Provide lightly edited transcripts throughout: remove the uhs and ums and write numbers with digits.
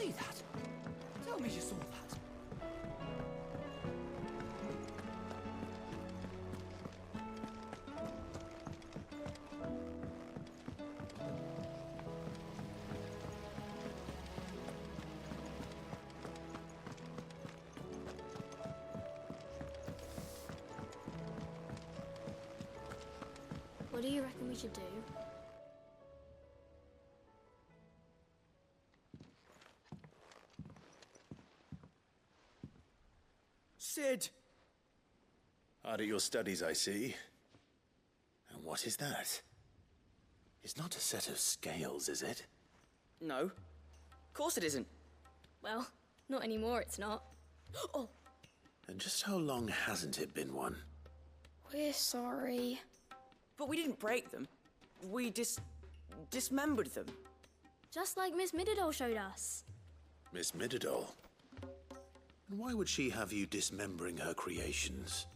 see that? Tell me you saw that. What do you reckon we should do? Sid! Hard at your studies, I see. And what is that? It's not a set of scales, is it? No. Of course it isn't. Well, not anymore, it's not. Oh! And just how long hasn't it been one? We're sorry. But we didn't break them. We dismembered them. Just like Miss Middledore showed us. Miss Middledore? And why would she have you dismembering her creations?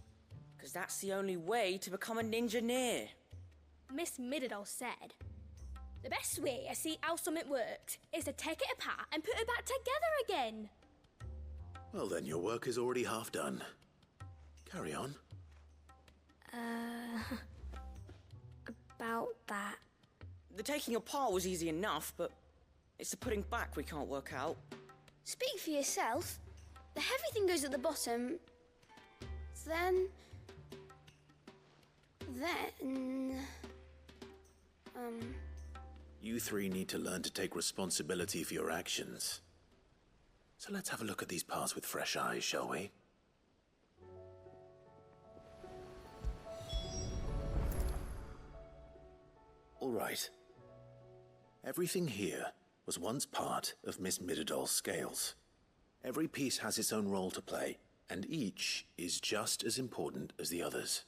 Because that's the only way to become a ninja-neer. Miss Middledore said, the best way to see how something works is to take it apart and put it back together again. Well then, your work is already half done. Carry on. About that. The taking apart was easy enough, but it's the putting back we can't work out. Speak for yourself. The heavy thing goes at the bottom. Then... You three need to learn to take responsibility for your actions. So let's have a look at these parts with fresh eyes, shall we? All right. Everything here was once part of Miss Middadole's scales. Every piece has its own role to play, and each is just as important as the others.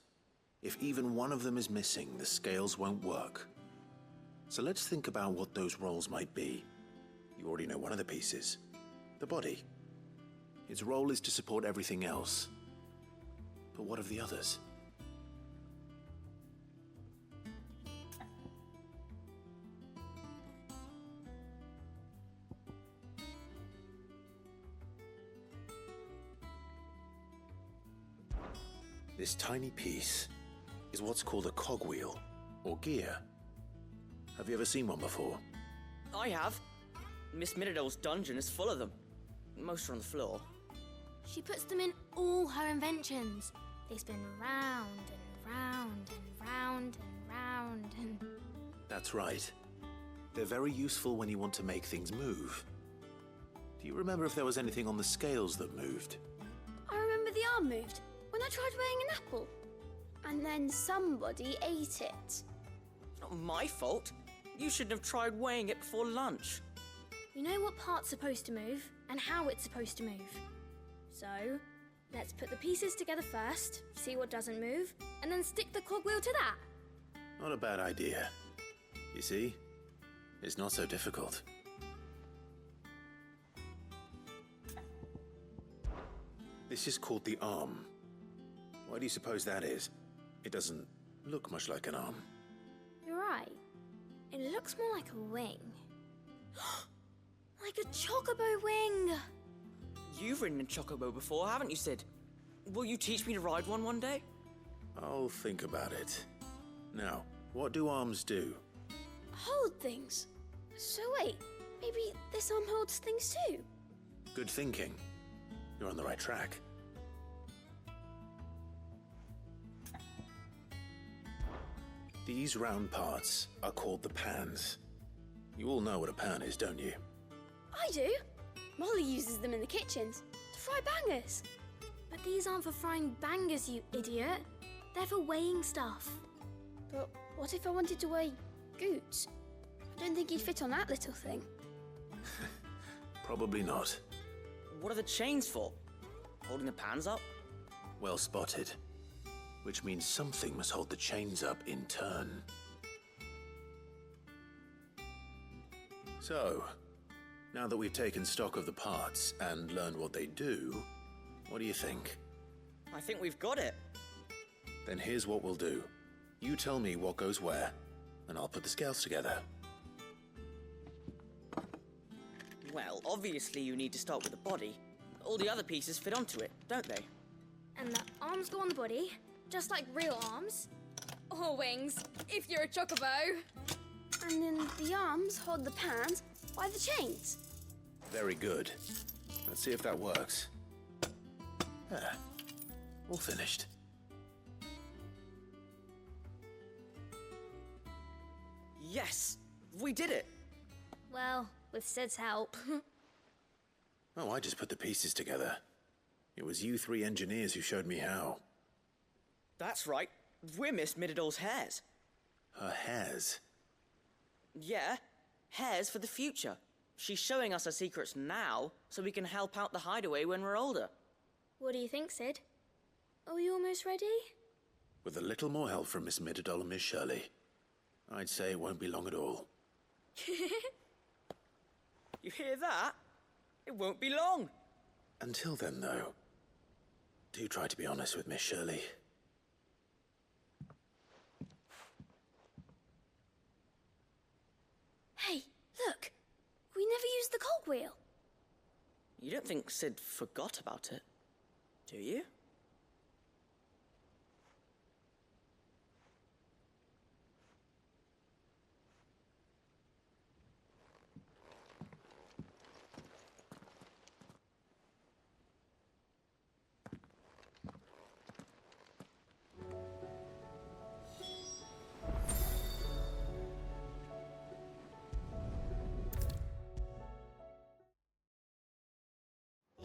If even one of them is missing, the scales won't work. So let's think about what those roles might be. You already know one of the pieces, the body. Its role is to support everything else. But what of the others? This tiny piece is what's called a cogwheel, or gear. Have you ever seen one before? I have. Miss Middadole's dungeon is full of them. Most are on the floor. She puts them in all her inventions. They spin round and round and round and round and... That's right. They're very useful when you want to make things move. Do you remember if there was anything on the scales that moved? I remember the arm moved when I tried weighing an apple. And then somebody ate it. It's not my fault. You shouldn't have tried weighing it before lunch. We know what part's supposed to move and how it's supposed to move. So, let's put the pieces together first, see what doesn't move, and then stick the cogwheel to that. Not a bad idea. You see? It's not so difficult. This is called the arm. Why do you suppose that is? It doesn't look much like an arm. You're right. It looks more like a wing. Like a chocobo wing! You've ridden a chocobo before, haven't you, Sid? Will you teach me to ride one day? I'll think about it. Now, what do arms do? Hold things. So wait, maybe this arm holds things too? Good thinking. You're on the right track. These round parts are called the pans. You all know what a pan is, don't you? I do. Molly uses them in the kitchens to fry bangers. But these aren't for frying bangers, you idiot. They're for weighing stuff. But what if I wanted to weigh Goots? I don't think he'd fit on that little thing. Probably not. What are the chains for? Holding the pans up? Well spotted. Which means something must hold the chains up in turn. So, now that we've taken stock of the parts and learned what they do, what do you think? I think we've got it. Then here's what we'll do. You tell me what goes where, and I'll put the scales together. Well, obviously you need to start with the body. All the other pieces fit onto it, don't they? And the arms go on the body, just like real arms. Or wings, if you're a chocobo. And then the arms hold the pans by the chains. Very good. Let's see if that works. Ah, all finished. Yes! We did it! Well, with Sid's help. Oh, I just put the pieces together. It was you three engineers who showed me how. That's right. We're Miss Mididol's hairs. Her hairs? Yeah, hairs for the future. She's showing us her secrets now, so we can help out the hideaway when we're older. What do you think, Sid? Are we almost ready? With a little more help from Miss Mididol and Miss Shirley, I'd say it won't be long at all. You hear that? It won't be long. Until then, though, do try to be honest with Miss Shirley. Hey, look! We never used the cogwheel. You don't think Sid forgot about it, do you?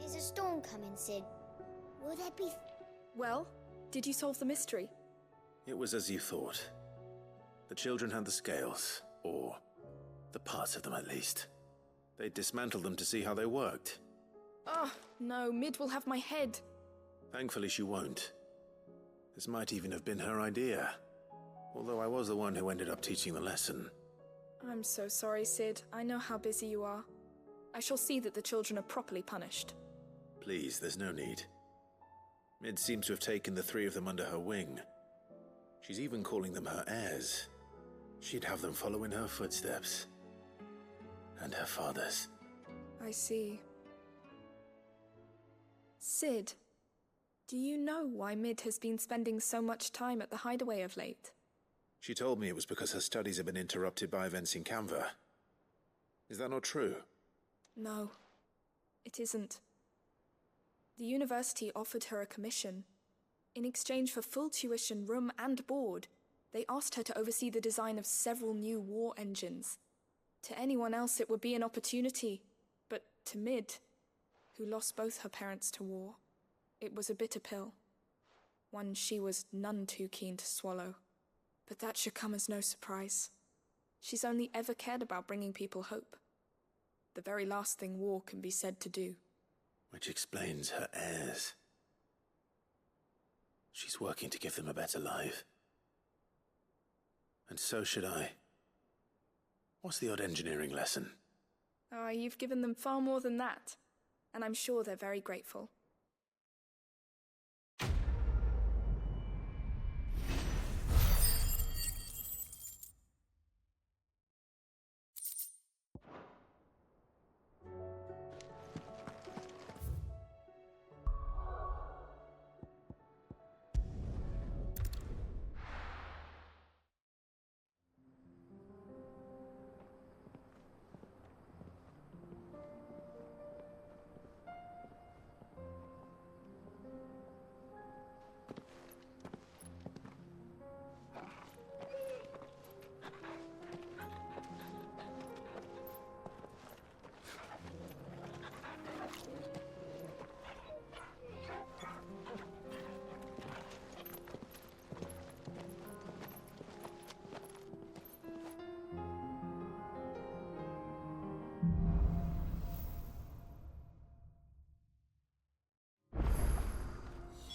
Is a storm coming, Sid? Will there be... Well, did you solve the mystery? It was as you thought. The children had the scales, or the parts of them at least. They dismantled them to see how they worked. Oh, no, Mid will have my head. Thankfully she won't. This might even have been her idea. Although I was the one who ended up teaching the lesson. I'm so sorry, Sid. I know how busy you are. I shall see that the children are properly punished. Please, there's no need. Mid seems to have taken the three of them under her wing. She's even calling them her heirs. She'd have them follow in her footsteps. And her father's. I see. Sid, do you know why Mid has been spending so much time at the hideaway of late? She told me it was because her studies have been interrupted by events in Canva. Is that not true? No, it isn't. The university offered her a commission. In exchange for full tuition, room and board, they asked her to oversee the design of several new war engines. To anyone else it would be an opportunity, but to Mid, who lost both her parents to war, it was a bitter pill. One she was none too keen to swallow. But that should come as no surprise. She's only ever cared about bringing people hope. The very last thing war can be said to do. Which explains her heirs. She's working to give them a better life. And so should I. What's the odd engineering lesson? Oh, you've given them far more than that. And I'm sure they're very grateful.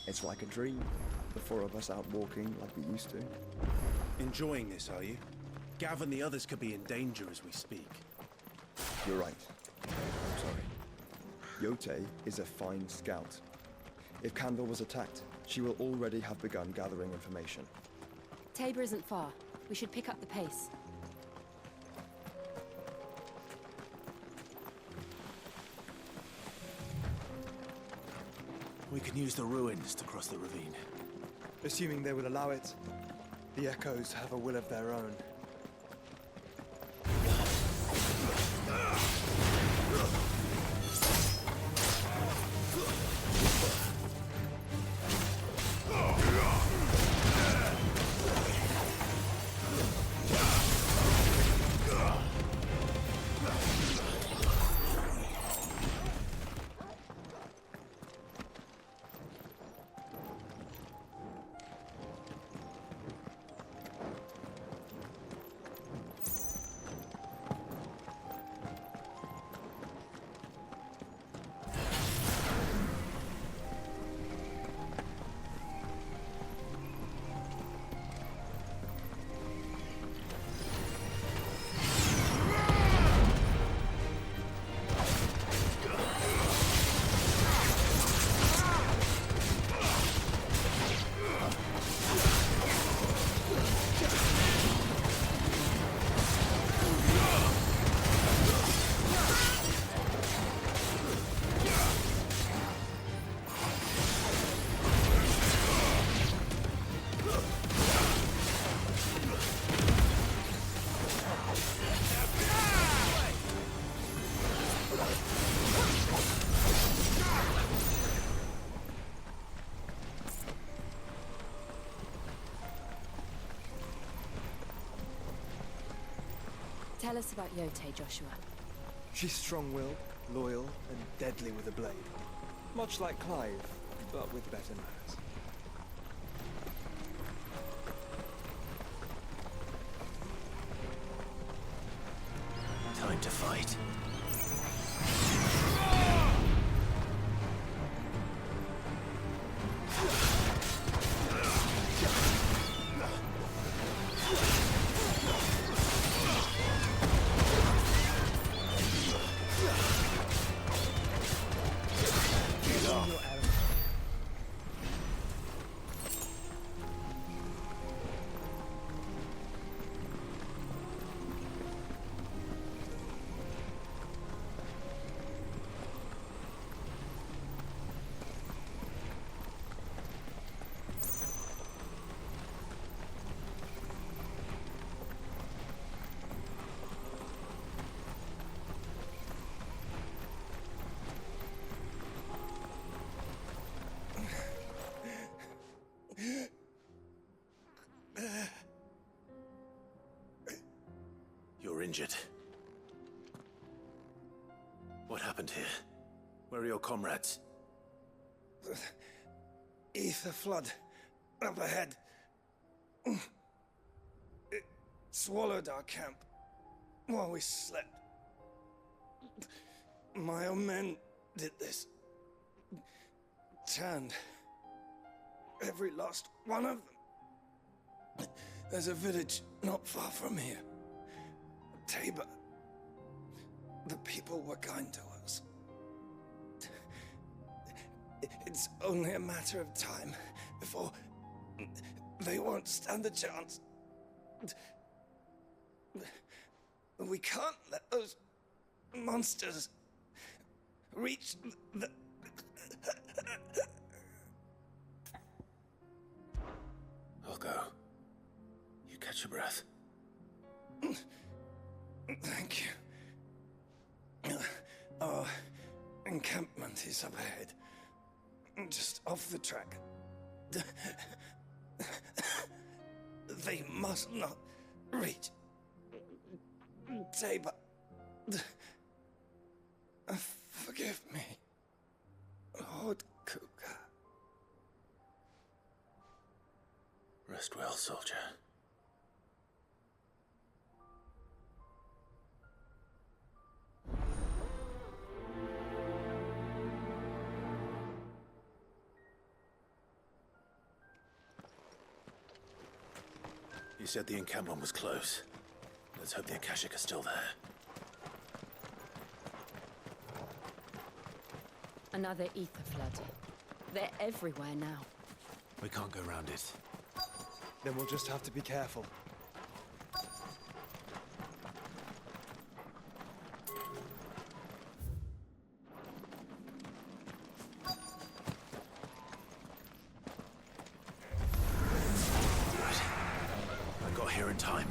It's like a dream. The four of us out walking like we used to. Enjoying this, are you? Gav and the others could be in danger as we speak. You're right. I'm sorry. Yote is a fine scout. If Kandor was attacked, she will already have begun gathering information. Tabor isn't far. We should pick up the pace. We can use the ruins to cross the ravine. Assuming they will allow it, the Echoes have a will of their own. Tell us about Yote, Joshua. She's strong-willed, loyal, and deadly with a blade. Much like Clive, but with better manners. Time to fight. You're injured. What happened here? Where are your comrades? Ether flood. Up ahead. It swallowed our camp while we slept. My own men did this. Turned every last one of them. There's a village not far from here. Tabor. The people were kind to us. It's only a matter of time before they won't stand a chance. We can't let those monsters reach the... I'll go. You catch your breath. Thank you. Our encampment is up ahead. Just off the track. They must not reach Tabor. Forgive me, Lord Kuka. Rest well, soldier. You said the encampment was close. Let's hope the Akashic are still there. Another ether flood. They're everywhere now. We can't go around it. Then we'll just have to be careful. here in time.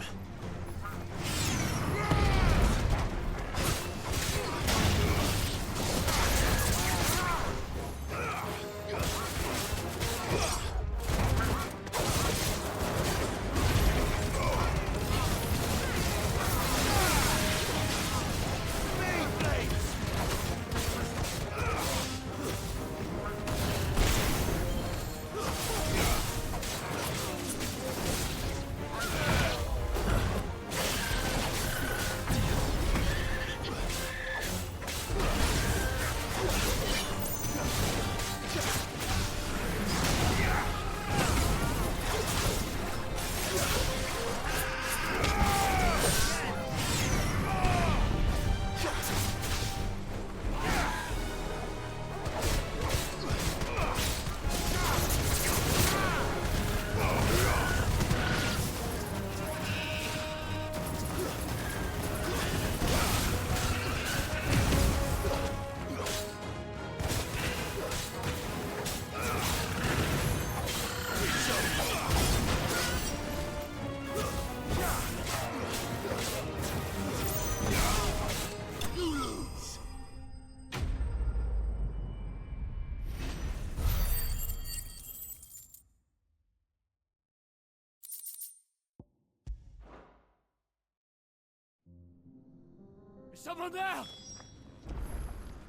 Is someone there?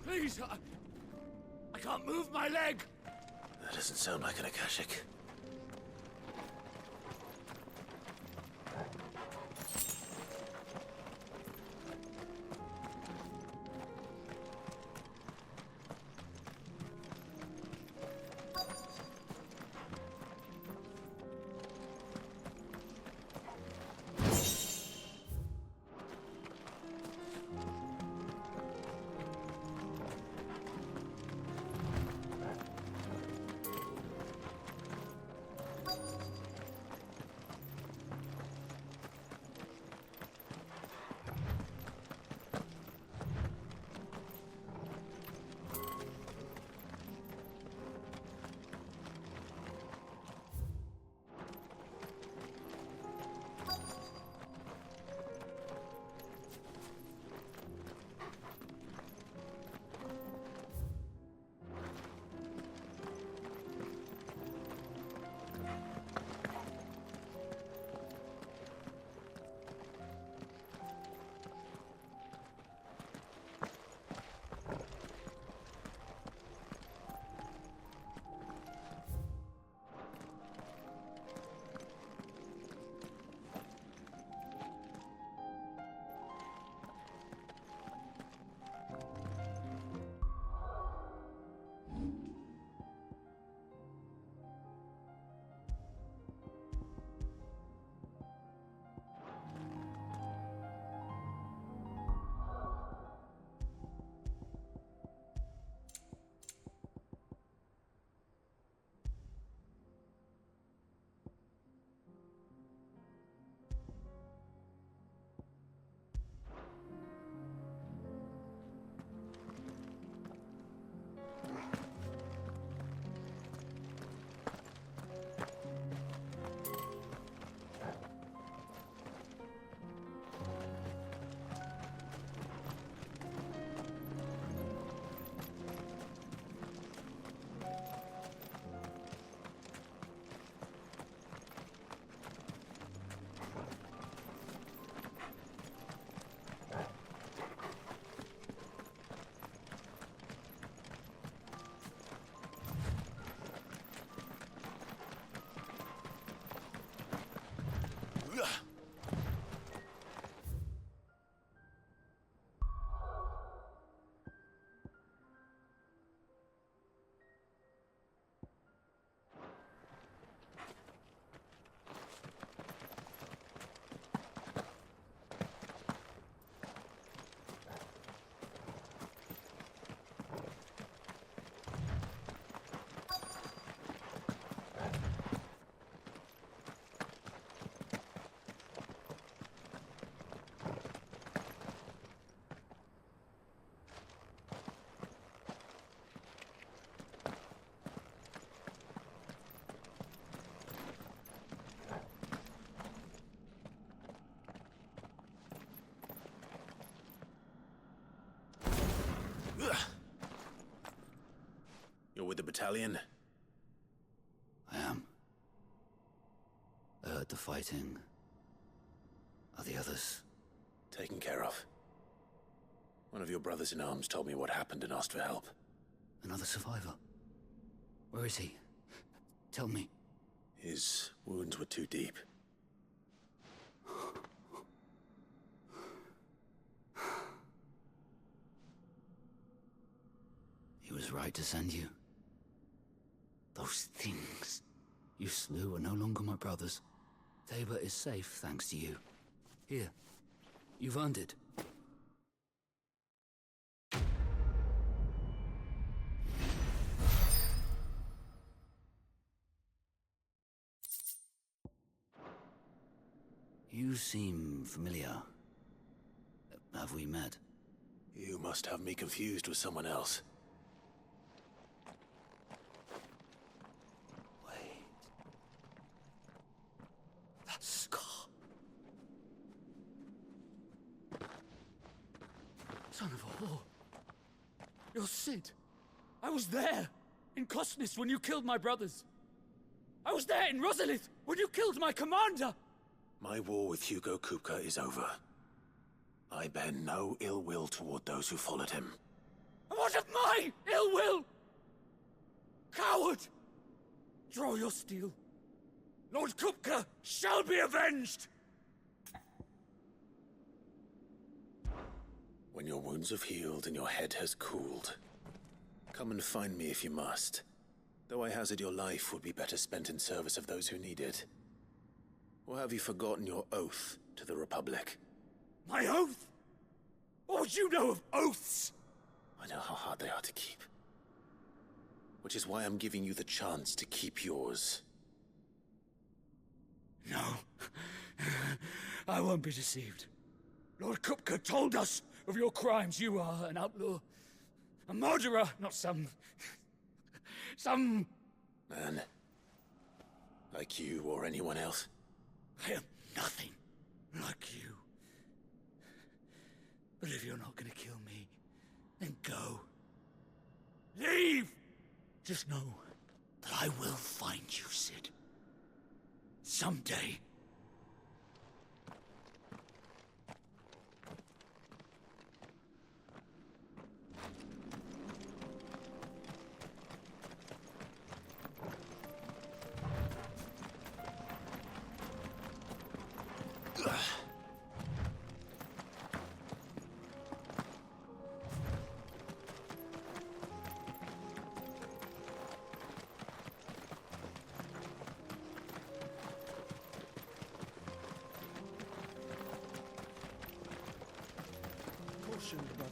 Please, I can't move my leg. That doesn't sound like an Akashic. battalion? I am. I heard the fighting. Are the others? Taken care of. One of your brothers in arms told me what happened and asked for help. Another survivor? Where is he? Tell me. His wounds were too deep. He was right to send you. Those things you slew are no longer my brothers. Tabor is safe thanks to you. Here, you've earned it. You seem familiar. Have we met? You must have me confused with someone else. Wait. That scar. Son of a whore. You're Sid. I was there, in Cosnis, when you killed my brothers. I was there in Rosalith, when you killed my commander. My war with Hugo Kupka is over. I bear no ill will toward those who followed him. And what of my ill will? Coward! Draw your steel. Lord Kupka shall be avenged! When your wounds have healed and your head has cooled, come and find me if you must. Though I hazard your life would be better spent in service of those who need it. Or have you forgotten your oath to the Republic? My oath? What would you know of oaths? I know how hard they are to keep. Which is why I'm giving you the chance to keep yours. No. I won't be deceived. Lord Kupka told us of your crimes. You are an outlaw. A murderer, not some... Man. Like you or anyone else. I am nothing like you. But if you're not gonna kill me, then go. Leave! Just know that I will find you, Sid. Someday. Caution, brother.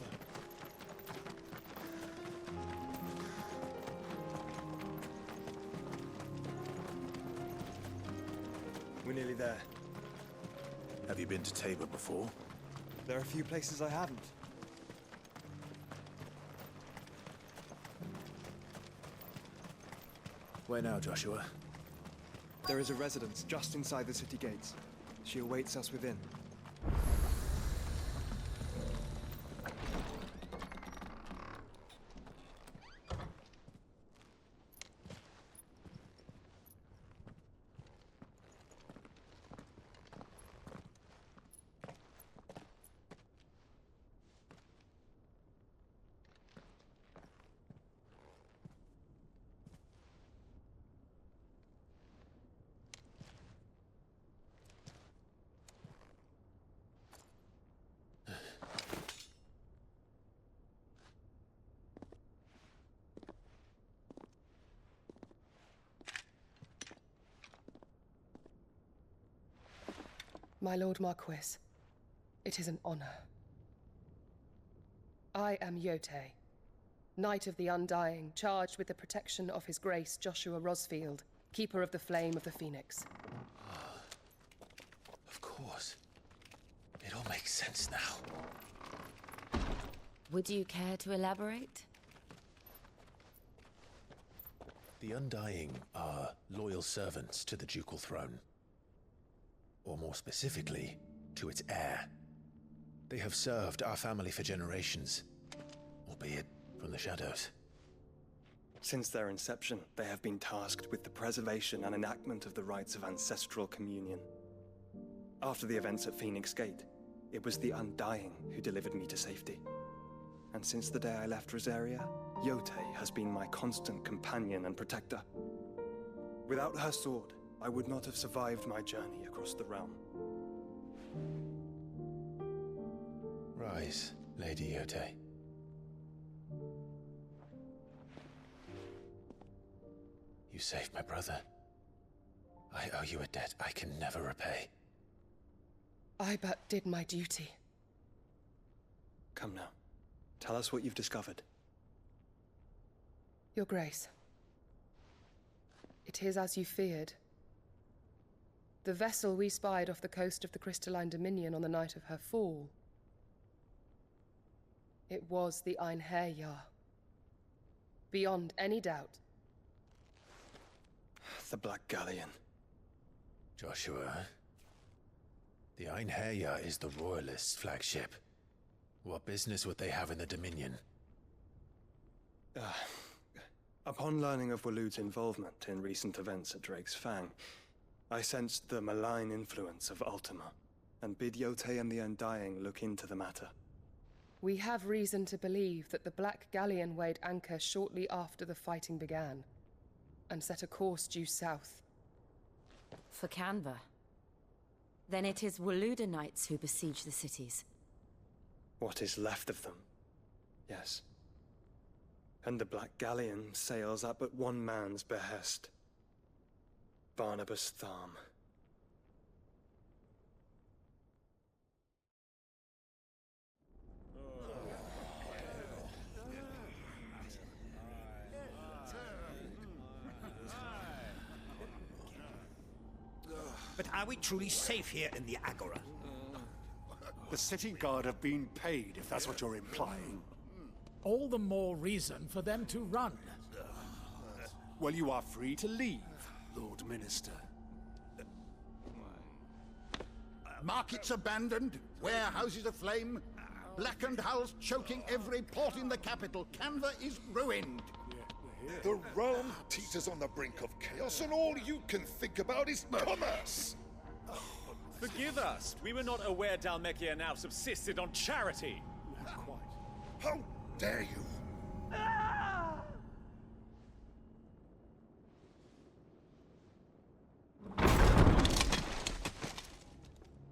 We're nearly there. Have you been to Tabor before? There are a few places I haven't. Where now, Joshua? There is a residence just inside the city gates. She awaits us within. My Lord Marquis, it is an honor. I am Yotei, Knight of the Undying, charged with the protection of His Grace Joshua Rosfield, Keeper of the Flame of the Phoenix. Of course. It all makes sense now. Would you care to elaborate? The Undying are loyal servants to the ducal throne. Or more specifically, to its heir. They have served our family for generations, albeit from the shadows. Since their inception, they have been tasked with the preservation and enactment of the rites of ancestral communion. After the events at Phoenix Gate, it was the Undying who delivered me to safety. And since the day I left Rosaria, Yote has been my constant companion and protector. Without her sword, I would not have survived my journey across the realm. Rise, Lady Yote. You saved my brother. I owe you a debt I can never repay. I but did my duty. Come now. Tell us what you've discovered. Your Grace. It is as you feared. The vessel we spied off the coast of the Crystalline Dominion on the night of her fall. It was the Einherjar. Beyond any doubt. The Black Galleon. Joshua, the Einherjar is the Royalists' flagship. What business would they have in the Dominion? Upon learning of Waloed's involvement in recent events at Drake's Fang, I sensed the malign influence of Ultima, and bid Yote and the Undying look into the matter. We have reason to believe that the Black Galleon weighed anchor shortly after the fighting began, and set a course due south. For Canva. Then it is Waloed knights who besiege the cities. What is left of them, yes. And the Black Galleon sails at but one man's behest. Barnabas Tharm. But are we truly safe here in the Agora? The city guard have been paid, if that's what you're implying. All the more reason for them to run. Well, you are free to leave, Lord Minister. Markets abandoned, warehouses aflame, blackened hulls choking every port in the capital. Canva is ruined. The realm teeters on the brink of chaos, and all you can think about is commerce! Forgive us. We were not aware Dhalmekia now subsisted on charity. Not quite. How dare you?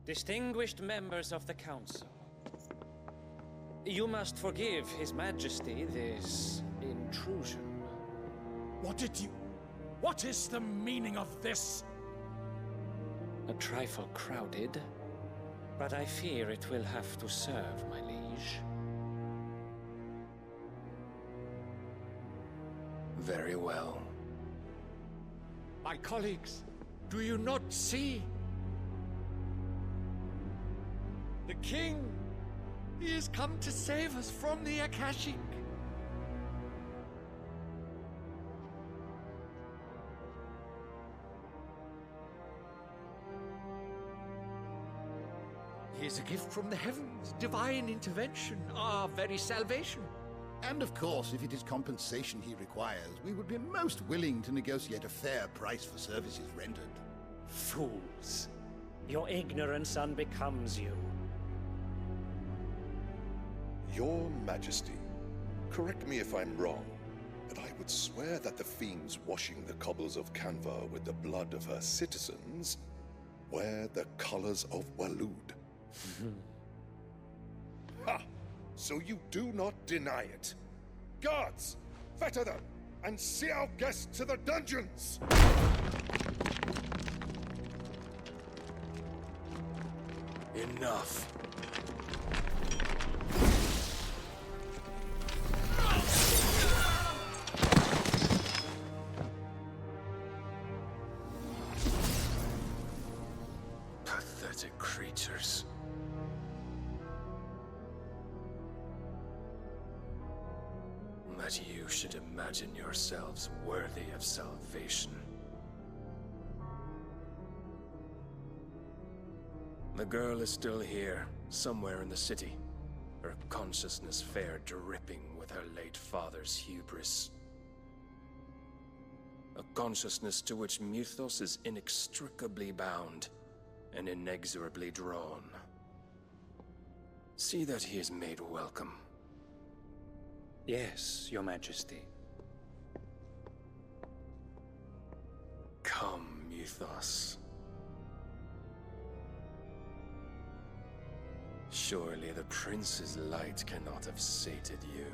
Distinguished members of the Council, you must forgive His Majesty this intrusion. What is the meaning of this? A trifle crowded, but I fear it will have to serve, my liege. Very well. My colleagues, do you not see? The king! He has come to save us from the Akashic! He is a gift from the heavens, divine intervention, our very salvation. And of course, if it is compensation he requires, we would be most willing to negotiate a fair price for services rendered. Fools. Your ignorance unbecomes you. Your Majesty, correct me if I'm wrong, but I would swear that the fiends washing the cobbles of Canva with the blood of her citizens wear the colors of Waloed. Ha! So you do not deny it. Guards, fetter them, and see our guests to the dungeons! Enough. Pathetic creatures. That you should imagine yourselves worthy of salvation. The girl is still here, somewhere in the city. Her consciousness fair dripping with her late father's hubris. A consciousness to which Mythos is inextricably bound and inexorably drawn. See that he is made welcome. Yes, Your Majesty. Come, Mythos. Surely the prince's light cannot have sated you.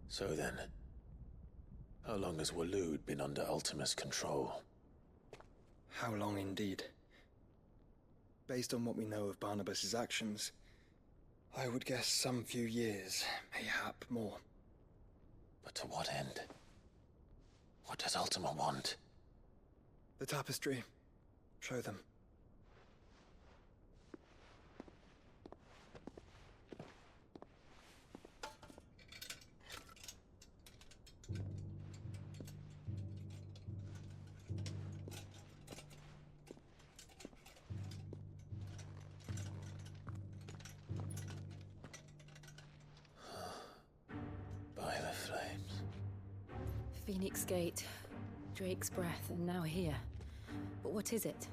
So then, how long has Waloed been under Ultima's control? How long indeed? Based on what we know of Barnabas's actions, I would guess some few years, mayhap more. But to what end? What does Ultima want? The tapestry. Show them. By the flames. Phoenix Gate, Drake's Breath, and now here. But what is it?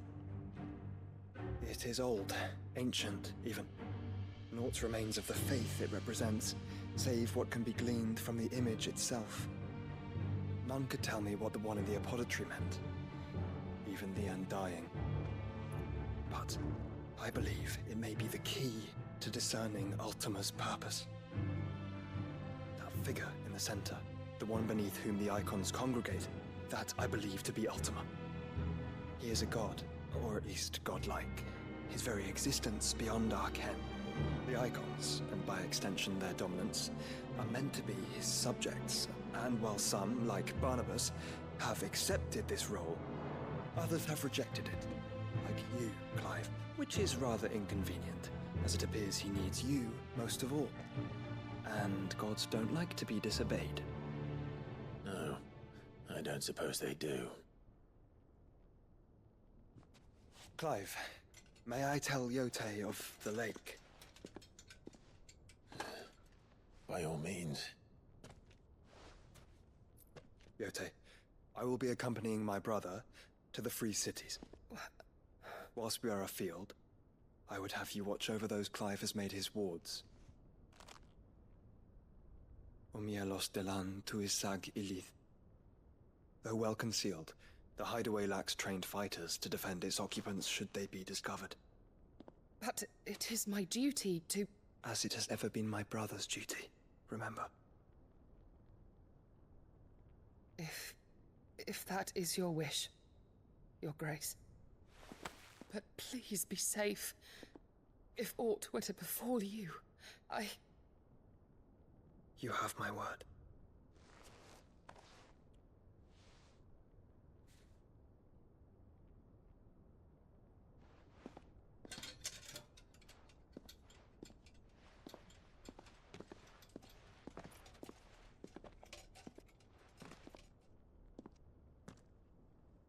It is old, ancient, even. Naught remains of the faith it represents, save what can be gleaned from the image itself. None could tell me what the one in the apothecary meant, even the Undying. But I believe it may be the key to discerning Ultima's purpose. That figure in the center, the one beneath whom the icons congregate, that I believe to be Ultima. He is a god, or at least godlike, his very existence beyond our ken. The icons, and by extension their dominants, are meant to be his subjects, and while some, like Barnabas, have accepted this role, others have rejected it, like you, Clive, which is rather inconvenient, as it appears he needs you most of all. And gods don't like to be disobeyed. No, I don't suppose they do. Clive, may I tell Yote of the lake? By all means. Yote, I will be accompanying my brother to the Free Cities. Whilst we are afield, I would have you watch over those Clive has made his wards. Omielos delan tuisag ilith. Though well concealed, the hideaway lacks trained fighters to defend its occupants should they be discovered. But it is my duty to... As it has ever been my brother's duty, remember. If that is your wish, Your Grace. But please be safe. If aught were to befall you, You have my word.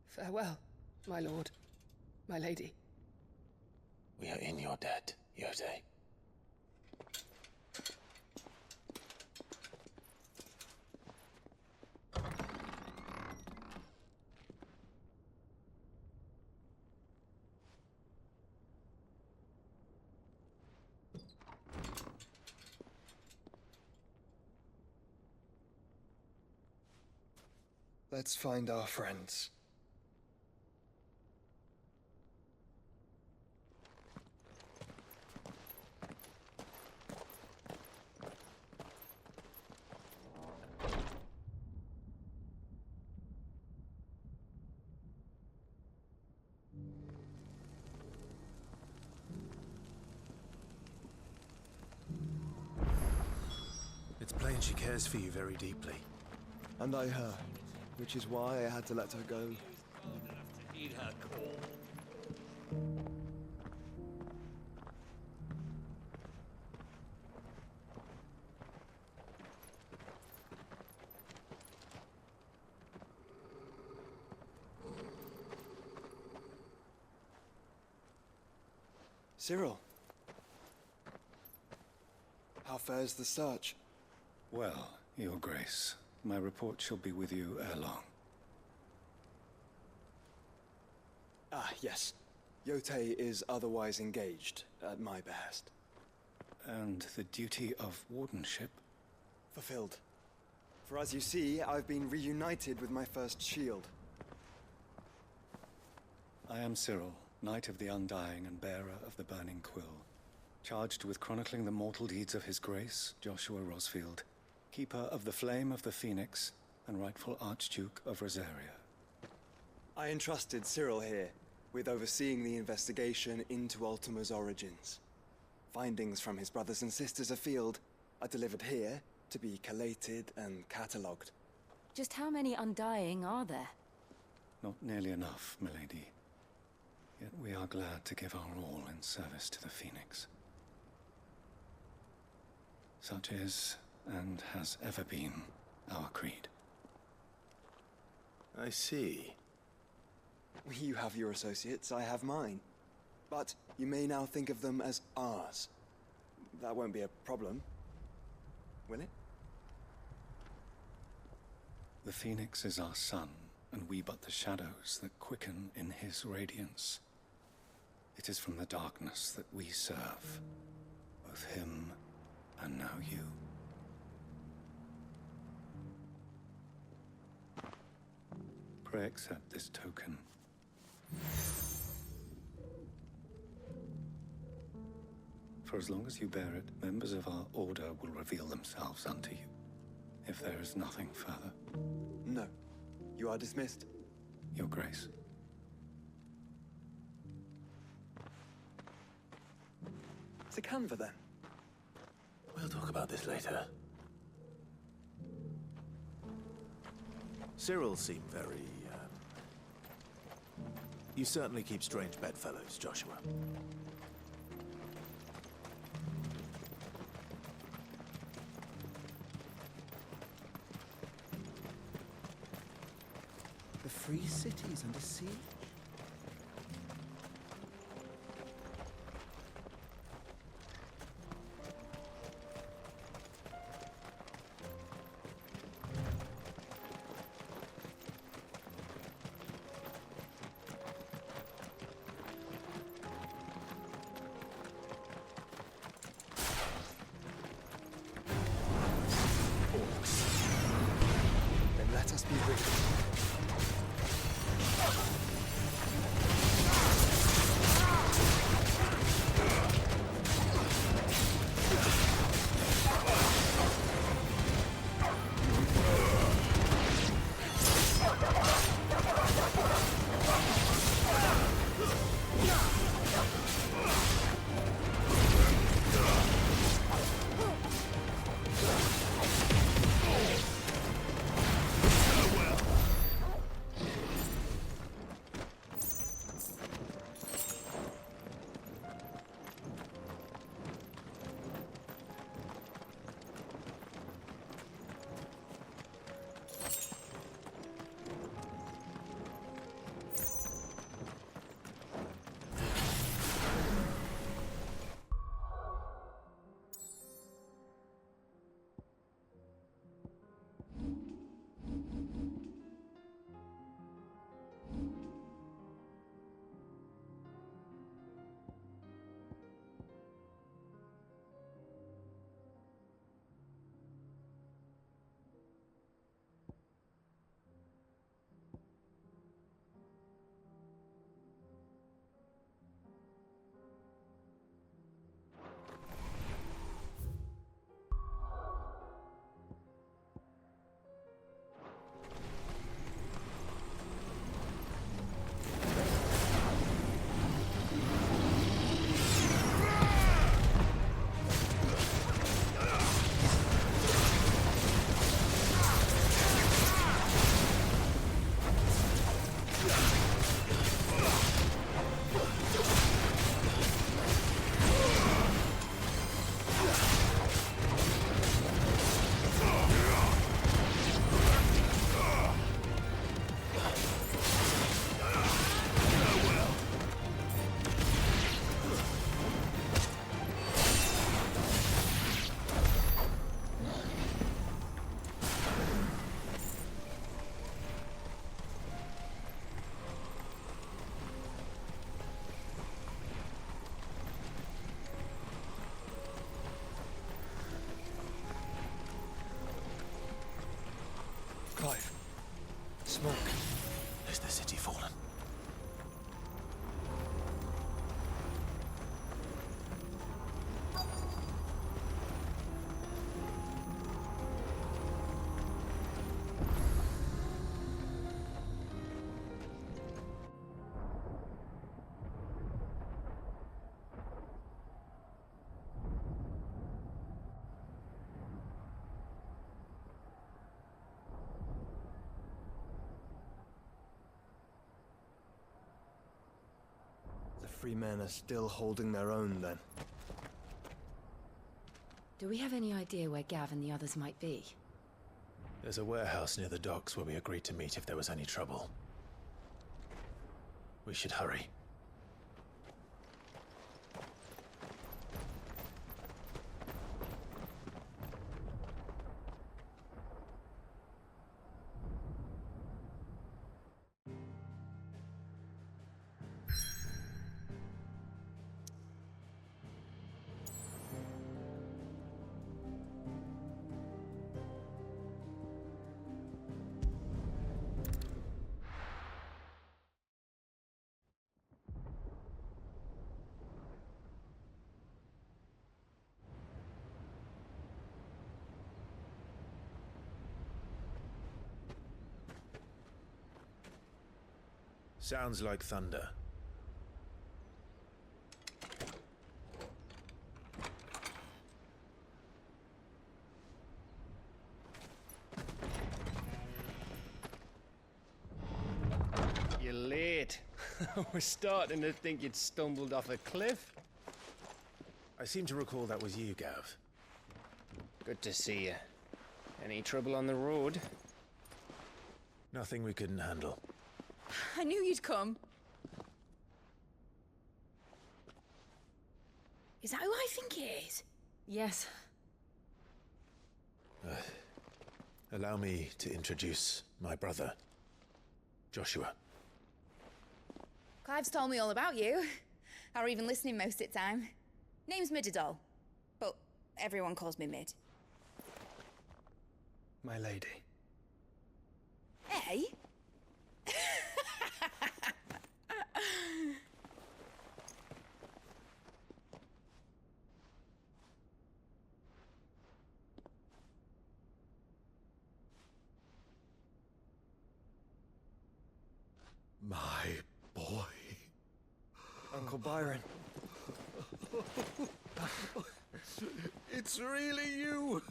Farewell, my lord, my lady. We are in your debt, Yote. Let's find our friends. It's plain she cares for you very deeply. And I her, which is why I had to let her go. Heed her call. Cyril. How fares the search? Well, Your Grace, my report shall be with you ere long. Ah, yes. Yotei is otherwise engaged, at my behest. And the duty of wardenship? Fulfilled. For as you see, I've been reunited with my first shield. I am Cyril, Knight of the Undying and bearer of the Burning Quill, charged with chronicling the mortal deeds of His Grace, Joshua Rosfield, Keeper of the Flame of the Phoenix and rightful Archduke of Rosaria. I entrusted Cyril here with overseeing the investigation into Ultima's origins. Findings from his brothers and sisters afield are delivered here to be collated and catalogued. Just how many Undying are there? Not nearly enough, milady. Yet we are glad to give our all in service to the Phoenix. Such is, and has ever been, our creed. I see. You have your associates, I have mine. But you may now think of them as ours. That won't be a problem, will it? The Phoenix is our sun, and we but the shadows that quicken in his radiance. It is from the darkness that we serve, both him and now you. Pray accept this token. For as long as you bear it, members of our order will reveal themselves unto you, if there is nothing further. No. You are dismissed. Your Grace. To Canva, then. We'll talk about this later. Cyril seemed very, You certainly keep strange bedfellows, Joshua. The free city is under siege. Then let us be ready. smoke. Is the city fallen? The free men are still holding their own, then. Do we have any idea where Gav and the others might be? There's a warehouse near the docks where we agreed to meet if there was any trouble. We should hurry. Sounds like thunder. You're late. I was starting to think you'd stumbled off a cliff. I seem to recall that was you, Gav. Good to see you. Any trouble on the road? Nothing we couldn't handle. I knew you'd come. Is that who I think it is? Yes. Allow me to introduce my brother, Joshua. Clive's told me all about you. Or even listening most of the time. Name's Mididol, but everyone calls me Mid. My lady. Hey? My boy. Uncle Byron. It's really you.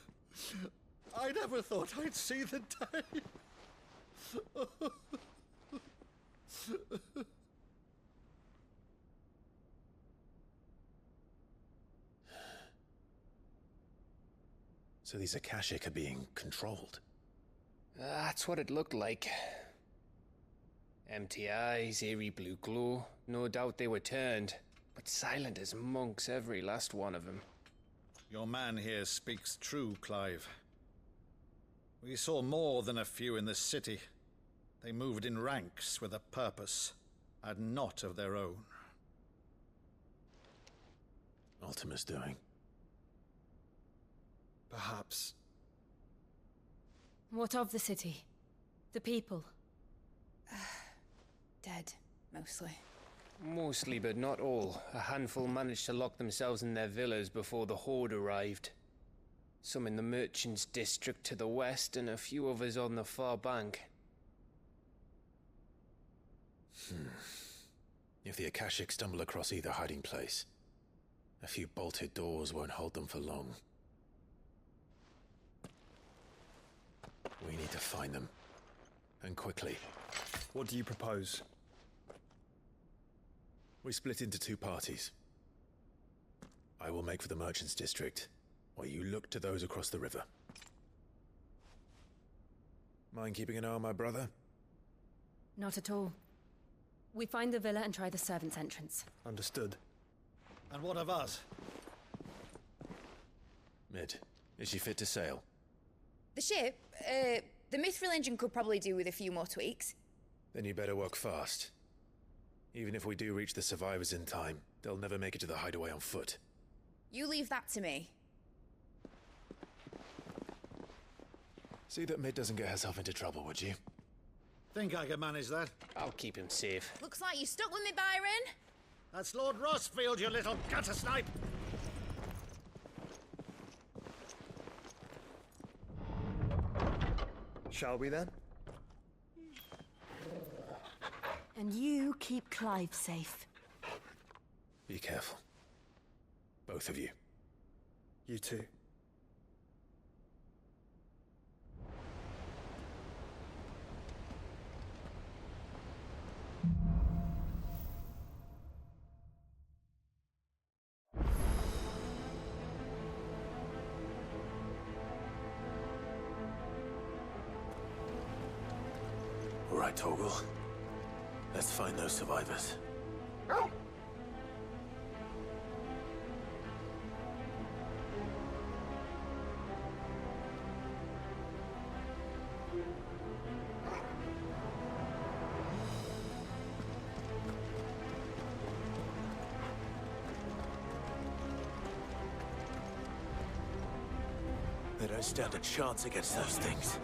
I never thought I'd see the day. So these Akashic are being controlled? That's what it looked like. Empty eyes, eerie blue glow. No doubt they were turned, but silent as monks, every last one of them. Your man here speaks true, Clive. We saw more than a few in this city. They moved in ranks with a purpose, and not of their own. Ultima's doing. Perhaps. What of the city? The people? Dead, mostly. Mostly, but not all. A handful managed to lock themselves in their villas before the Horde arrived. Some in the Merchants' District to the west, and a few others on the far bank. If the Akashic stumble across either hiding place, a few bolted doors won't hold them for long. We need to find them. And quickly. What do you propose? We split into two parties. I will make for the Merchants' District, while you look to those across the river. Mind keeping an eye on my brother? Not at all. We find the villa and try the servants' entrance. Understood. And what of us? Mid, is she fit to sail? The ship, the Mithril engine could probably do with a few more tweaks. Then you better work fast. Even if we do reach the survivors in time, they'll never make it to the hideaway on foot. You leave that to me. See that Mid doesn't get herself into trouble, would you? Think I can manage that? I'll keep him safe. Looks like you stuck with me, Byron. That's Lord Rossfield, you little gutter snipe! Shall we then? And you keep Clive safe. Be careful. Both of you. You too. All right, Torgal. Let's find those survivors. They don't stand a chance against those things.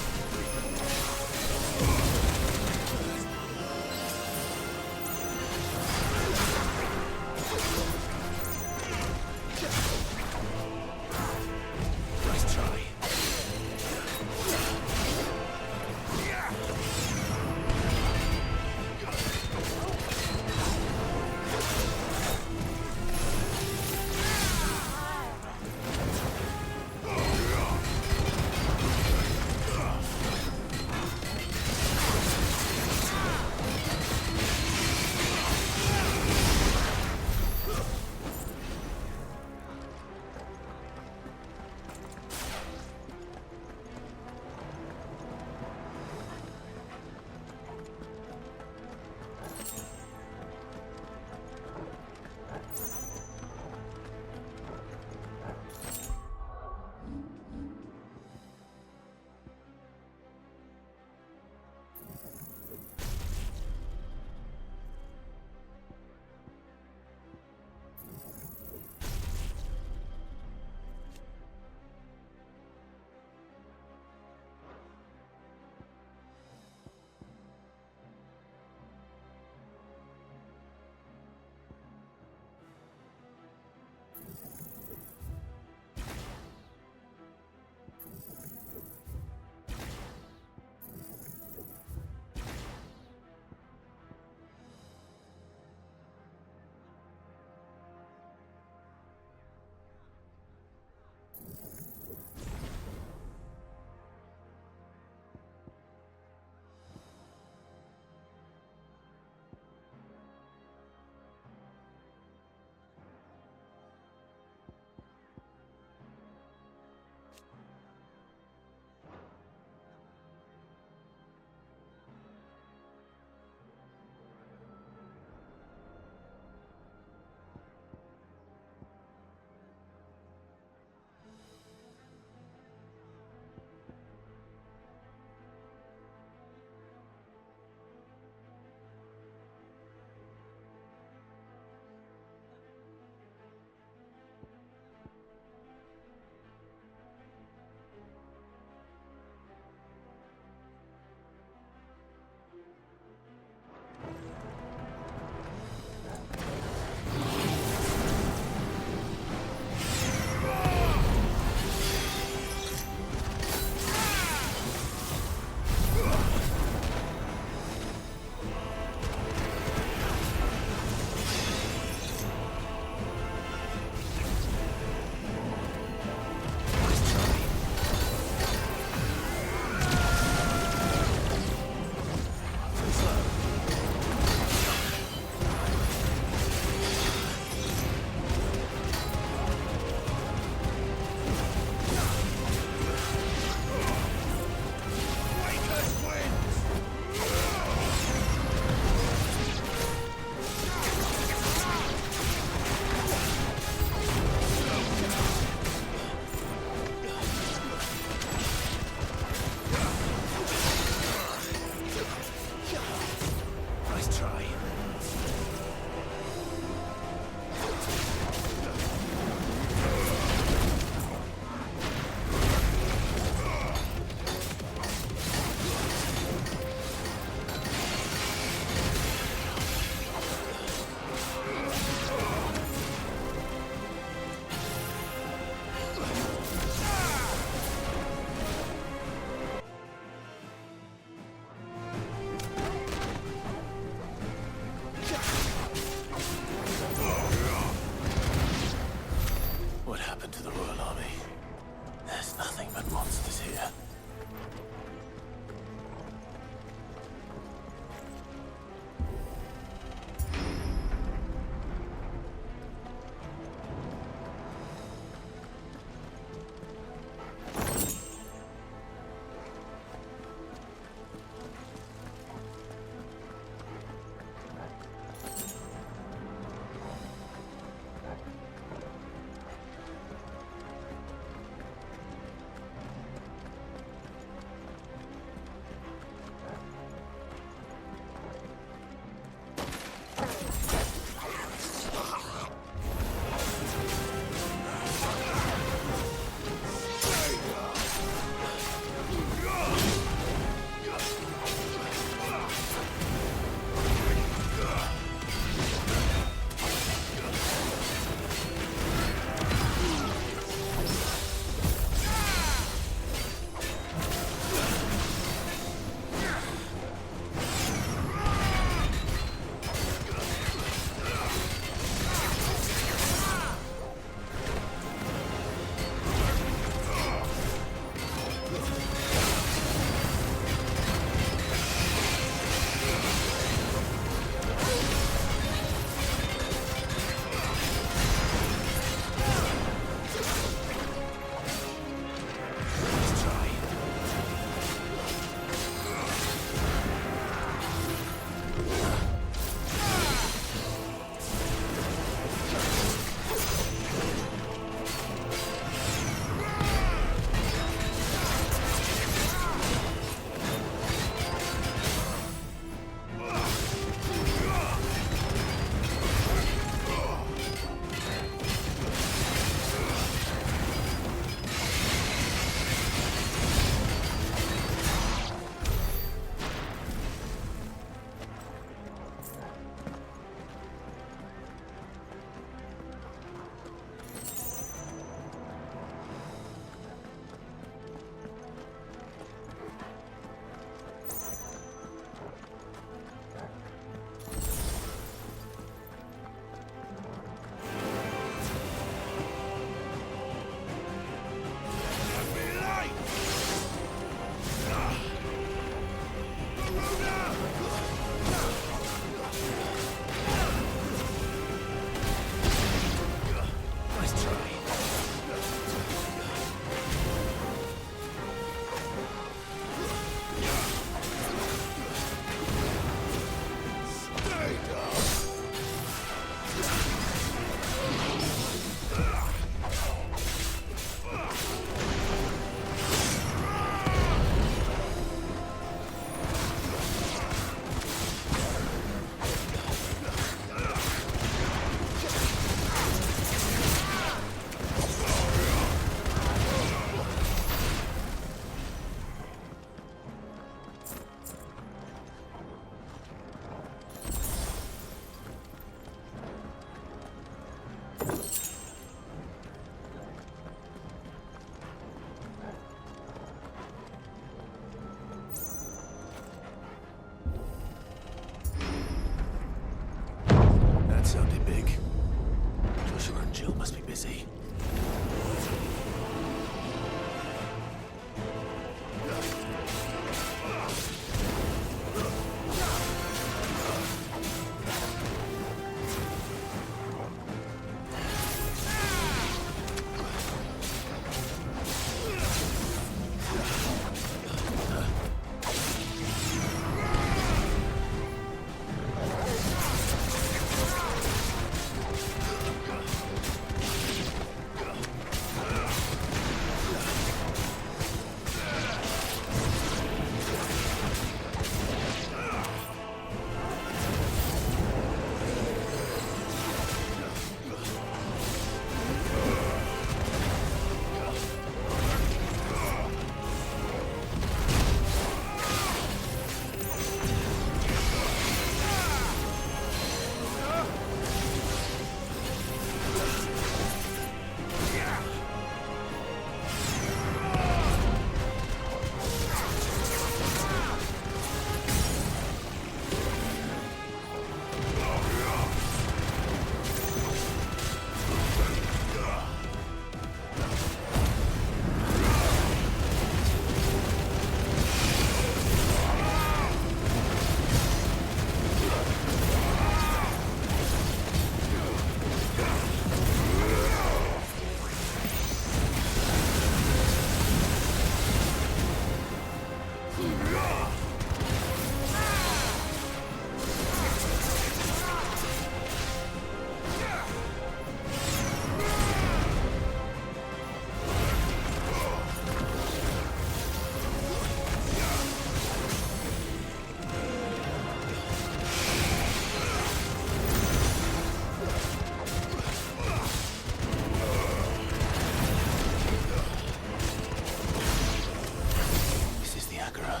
Agora,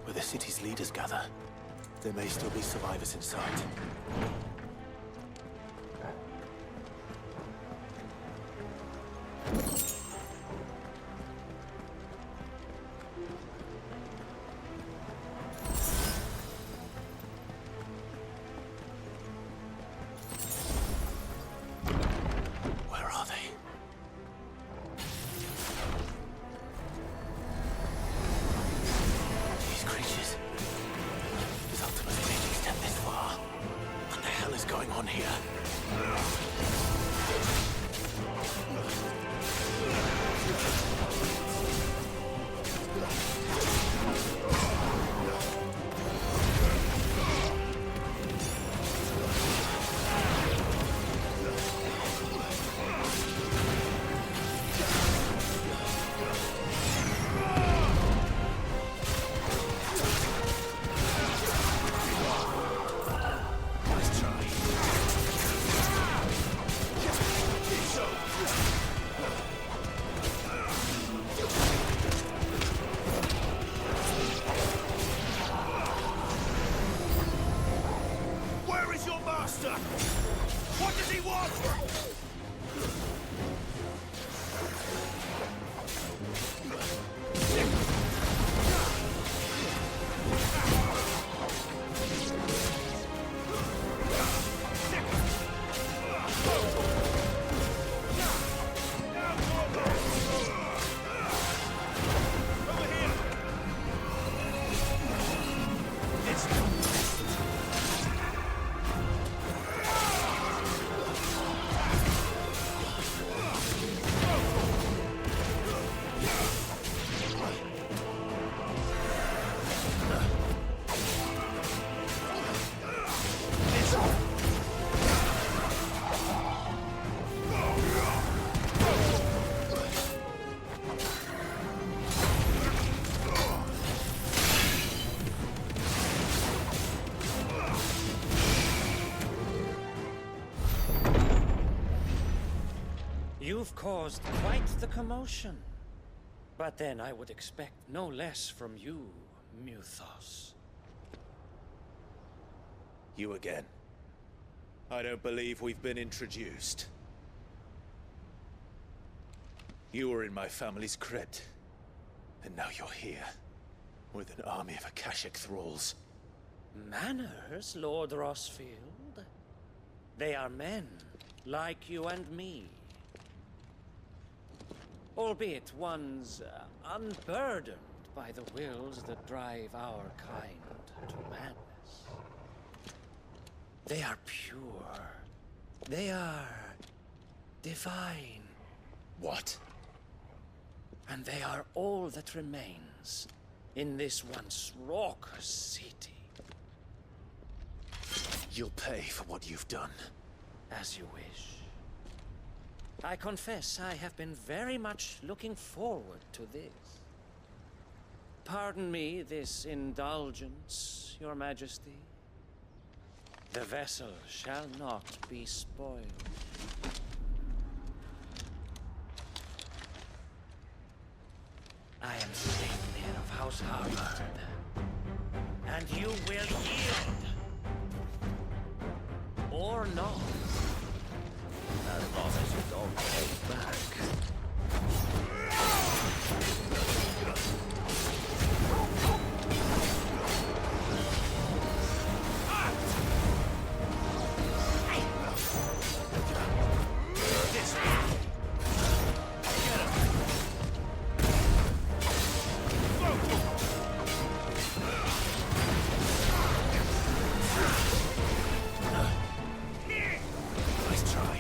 where the city's leaders gather. There may still be survivors inside. You've caused quite the commotion. But then I would expect no less from you, Mythos. You again. I don't believe we've been introduced. You were in my family's crypt, and now you're here, with an army of Akashic thralls. Manners, Lord Rosfield? They are men, like you and me. Albeit ones unburdened by the wills that drive our kind to madness. They are pure. They are divine. What? And they are all that remains in this once raucous city. You'll pay for what you've done. As you wish. I confess I have been very much looking forward to this. Pardon me this indulgence, Your Majesty. The vessel shall not be spoiled. I am Sleipnir of House Harvard, and you will yield. Or not. As long as you don't hold back. Nice try.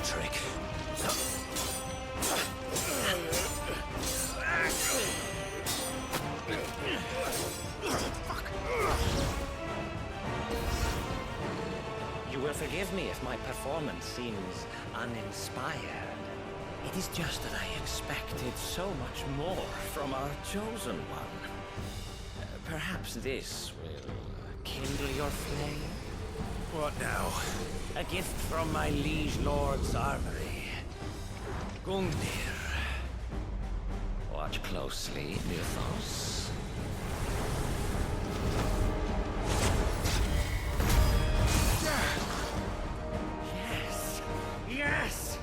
trick. You will forgive me if my performance seems uninspired. It is just that I expected so much more from our chosen one. Perhaps this will kindle your flame? What now? A gift from my liege lord's armory. Gungnir. Watch closely, Mythos. Yes! Yes!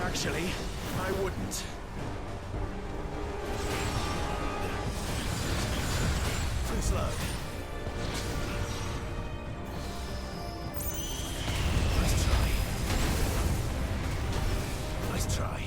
Actually, I wouldn't. Too slow. Nice try. Nice try.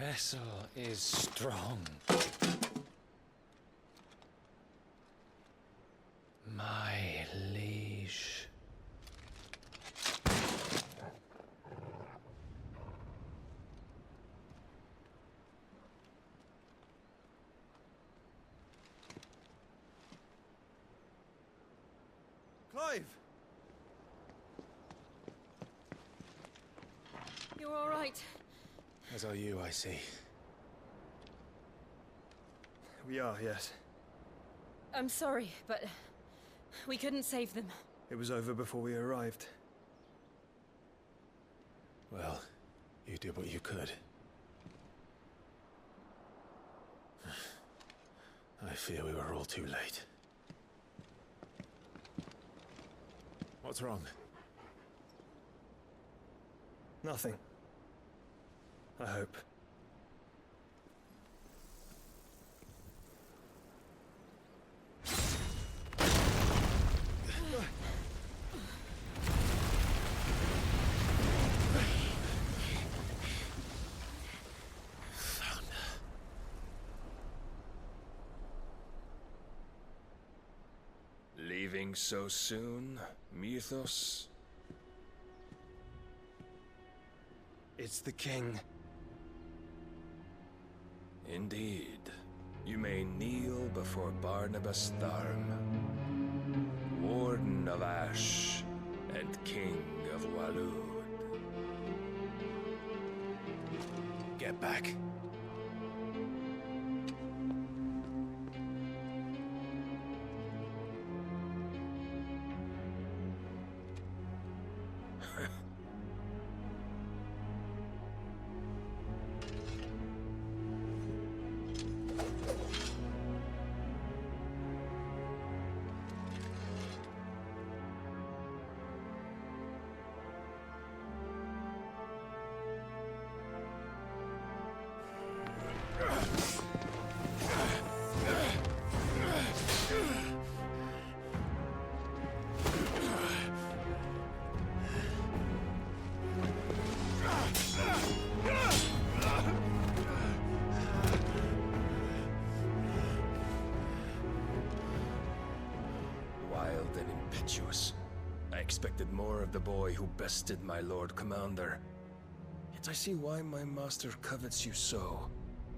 vessel is strong. My liege. Clive! You're all right. As are you, I see. We are, yes. I'm sorry, but we couldn't save them. It was over before we arrived. Well, you did what you could. I fear we were all too late. What's wrong? Nothing. I hope. Leaving so soon, Mythos? It's the king. Indeed. You may kneel before Barnabas Tharm, Warden of Ash and King of Waloed. Get back. Wild and impetuous. I expected more of the boy who bested my Lord Commander. Yet I see why my master covets you so.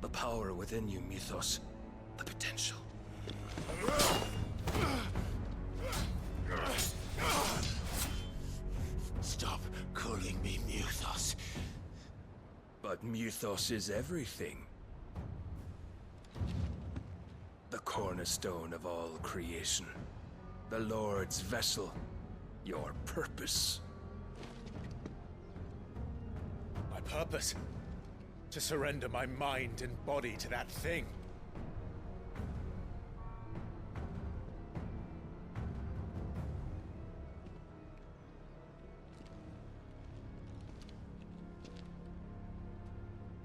The power within you, Mythos. The potential. Stop calling me Mythos. But Mythos is everything. The cornerstone of all creation. The Lord's vessel. Your purpose. My purpose? To surrender my mind and body to that thing.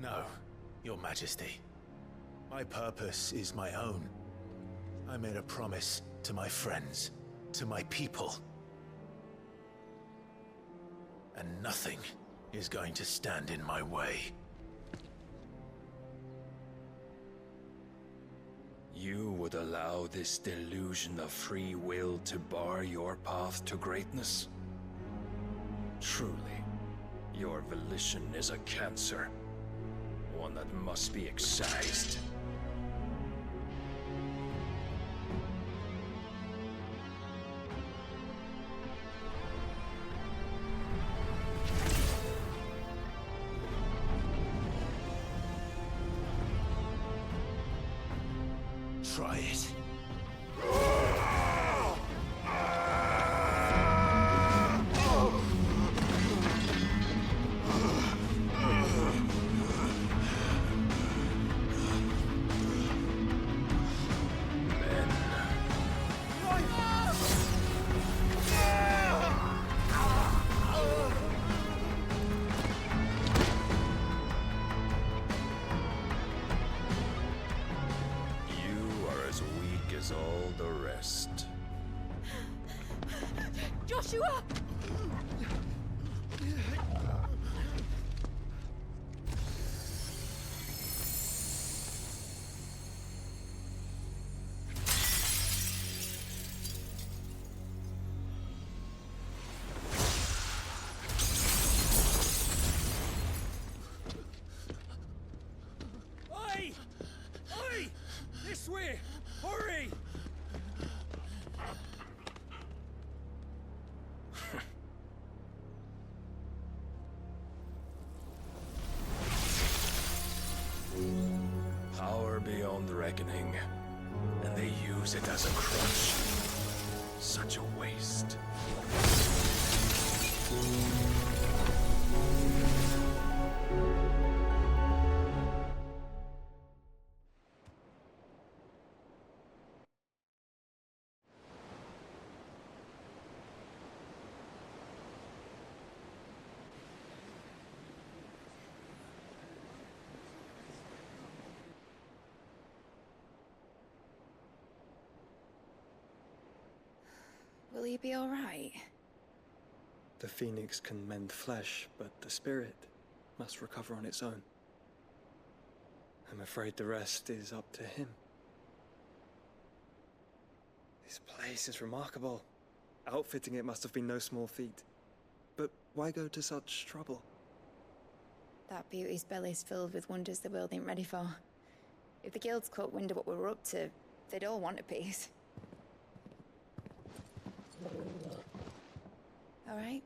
No, Your Majesty. My purpose is my own. I made a promise to my friends, to my people. And nothing is going to stand in my way. You would allow this delusion of free will to bar your path to greatness? Truly, your volition is a cancer. One that must be excised. Try it. All the rest. Joshua! Hey! Oi! This way! Hurry! Power beyond reckoning, and they use it as a crutch. Such a waste. Will he be all right? The phoenix can mend flesh, but the spirit must recover on its own. I'm afraid the rest is up to him. This place is remarkable. Outfitting it must have been no small feat. But why go to such trouble? That beauty's belly's filled with wonders the world ain't ready for. If the guilds caught wind of what we were up to, they'd all want a piece. All right?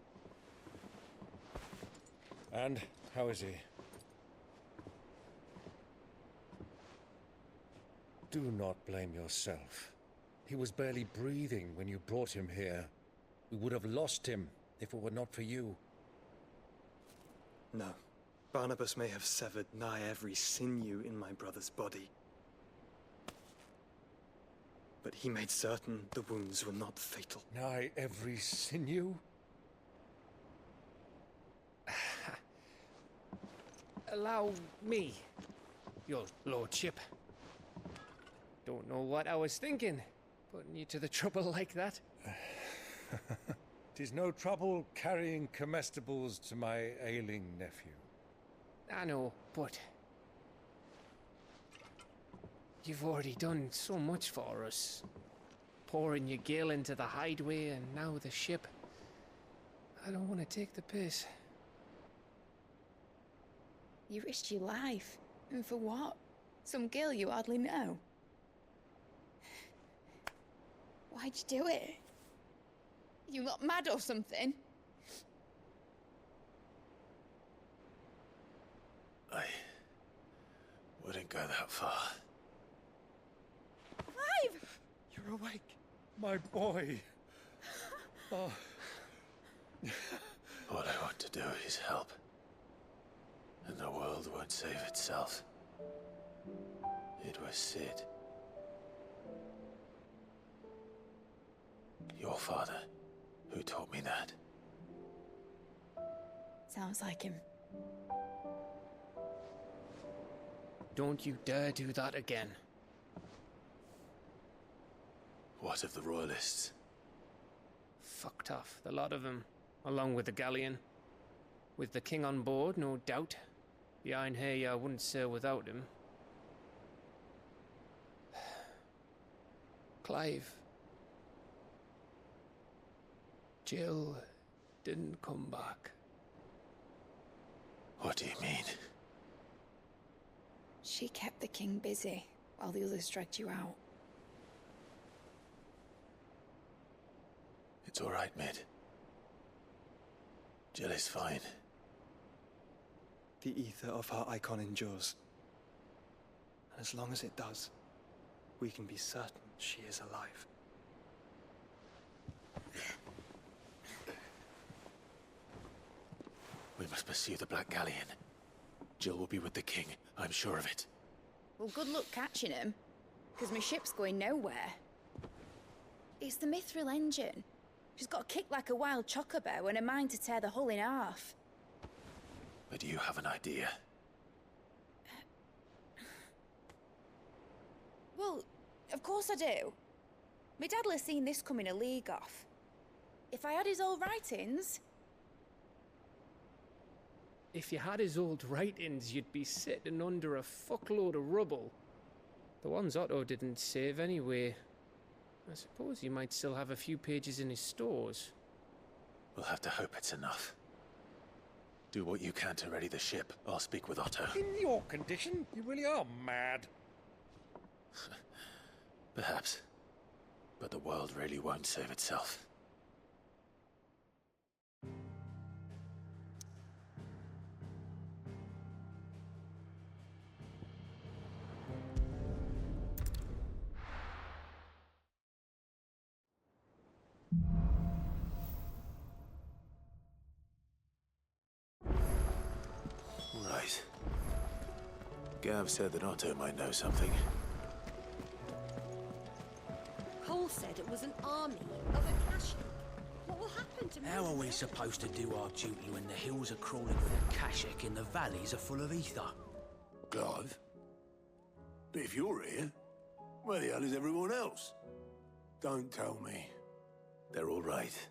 And how is he? Do not blame yourself. He was barely breathing when you brought him here. We would have lost him if it were not for you. No. Barnabas may have severed nigh every sinew in my brother's body. But he made certain the wounds were not fatal. Nigh every sinew? Allow me, your lordship. Don't know what I was thinking, putting you to the trouble like that. 'Tis no trouble carrying comestibles to my ailing nephew. I know, but you've already done so much for us. Pouring your gil into the hideaway and now the ship. I don't want to take the piss. You risked your life. And for what? Some girl you hardly know. Why'd you do it? You not mad or something? I wouldn't go that far. Clive! You're awake, my boy. Oh. All I want to do is help. And the world won't save itself. It was Sid. Your father, who taught me that. Sounds like him. Don't you dare do that again. What of the Royalists? Fucked off, the lot of them, along with the galleon. With the king on board, no doubt. Behind here, I wouldn't sail without him. Clive. Jill didn't come back. What do you mean? She kept the king busy while the others dragged you out. It's all right, Mid. Jill is fine. The ether of her icon endures. And as long as it does, we can be certain she is alive. We must pursue the Black Galleon. Jill will be with the king, I'm sure of it. Well, good luck catching him, because my ship's going nowhere. It's the Mithril engine. She's got a kick like a wild chocobo and a mind to tear the hull in half. But you have an idea. Well, of course I do. My dad'll have seen this coming a league off. If I had his old writings... If you had his old writings, you'd be sitting under a fuckload of rubble. The ones Otto didn't save anyway. I suppose he might still have a few pages in his stores. We'll have to hope it's enough. Do what you can to ready the ship. I'll speak with Otto. In your condition, you really are mad. Perhaps. But the world really won't save itself. Right. Gav said that Otto might know something. Cole said it was an army of Akashic. What will happen to me? How are we supposed to do our duty when the hills are crawling with Akashic and the valleys are full of ether? Clive? But if you're here, where the hell is everyone else? Don't tell me. They're all right.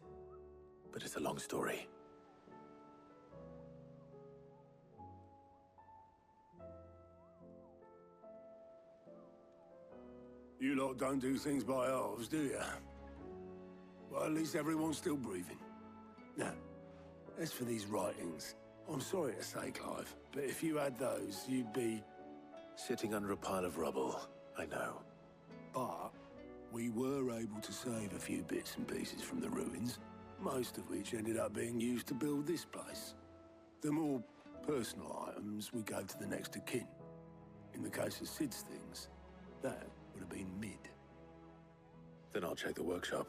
But it's a long story. You lot don't do things by halves, do you? Well, at least everyone's still breathing. Now, as for these writings, I'm sorry to say, Clive, but if you had those, you'd be... Sitting under a pile of rubble, I know. But we were able to save a few bits and pieces from the ruins, most of which ended up being used to build this place. The more personal items we gave to the next of kin. In the case of Sid's things, that would have been mid. Then I'll check the workshop.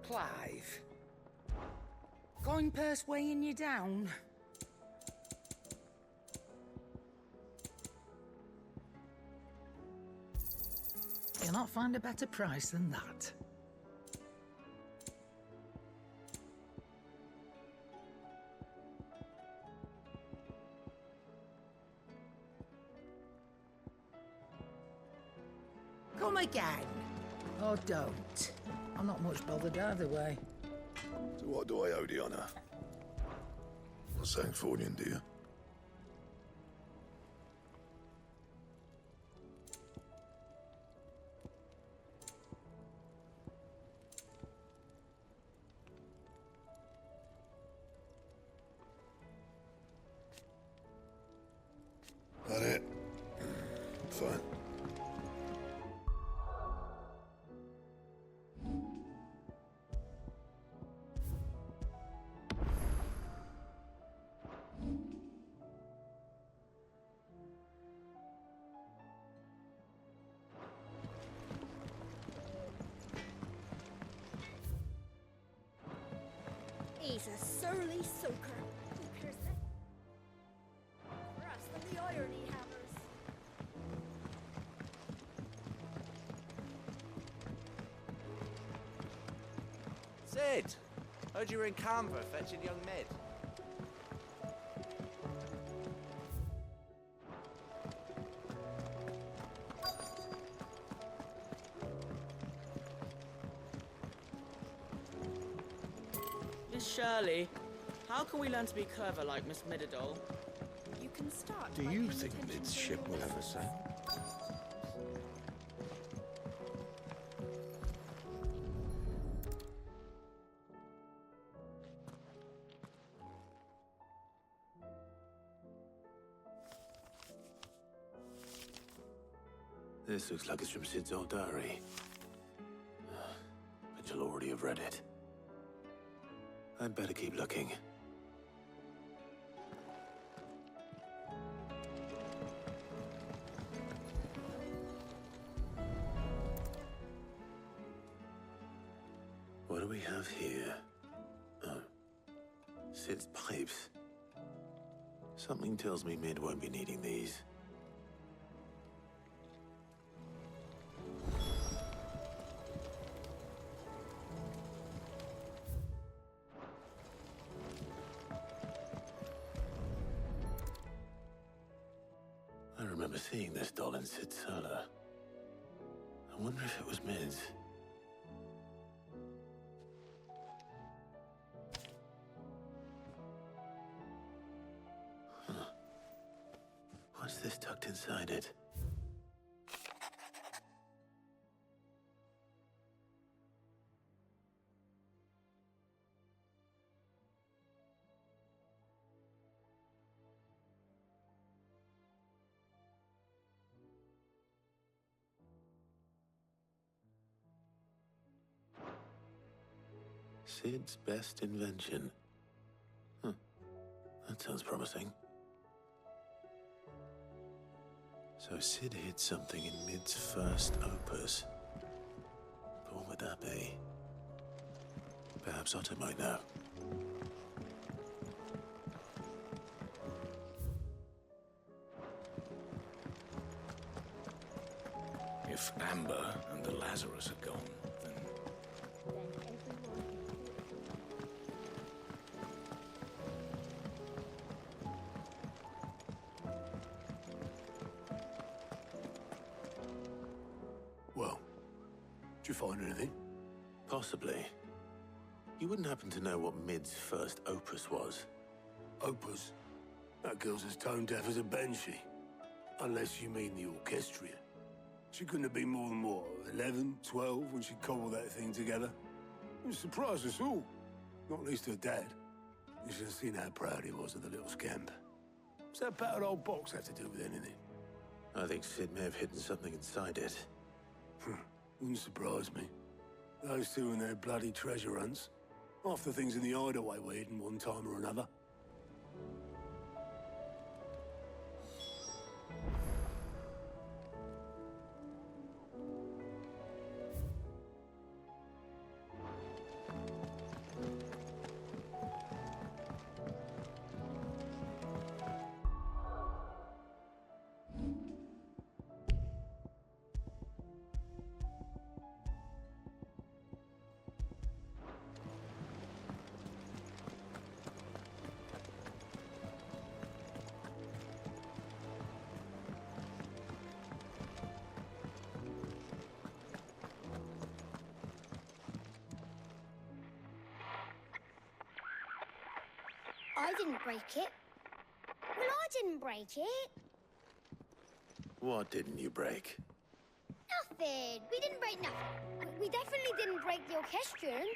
Clive. Going purse weighing you down? You'll not find a better price than that. Come again. Or don't. I'm not much bothered either way. So what do I owe the honor? Not Sancthornian, do you? That it? Fine. He's a surly soaker. He pierced it. Worse than the irony hammers. Sid! Heard you were in Canva fetching young Med. Miss Shirley, how can we learn to be clever like Miss Midadol? You can start. Do you think Mid's ship will ever sail? This looks like it's from Sid's old diary. But you'll already have read it. I'd better keep looking. What do we have here? Oh. Sid's pipes. Something tells me Mid won't be needing these. I remember seeing this doll in Sid's cellar. I wonder if it was Mid's. What's this tucked inside it? Sid's best invention. That sounds promising. So Sid hid something in Mid's first opus. But what would that be? Perhaps Otto might know. If Amber and the Lazarus are gone, then... Well, did you find anything? Possibly. You wouldn't happen to know what Mid's first opus was? Opus? That girl's as tone deaf as a banshee. Unless you mean the orchestrion. She couldn't have been more than, what, 11, 12 when she cobbled that thing together? It surprised us all. Not least her dad. You should have seen how proud he was of the little scamp. What's that battered old box have to do with anything? I think Sid may have hidden something inside it. Wouldn't surprise me. Those two and their bloody treasure hunts. Half the things in the hideaway were hidden one time or another. I didn't break it. Well, I didn't break it. What didn't you break? Nothing. We didn't break nothing. We definitely didn't break the orchestrion.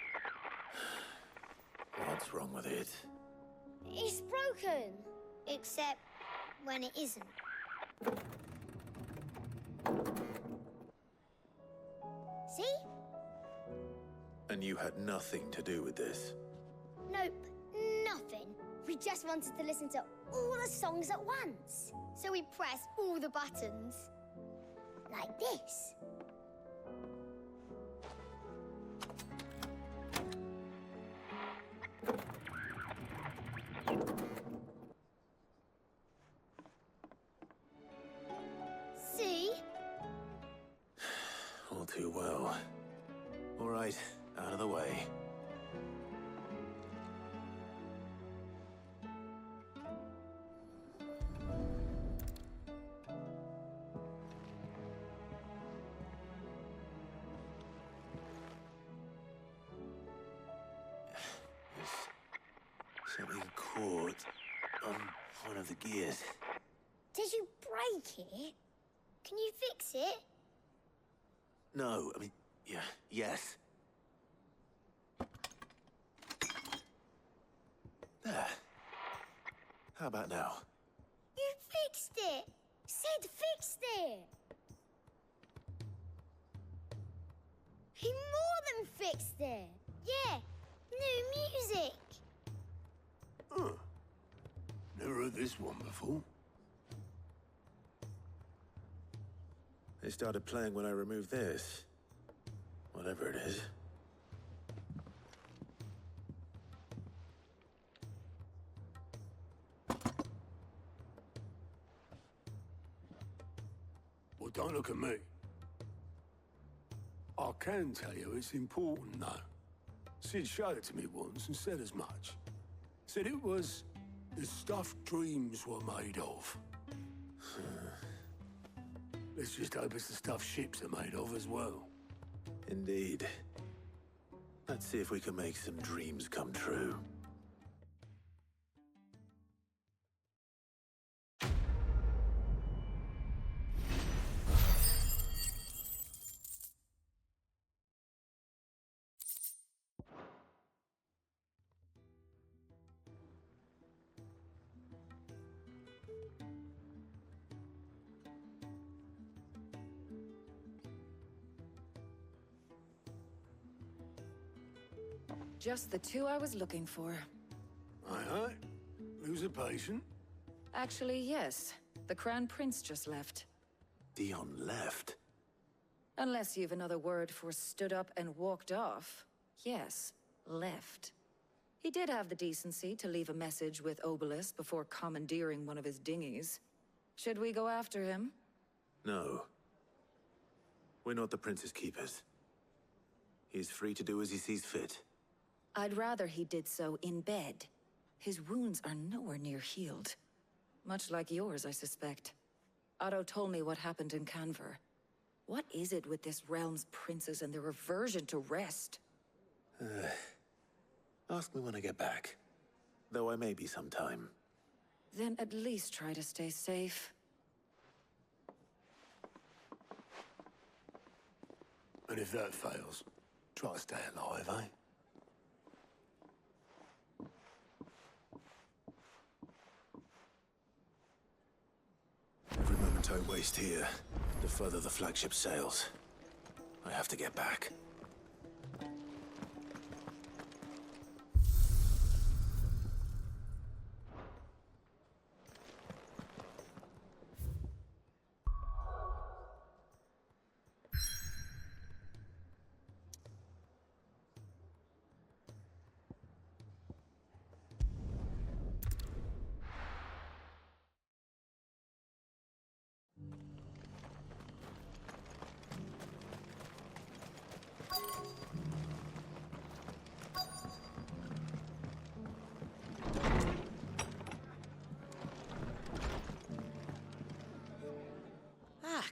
What's wrong with it? It's broken. Except when it isn't. See? And you had nothing to do with this? Nope, nothing. We just wanted to listen to all the songs at once. So we pressed all the buttons. Like this. See? All too well. All right, out of the way. There's something caught on one of the gears. Did you break it? Can you fix it? No, I mean, yeah, yes. There. How about now? You fixed it! Sid fixed it! He more than fixed it. Yeah, new music. Huh. Never heard this one before. They started playing when I removed this. Whatever it is. Well, don't look at me. I can tell you it's important, though. Sid showed it to me once and said as much. Said it was the stuff dreams were made of. Let's just hope it's the stuff ships are made of as well. Indeed. Let's see if we can make some dreams come true. Just the two I was looking for. Aye. Lose a patient? Actually, yes. The Crown Prince just left. Dion left? Unless you've another word for stood up and walked off. Yes, left. He did have the decency to leave a message with Obelisk before commandeering one of his dinghies. Should we go after him? No. We're not the Prince's keepers. He's free to do as he sees fit. I'd rather he did so in bed. His wounds are nowhere near healed. Much like yours, I suspect. Otto told me what happened in Canver. What is it with this realm's princes and their aversion to rest? Ask me when I get back. Though I may be sometime. Then at least try to stay safe. And if that fails, try to stay alive, eh? Every moment I waste here, the further the flagship sails. I have to get back.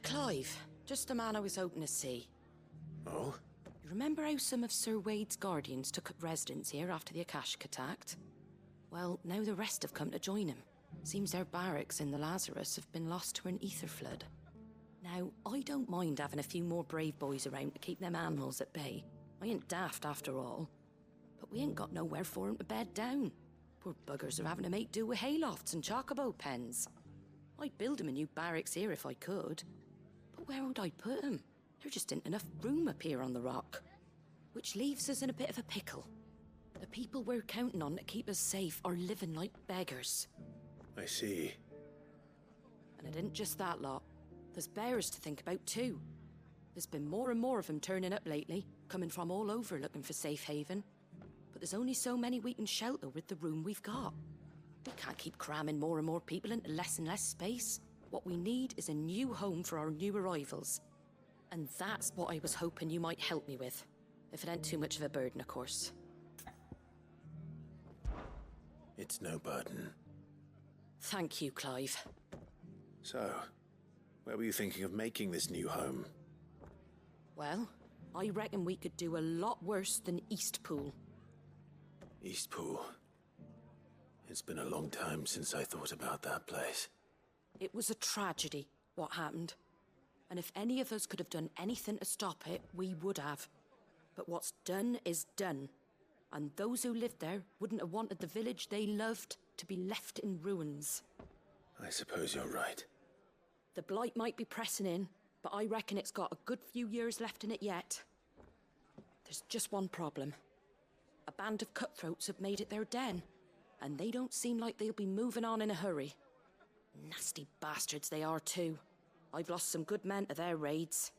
Clive, just the man I was hoping to see. Oh? You remember how some of Sir Wade's guardians took up residence here after the Akashic attacked? Well, now the rest have come to join him. Seems their barracks in the Lazarus have been lost to an ether flood. Now, I don't mind having a few more brave boys around to keep them animals at bay. I ain't daft after all. But we ain't got nowhere for 'em to bed down. Poor buggers are having to make do with haylofts and chocobo pens. I'd build 'em a new barracks here if I could. But where would I put 'em? There just ain't enough room up here on the rock. Which leaves us in a bit of a pickle. The people we're counting on to keep us safe are living like beggars. I see. And it isn't just that lot. There's bears to think about too. There's been more and more of them turning up lately, coming from all over looking for safe haven. But there's only so many we can shelter with the room we've got. We can't keep cramming more and more people into less and less space. What we need is a new home for our new arrivals. And that's what I was hoping you might help me with. If it ain't too much of a burden, of course. It's no burden. Thank you, Clive. So, where were you thinking of making this new home? Well, I reckon we could do a lot worse than Eastpool. Eastpool. It's been a long time since I thought about that place. It was a tragedy, what happened. And if any of us could have done anything to stop it, we would have. But what's done is done. And those who lived there wouldn't have wanted the village they loved to be left in ruins. I suppose you're right. The blight might be pressing in, but I reckon it's got a good few years left in it yet. There's just one problem. A band of cutthroats have made it their den, and they don't seem like they'll be moving on in a hurry. Nasty bastards they are too. I've lost some good men to their raids.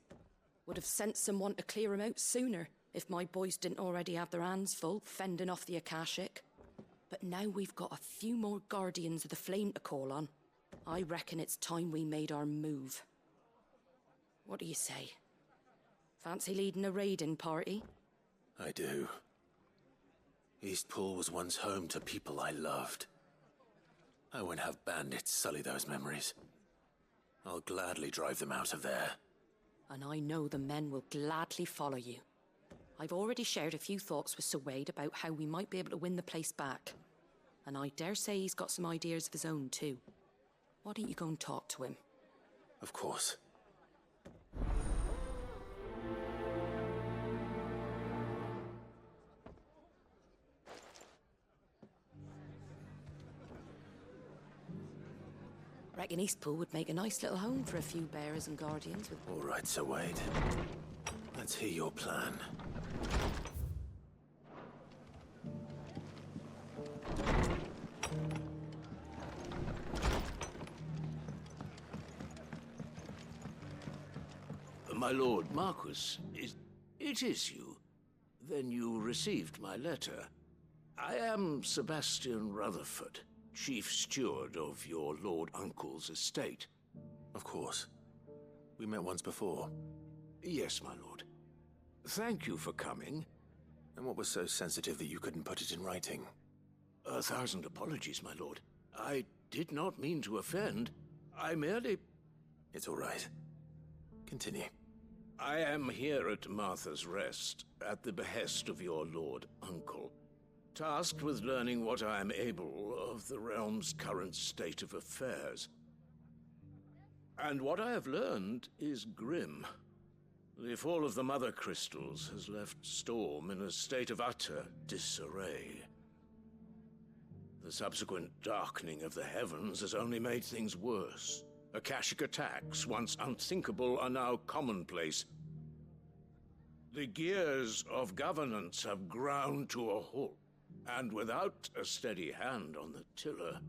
Would have sent someone to clear 'em out sooner if my boys didn't already have their hands full fending off the Akashic. But now we've got a few more Guardians of the Flame to call on. I reckon it's time we made our move. What do you say? Fancy leading a raiding party? I do. Eastpool was once home to people I loved. I won't have bandits sully those memories. I'll gladly drive them out of there. And I know the men will gladly follow you. I've already shared a few thoughts with Sir Wade about how we might be able to win the place back. And I dare say he's got some ideas of his own too. Why don't you go and talk to him? Of course. Reckon Eastpool would make a nice little home for a few bearers and guardians with... All right, Sir Wade. Let's hear your plan. My lord Marquis, it is you. Then you received my letter. I am Sebastian Rutherford, Chief Steward of your Lord Uncle's estate. Of course. We met once before. Yes, my lord. Thank you for coming. And what was so sensitive that you couldn't put it in writing? 1,000 apologies, my lord. I did not mean to offend. I merely... It's all right. Continue. I am here at Martha's Rest, at the behest of your Lord Uncle, tasked with learning what I am able of the realm's current state of affairs. And what I have learned is grim. The fall of the Mother Crystals has left Storm in a state of utter disarray. The subsequent darkening of the heavens has only made things worse. Akashic attacks, once unthinkable, are now commonplace. The gears of governance have ground to a halt, and without a steady hand on the tiller,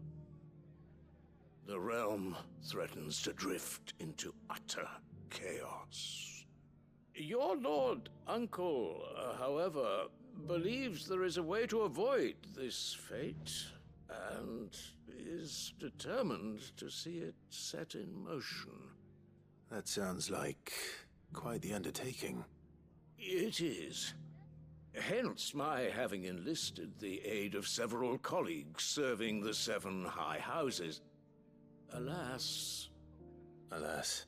the realm threatens to drift into utter chaos. Your Lord Uncle, however, believes there is a way to avoid this fate, and is determined to see it set in motion. That sounds like quite the undertaking. It is. Hence my having enlisted the aid of several colleagues serving the 7 high houses. Alas... Alas?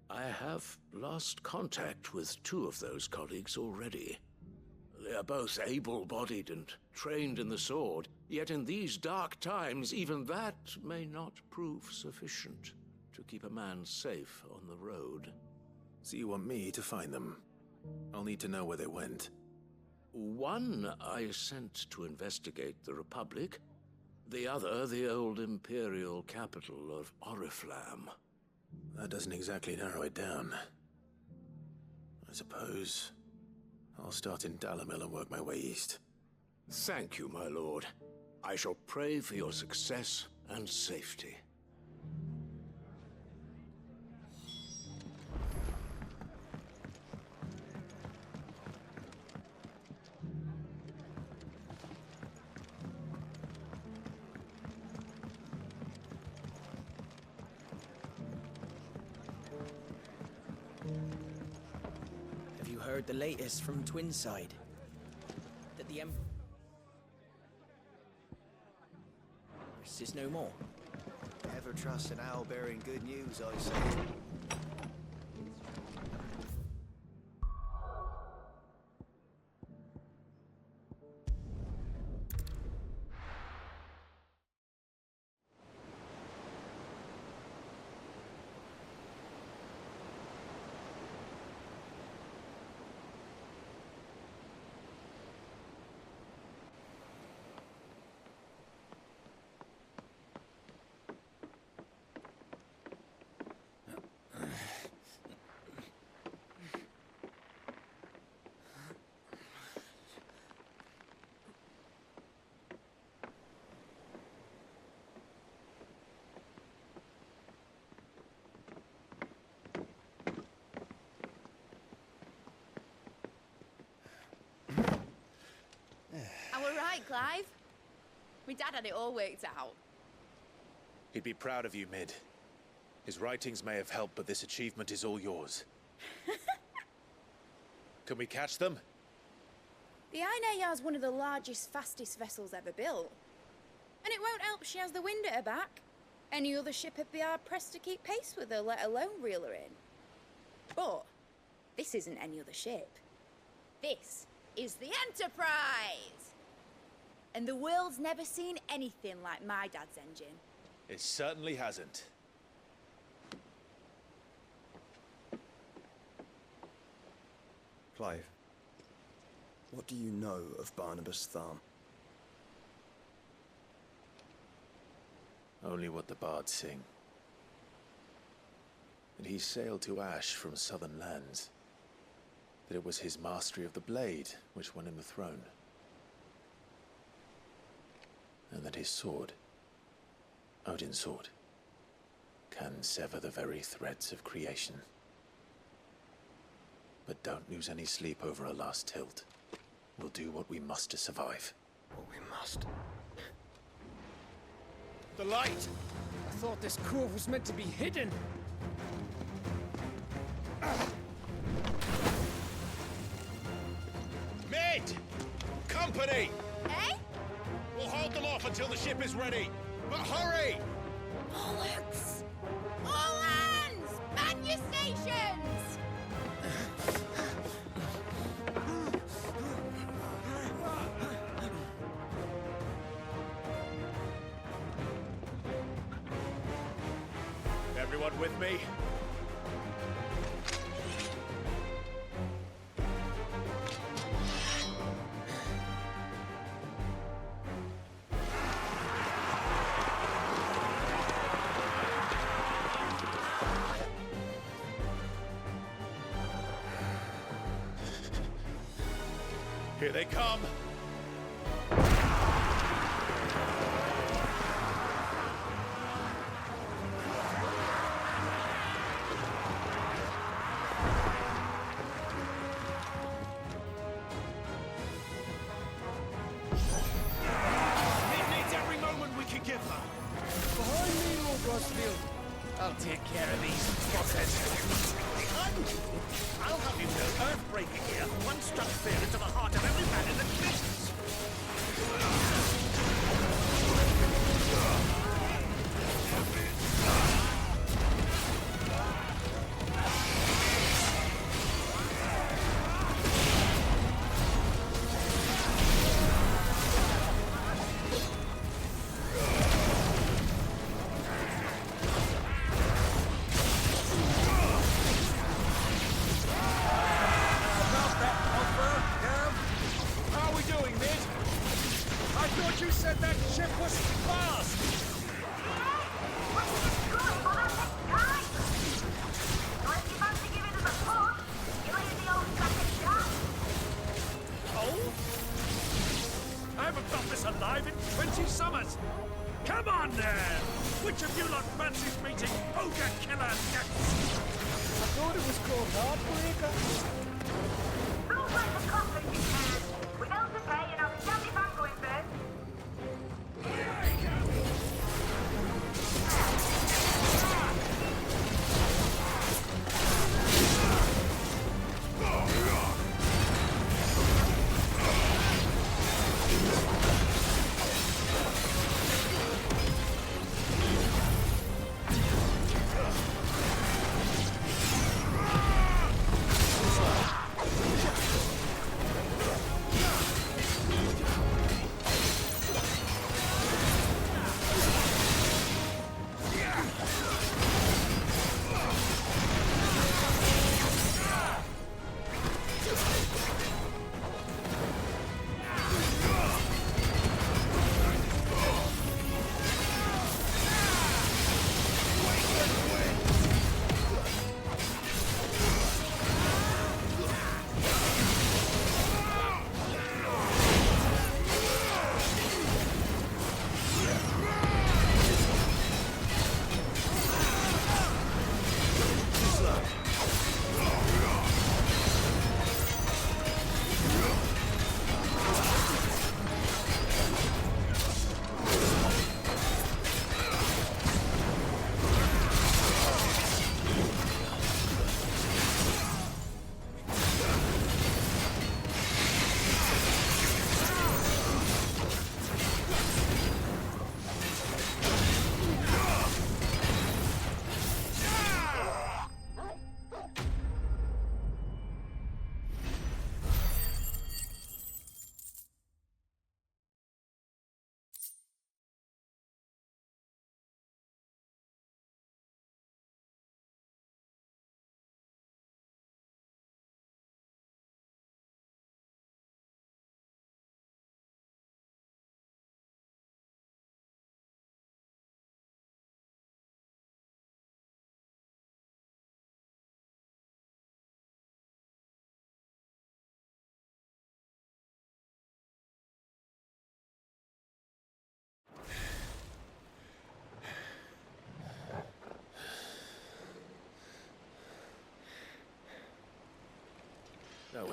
I have lost contact with 2 of those colleagues already. They are both able-bodied and trained in the sword, yet in these dark times, even that may not prove sufficient to keep a man safe on the road. So you want me to find them? I'll need to know where they went. One I sent to investigate the Republic, the other the old Imperial capital of Oriflamme. That doesn't exactly narrow it down. I suppose I'll start in Dalamil and work my way east. Thank you, my lord. I shall pray for your success and safety. Have you heard the latest from Twinside? That the Emperor is no more. Never trust an owl bearing good news, I say. right, Clive. My dad had it all worked out. He'd be proud of you, Mid. His writings may have helped, but this achievement is all yours. Can we catch them? The Aina is one of the largest, fastest vessels ever built. And it won't help she has the wind at her back. Any other ship would be hard-pressed to keep pace with her, let alone reel her in. But this isn't any other ship. This is the Enterprise! And the world's never seen anything like my dad's engine. It certainly hasn't. Clive, what do you know of Barnabas Tharm? Only what the bards sing. That he sailed to Ash from southern lands. That it was his mastery of the blade which won him the throne. And that his sword, Odin's sword, can sever the very threads of creation. But don't lose any sleep over a last tilt. We'll do what we must to survive. What we must. The light! I thought this cove was meant to be hidden. Mid! Company! Eh? We'll hold them off until the ship is ready. But hurry! Bollocks! All hands! Man your stations! Everyone with me? Here they come! Behind me, Lord Rosfield. I'll take care of these fuckers. I'll have you know, Earthbreaker here once struck fear into the heart of every man in the exists. You said that ship was fast! Oh? I haven't felt this alive in 20 summers! Come on there! Which of you lot fancies meeting Ogre Killer next? I thought it was called Heartbreaker. Looks like the conflict is here. We don't pay and I'll be damned if I'm going first.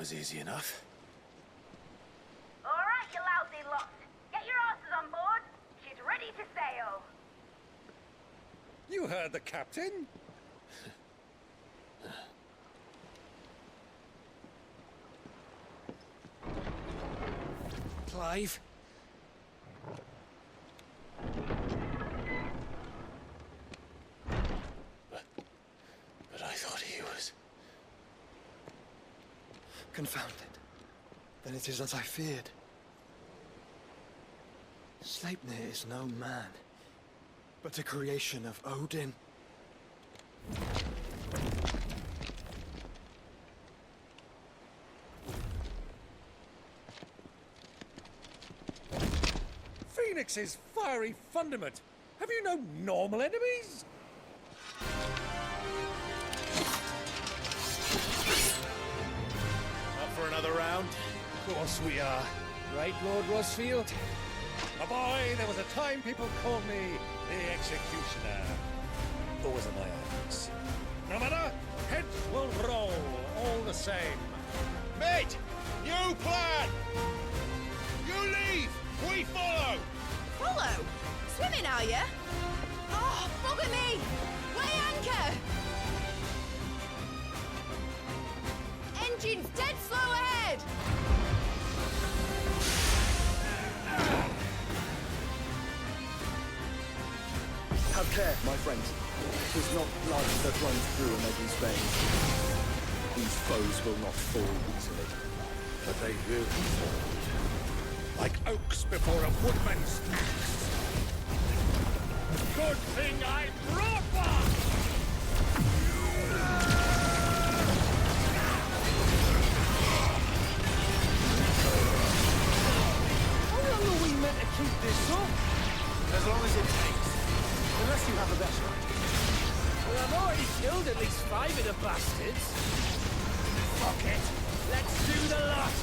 was easy enough. All right, you lousy lot. Get your asses on board. She's ready to sail. You heard the captain. Clive? But I thought he was... Confounded. Then it is as I feared. Sleipnir is no man, but a creation of Odin. Phoenix's fiery fundament. Have you no normal enemies? Up for another round? Of course we are. Right, Lord Rosfield? A boy, there was a time people called me the Executioner. Those are my eyes. No matter, heads will roll all the same. Mate! You plan! You leave! We follow! Follow? Swimming, are you? Oh, bugger me! Weigh anchor! Engine's dead slow ahead! Have care, my friends. 'Tis not blood that runs through a Megan's veins. These foes will not fall easily. But they will fall. Like oaks before a woodman's axe. Good thing I brought one! How long are we meant to keep this up? As long as it takes. Unless you have a better idea. Well, I've already killed at least 5 of the bastards. Fuck it. Let's do the lot.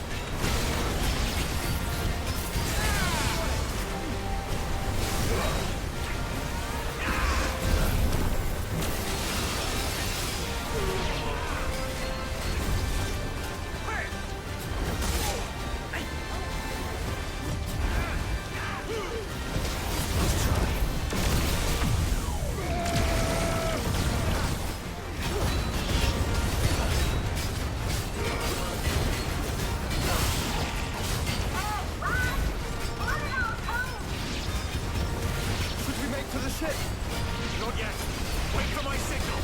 Not yet. Wait for my signal.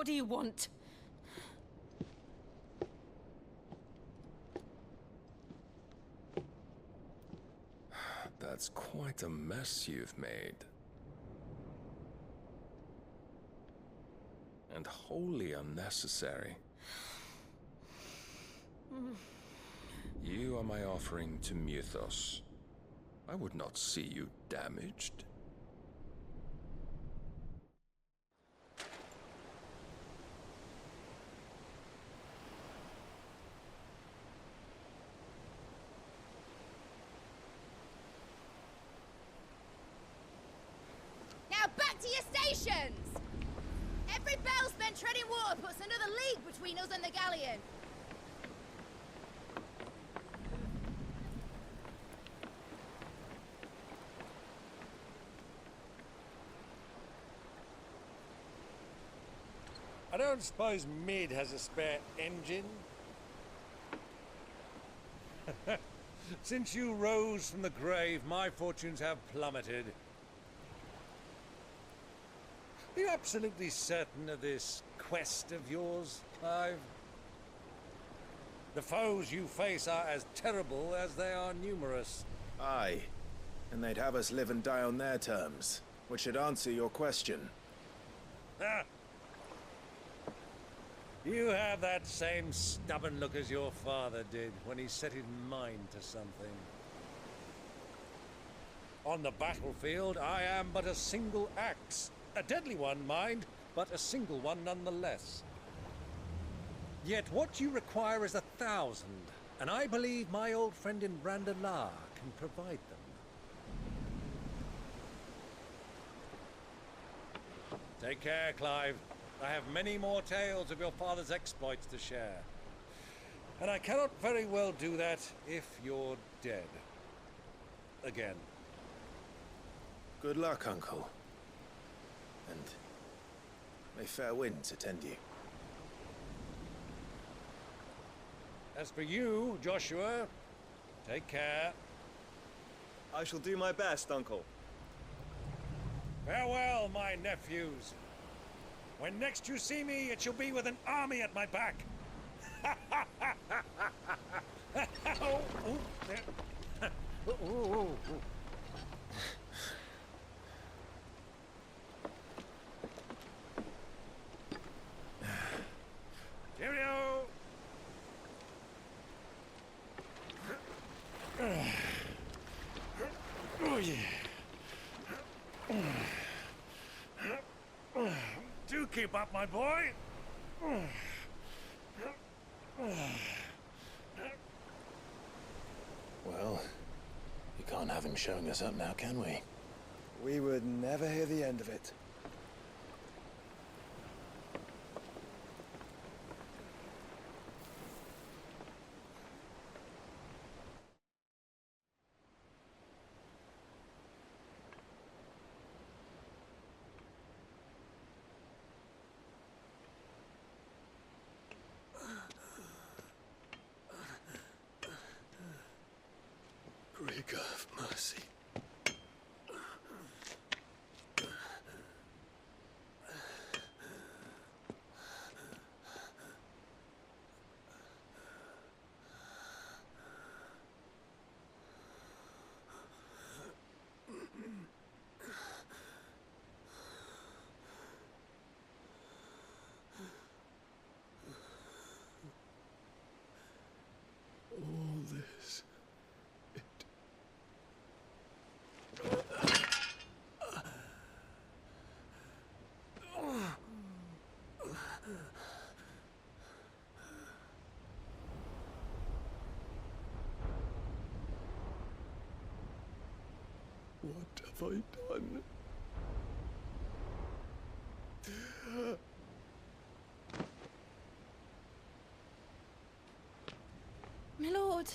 What do you want? That's quite a mess you've made. And wholly unnecessary. You are my offering to Mythos. I would not see you damaged. Now back to your stations! Every bell spent treading water puts another league between us and the galleon. I don't suppose Mid has a spare engine? Since you rose from the grave, my fortunes have plummeted. Are you absolutely certain of this quest of yours, Clive? The foes you face are as terrible as they are numerous. Aye. And they'd have us live and die on their terms, which should answer your question. Ah. You have that same stubborn look as your father did when he set his mind to something. On the battlefield, I am but a single axe. A deadly one, mind, but a single one nonetheless. Yet what you require is 1,000, and I believe my old friend in Brandalar can provide them. Take care, Clive. I have many more tales of your father's exploits to share. And I cannot very well do that if you're dead. Again. Good luck, Uncle. And may fair winds attend you. As for you, Joshua, take care. I shall do my best, Uncle. Farewell, my nephews. When next you see me, it shall be with an army at my back. Oh, oh, there. Oh, oh, oh. Cheerio! Oh, yeah. Do keep up, my boy. Well, you can't have him showing us up now, can we? We would never hear the end of it. Brig of Mercy. All this. What have I done? My lord.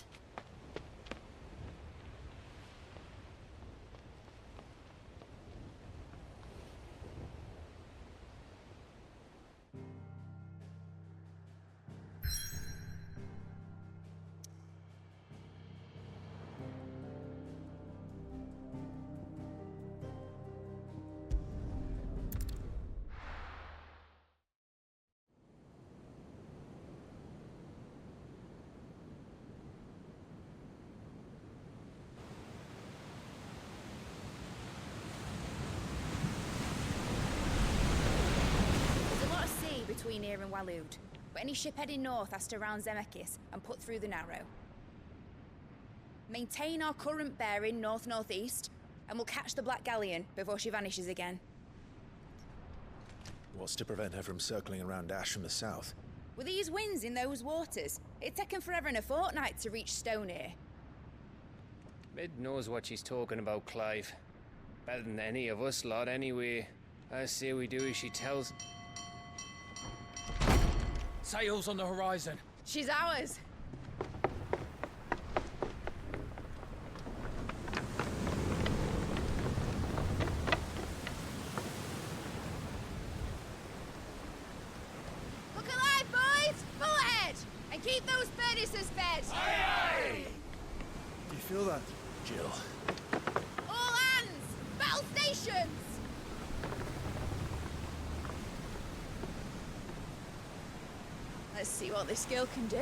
between here and Waloed, but any ship heading north has to round Zemeckis and put through the Narrow. Maintain our current bearing north-northeast, and we'll catch the Black Galleon before she vanishes again. What's to prevent her from circling around Ash from the south? With these winds in those waters, it'd taken forever and a fortnight to reach Stonehere. Mid knows what she's talking about, Clive. Better than any of us lot, anyway. I say we do as she tells. Sails on the horizon. She's ours. Look alive, boys! Full ahead! And keep those furnaces fed! Aye, aye! Do you feel that, Jill? All hands! Battle stations! Let's see what this girl can do.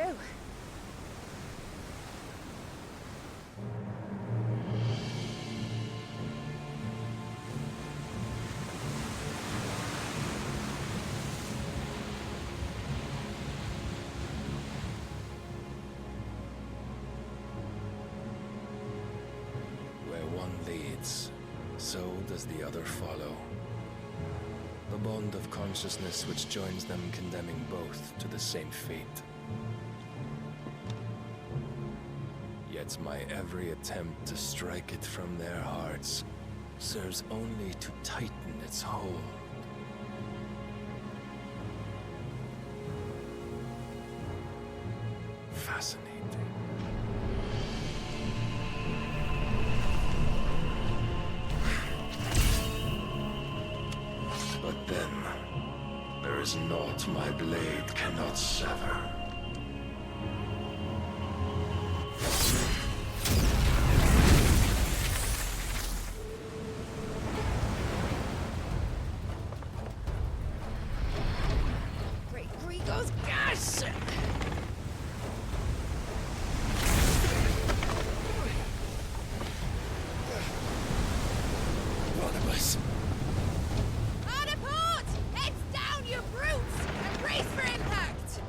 Where one leads, so does the other follow. The bond of consciousness which joins them condemning both to the same fate. Yet my every attempt to strike it from their hearts serves only to tighten its hold. Fascinating. But then, there is naught my blade cannot sever. Great Grigos, gosh! One of us. Hard a port! Heads down, you brutes! And brace for impact!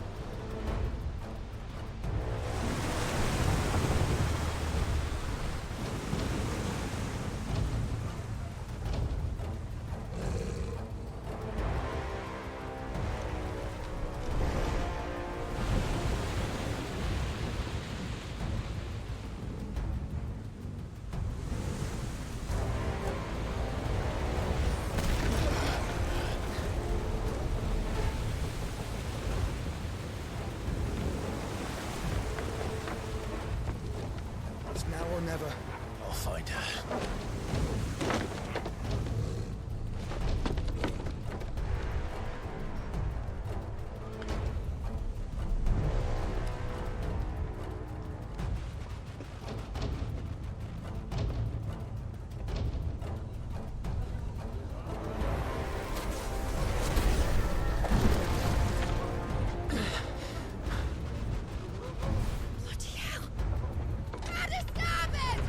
It's now or never. I'll find her. Bloody hell! At a starboard!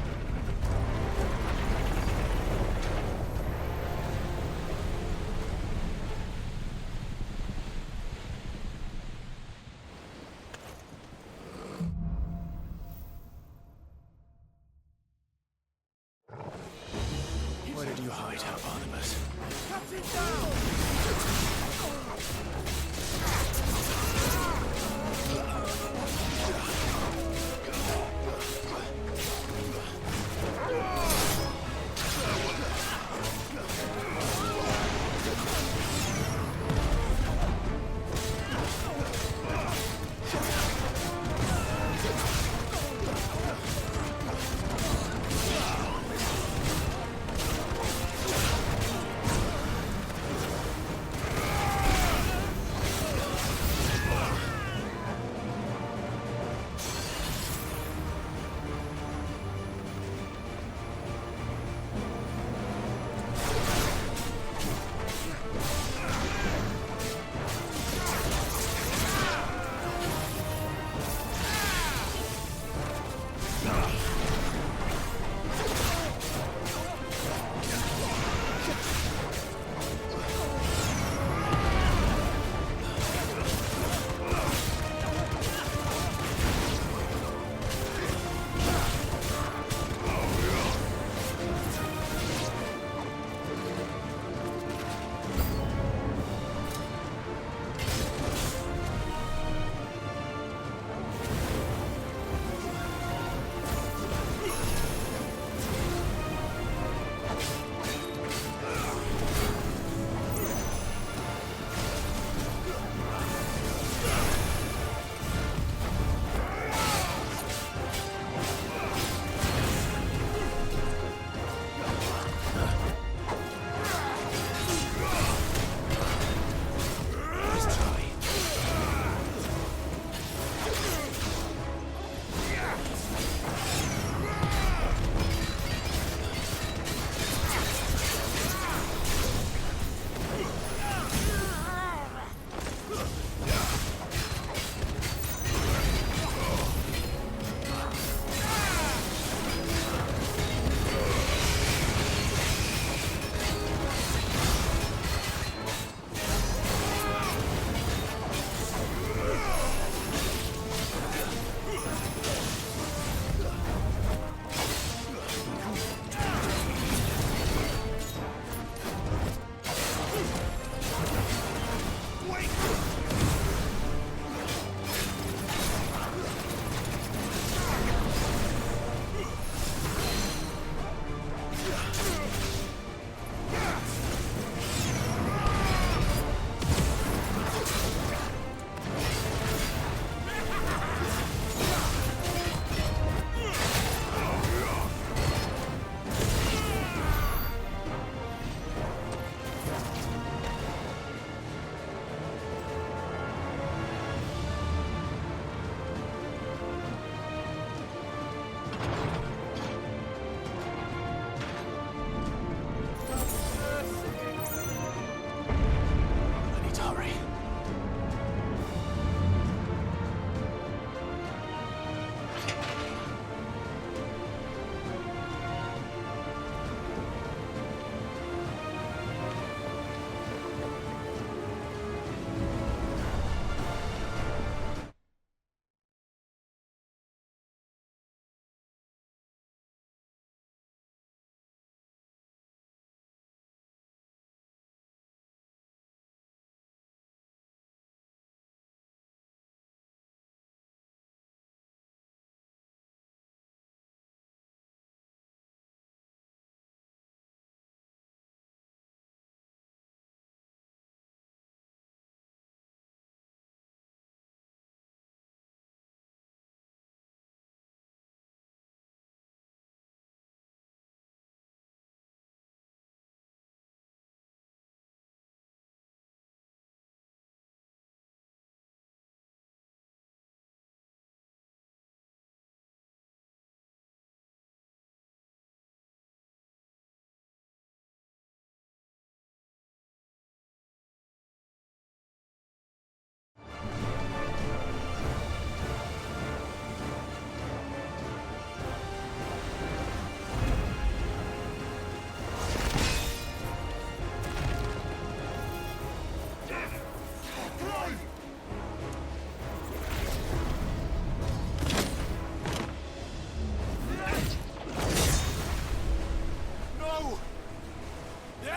Where did you hide out, Barnabas? Captain down!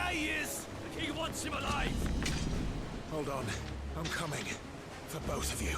There he is! The king wants him alive! Hold on. I'm coming. For both of you.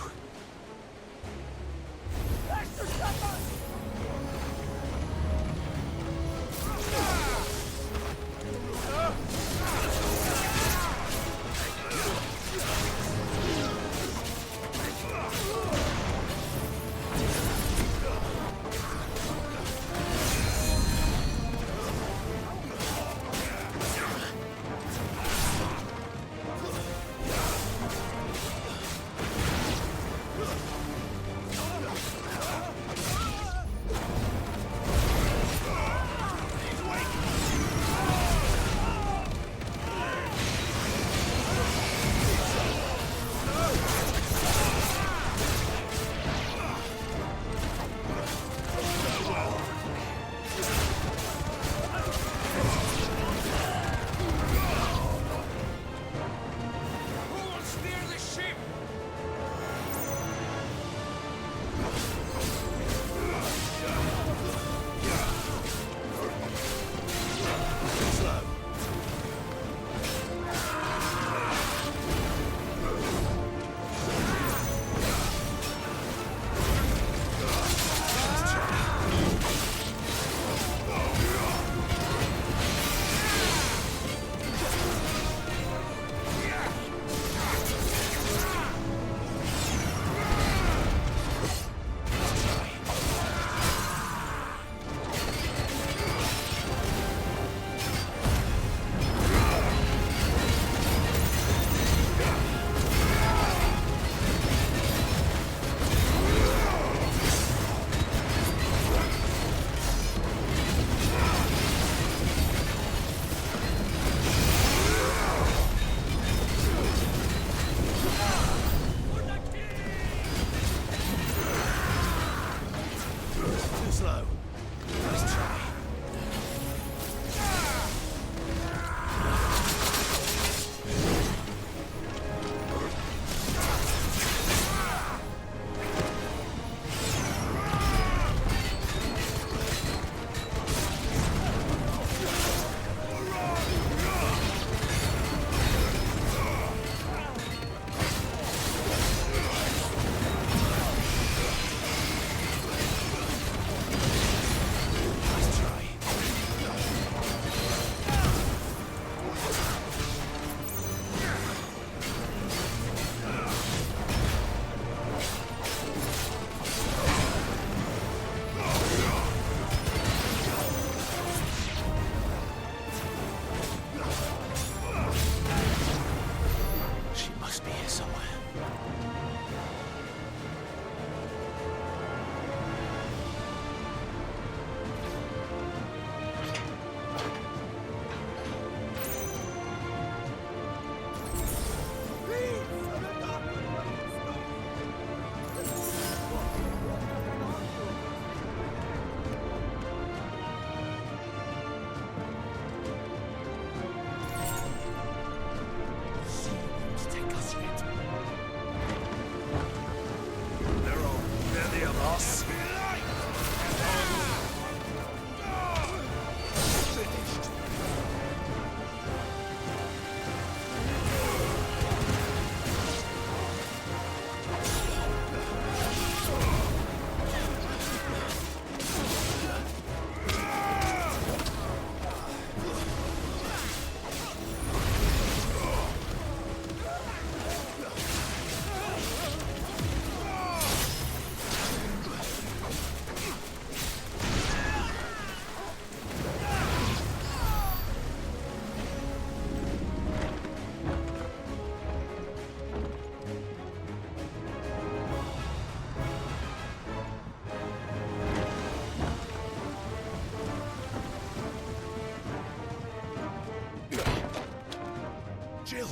Jill!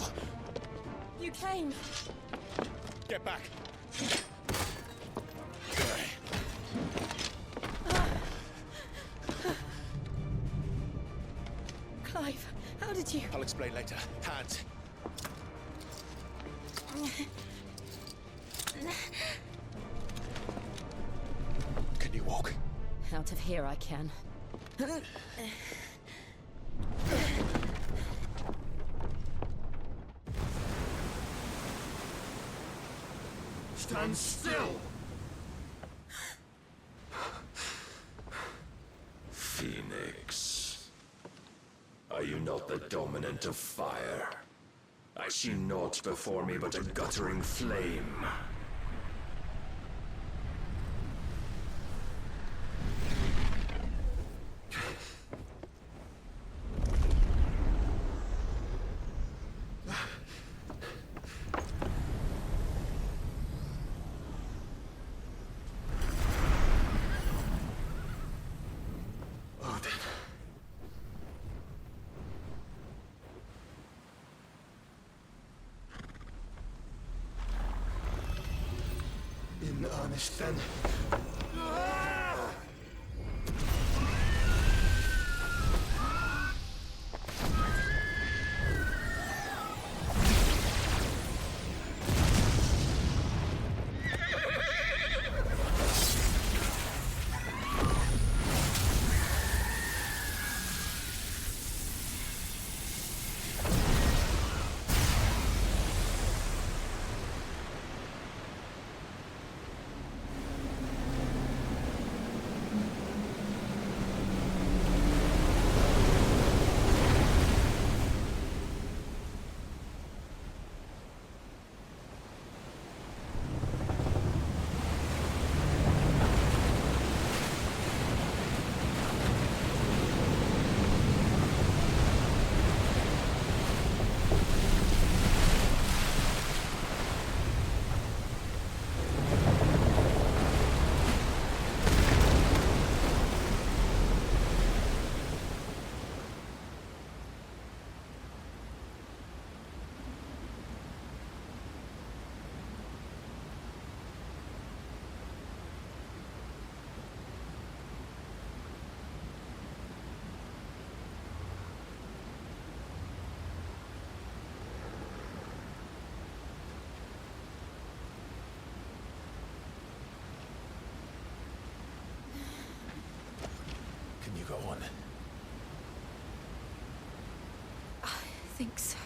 You came. Get back! Clive, how did you... I'll explain later. Hands. Can you walk? Out of here I can. Stand still! Phoenix. Are you not the dominant of fire? I see naught before me but a guttering flame. In earnest, then. Can you go on? I think so.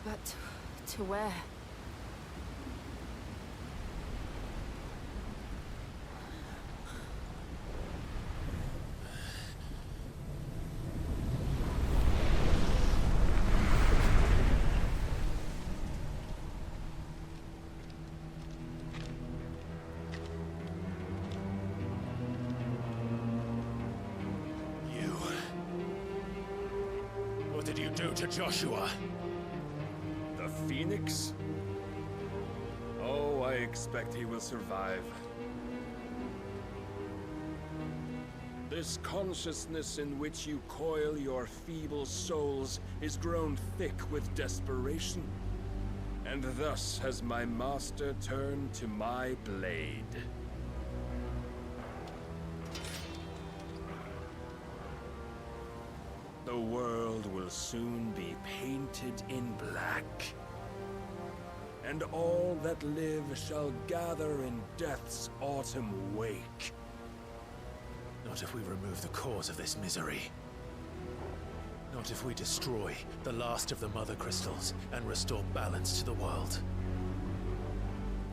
But to where? What did you do to Joshua? The Phoenix? Oh, I expect he will survive. This consciousness in which you coil your feeble souls is grown thick with desperation. And thus has my master turned to my blade. The world will soon be painted in black. And all that live shall gather in death's autumn wake. Not if we remove the cause of this misery. Not if we destroy the last of the Mother Crystals and restore balance to the world.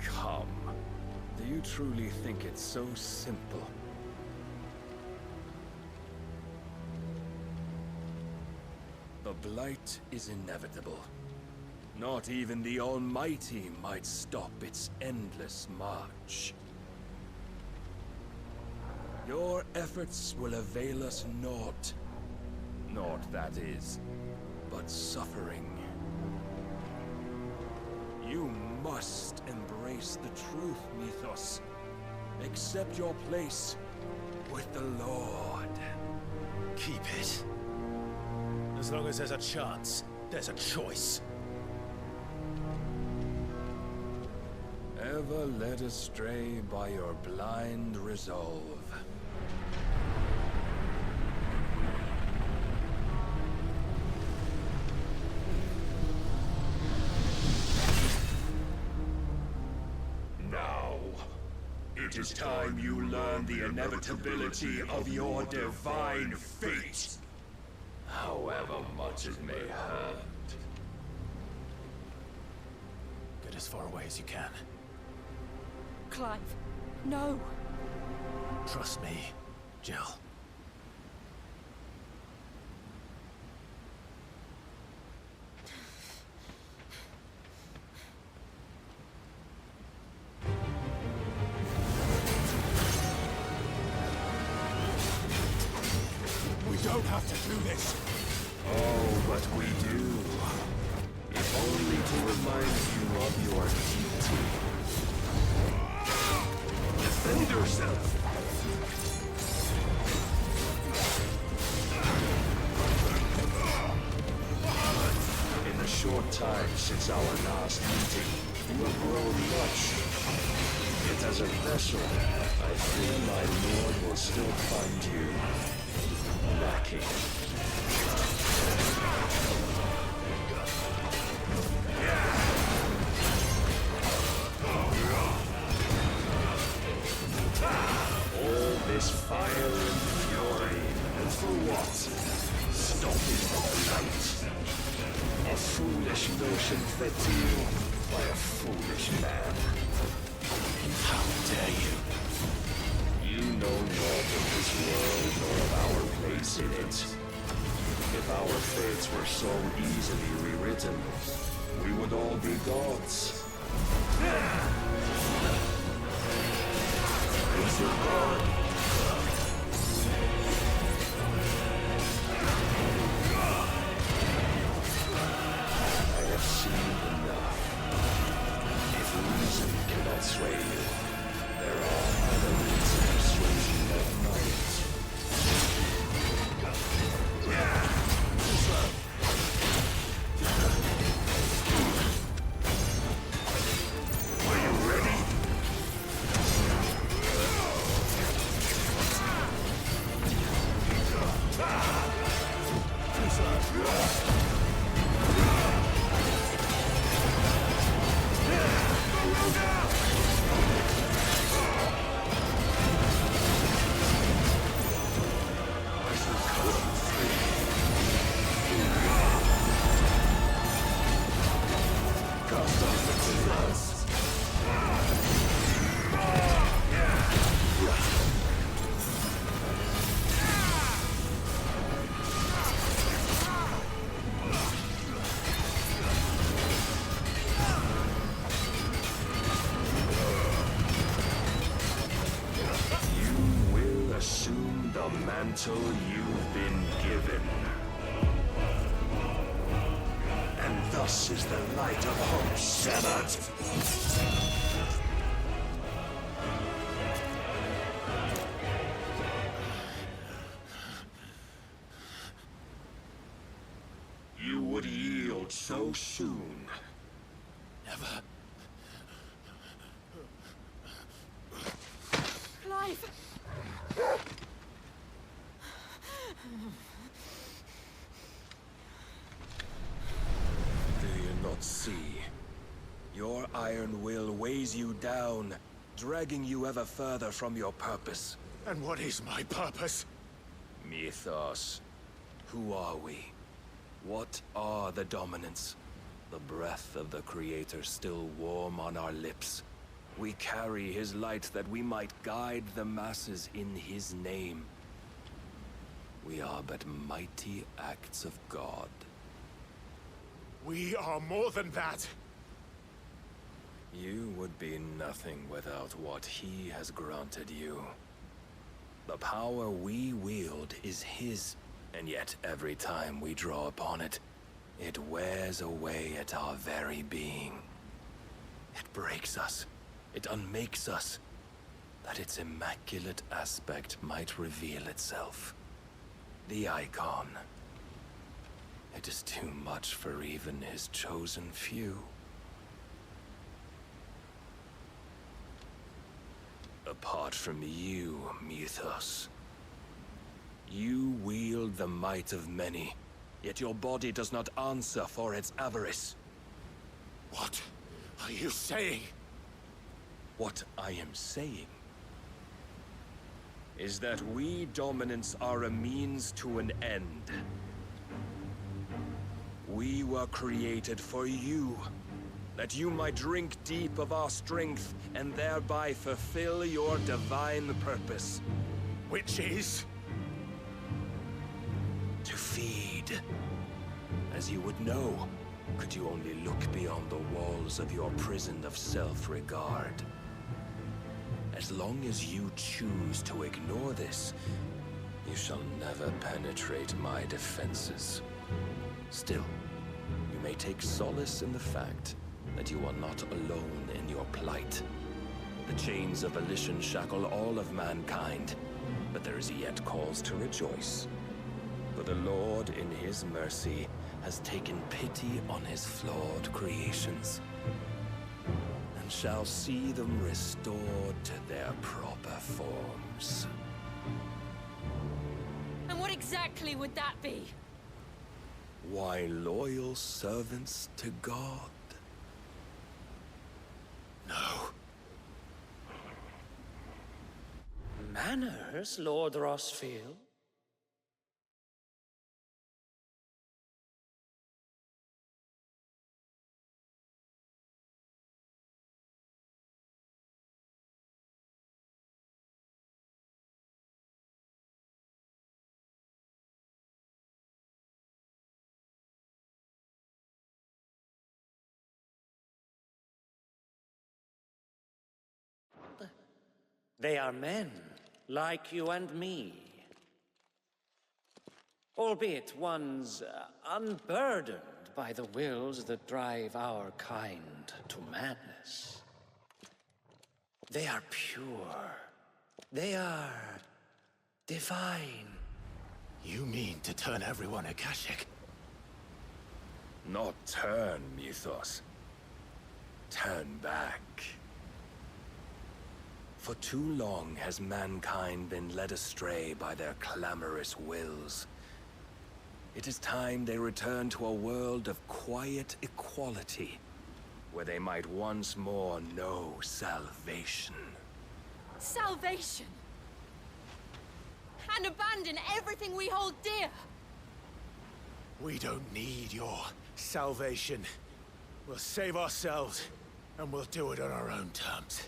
Come. Do you truly think it's so simple? The Blight is inevitable. Not even the Almighty might stop its endless march. Your efforts will avail us naught. Naught, that is, but suffering. You must embrace the truth, Mythos. Accept your place with the Lord. Keep it. As long as there's a chance, there's a choice. Ever led astray by your blind resolve. Now, in It is time you learn the inevitability of your divine fate. However much it may hurt. Get as far away as you can. Clive, no. Trust me, Jill. We don't have to do this. Oh, but we do. If only to remind you of your duty. Defend yourself! In the short time since our last meeting, you have grown much. Yet as a vessel, I fear my lord will still find you lacking. All this fire and fury, and for what? Stopping the light. A foolish notion fed to you by a foolish man. How dare you? You know naught of this world nor of our place in it. If our fates were so easily rewritten, we would all be gods. Is your god? I have seen enough. If reason cannot sway you, there are other means of persuasion that might. Are you ready? Mantle you've been given. And thus is the light of hope severed. You would yield so soon. Never. Clive! Do you not see? Your iron will weighs you down, dragging you ever further from your purpose. And what is my purpose? Mythos. Who are we? What are the dominants? The breath of the Creator still warm on our lips. We carry his light that we might guide the masses in his name. We are but mighty acts of God. We are more than that. You would be nothing without what he has granted you. The power we wield is his, and yet every time we draw upon it, it wears away at our very being. It breaks us. It unmakes us, that its immaculate aspect might reveal itself. The icon. It is too much for even his chosen few. Apart from you, Mythos, you wield the might of many, yet your body does not answer for its avarice. What are you saying? What I am saying is that we dominants are a means to an end. We were created for you, that you might drink deep of our strength and thereby fulfill your divine purpose. Which is? To feed. As you would know, could you only look beyond the walls of your prison of self-regard. As long as you choose to ignore this, you shall never penetrate my defenses. Still, you may take solace in the fact that you are not alone in your plight. The chains of volition shackle all of mankind, but there is yet cause to rejoice. For the Lord, in his mercy, has taken pity on his flawed creations, and shall see them restored to their proper forms. And what exactly would that be? Why, loyal servants to God. No. Manners, Lord Rossfield? They are men, like you and me. Albeit ones unburdened by the wills that drive our kind to madness. They are pure. They are divine. You mean to turn everyone Akashic? Not turn, Mythos. Turn back. For too long has mankind been led astray by their clamorous wills. It is time they return to a world of quiet equality, where they might once more know salvation. Salvation! And abandon everything we hold dear! We don't need your salvation. We'll save ourselves, and we'll do it on our own terms.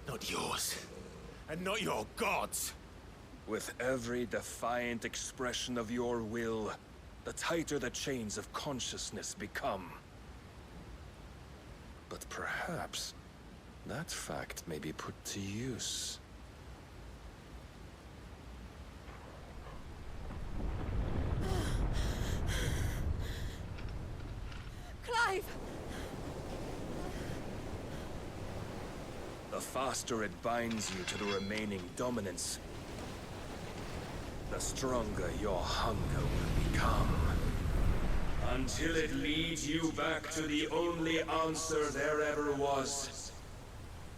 Not yours. And not your gods. With every defiant expression of your will, the tighter the chains of consciousness become. But perhaps that fact may be put to use. Clive! The faster it binds you to the remaining dominance, the stronger your hunger will become. Until it leads you back to the only answer there ever was.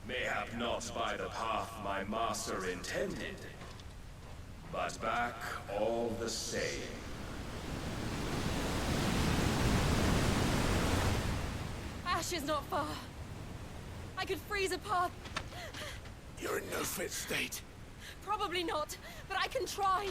Mayhap not by the path my master intended, but back all the same. Ash is not far. I could freeze a path. You're in no fit state. Probably not, but I can try.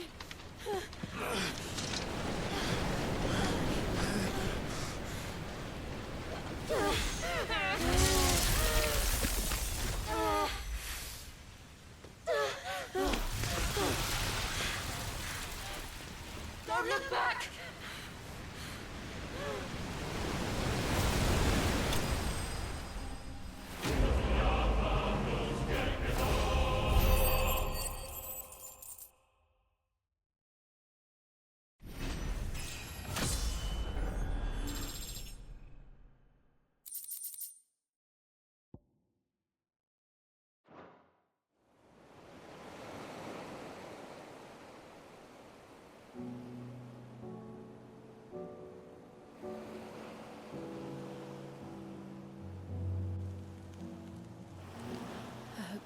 Don't look back!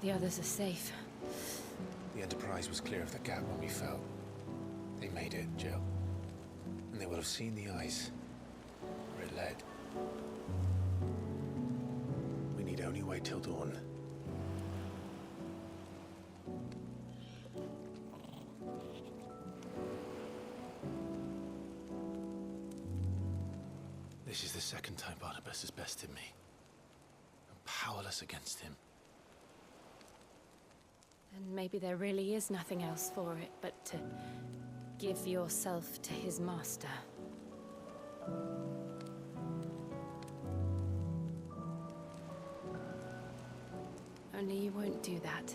The others are safe. The Enterprise was clear of the gap when we fell. They made it, Jill. And they will have seen the ice where it led. We need only wait till dawn. Barnabas has bested me. I'm powerless against him. And maybe there really is nothing else for it but to give yourself to his master. Only you won't do that.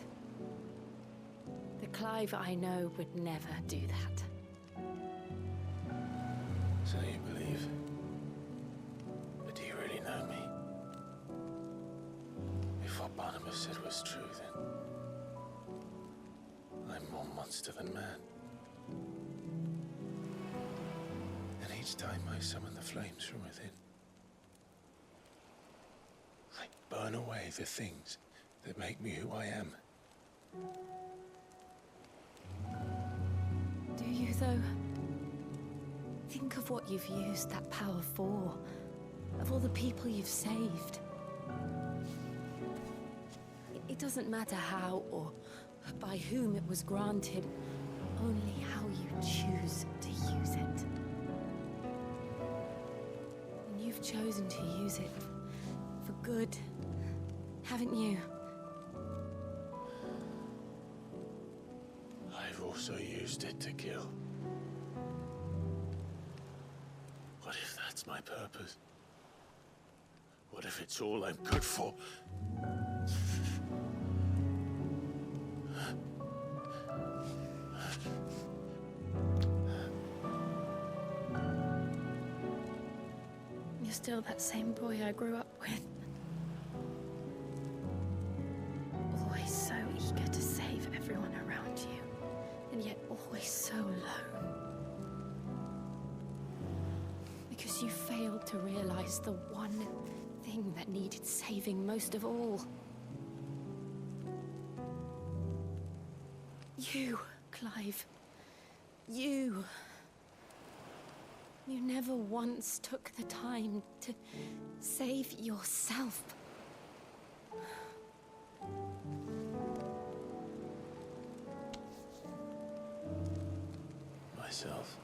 The Clive I know would never do that. So you believe? But do you really know me? If what Barnabas said was true, then I'm more monster than man. And each time I summon the flames from within, I burn away the things that make me who I am. Do you, though? Think of what you've used that power for. Of all the people you've saved. It doesn't matter how or by whom it was granted, only how you choose to use it. And you've chosen to use it for good, haven't you? I've also used it to kill. What if that's my purpose? What if it's all I'm good for? You're still that same boy I grew up with. Always so eager to save everyone around you, and yet always so alone. Because you failed to realize the one thing that needed saving most of all. You, Clive. You. You never once took the time to save yourself. Myself?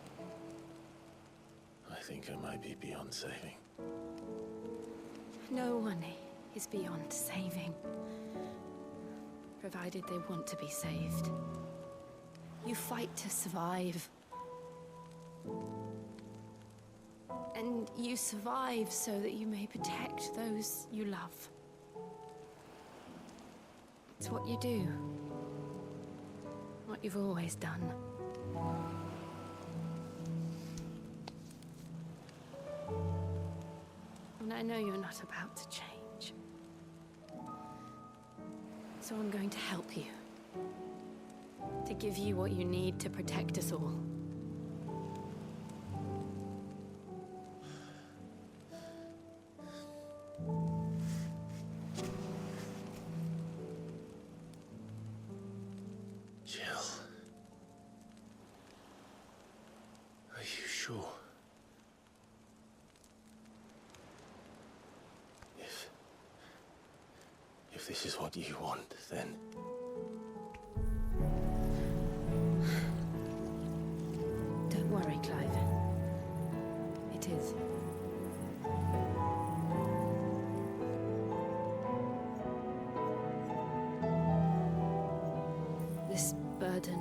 I think I might be beyond saving. No one is beyond saving, provided they want to be saved. You fight to survive. And you survive so that you may protect those you love. It's what you do. What you've always done. And I know you're not about to change. So I'm going to help you. To give you what you need to protect us all. Jill. Are you sure? If this is what you want, then... Don't worry, Clive. It is. This burden,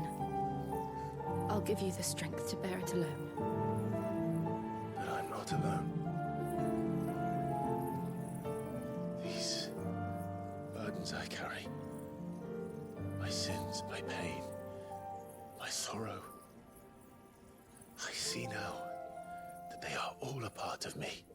I'll give you the strength to bear it alone. But I'm not alone. These burdens I carry, my sins, my pain, my sorrow, I see now that they are all a part of me.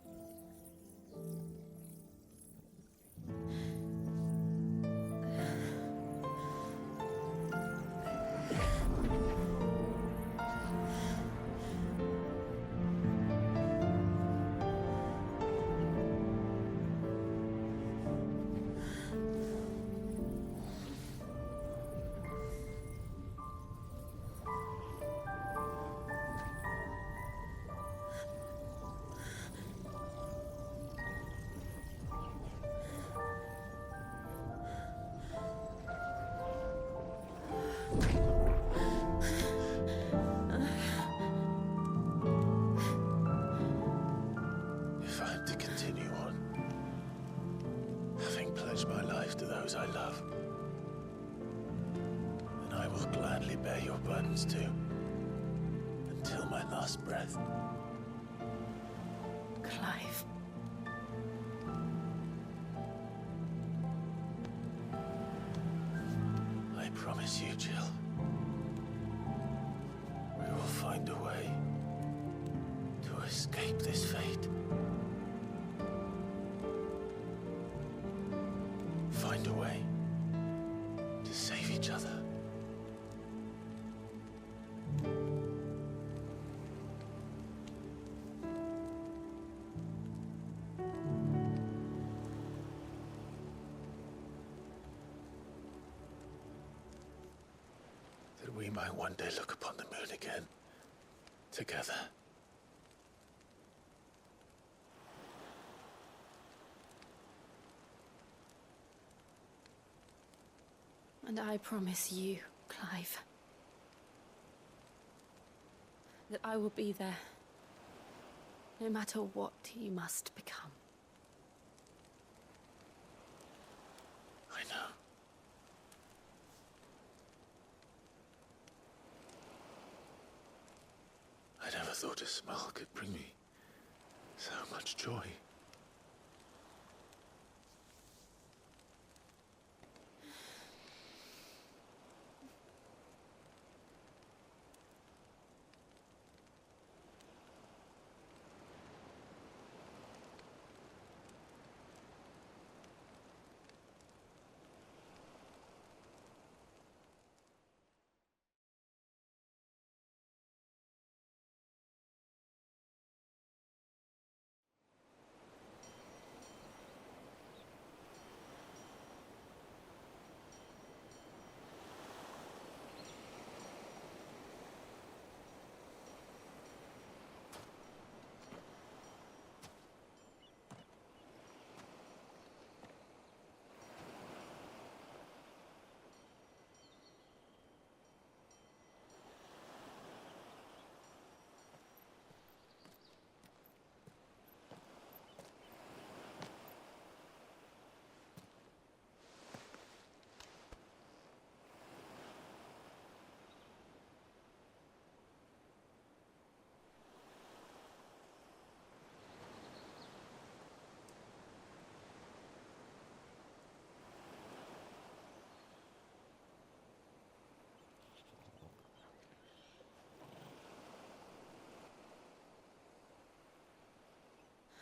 pledge my life to those I love. And I will gladly bear your burdens too, until my last breath. Clive. I promise you, Jill. We will find a way to escape this fate. Find a way to save each other. That we might one day look upon the moon again, together. And I promise you, Clive, that I will be there, no matter what you must become. I know. I never thought a smile could bring me so much joy.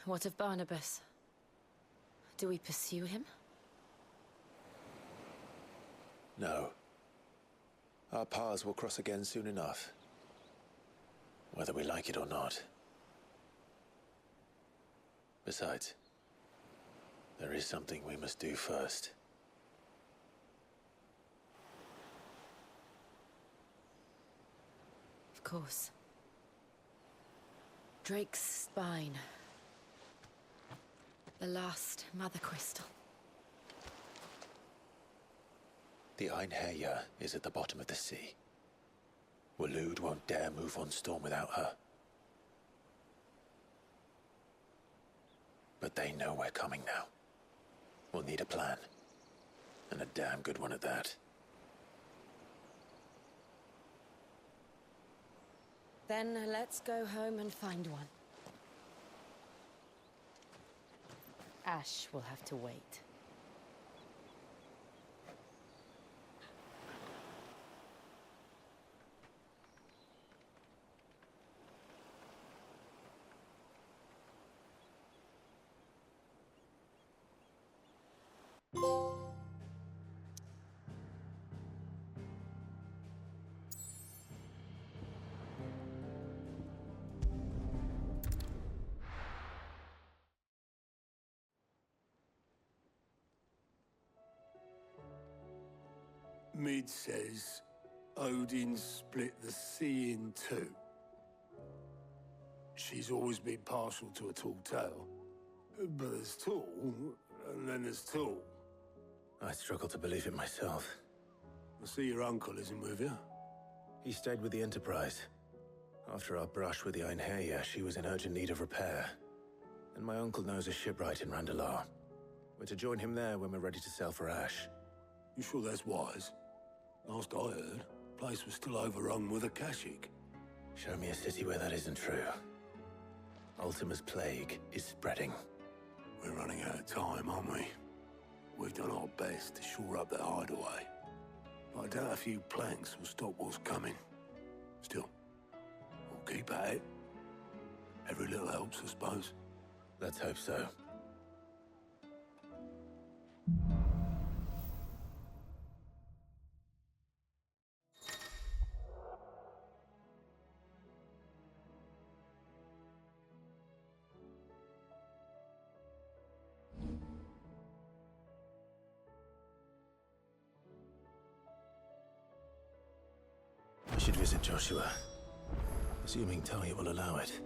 What of Barnabas? Do we pursue him? No. Our paths will cross again soon enough. Whether we like it or not. Besides, there is something we must do first. Of course. Drake's spine. The last Mother Crystal. The Einherjar is at the bottom of the sea. Waloed won't dare move on Storm without her. But they know we're coming now. We'll need a plan. And a damn good one at that. Then let's go home and find one. Ash will have to wait. Mid says Odin split the sea in two. She's always been partial to a tall tale. But there's tall, and then there's tall. I struggle to believe it myself. I see your uncle isn't with you. He stayed with the Enterprise. After our brush with the Einherjar, she was in urgent need of repair. And my uncle knows a shipwright in Randalar. We're to join him there when we're ready to sail for Ash. You sure that's wise? Last I heard, the place was still overrun with Akashic. Show me a city where that isn't true. Ultima's plague is spreading. We're running out of time, aren't we? We've done our best to shore up that hideaway. But I doubt a few planks will stop what's coming. Still, we'll keep at it. Every little helps, I suppose. Let's hope so. I should visit Joshua, assuming Talia will allow it.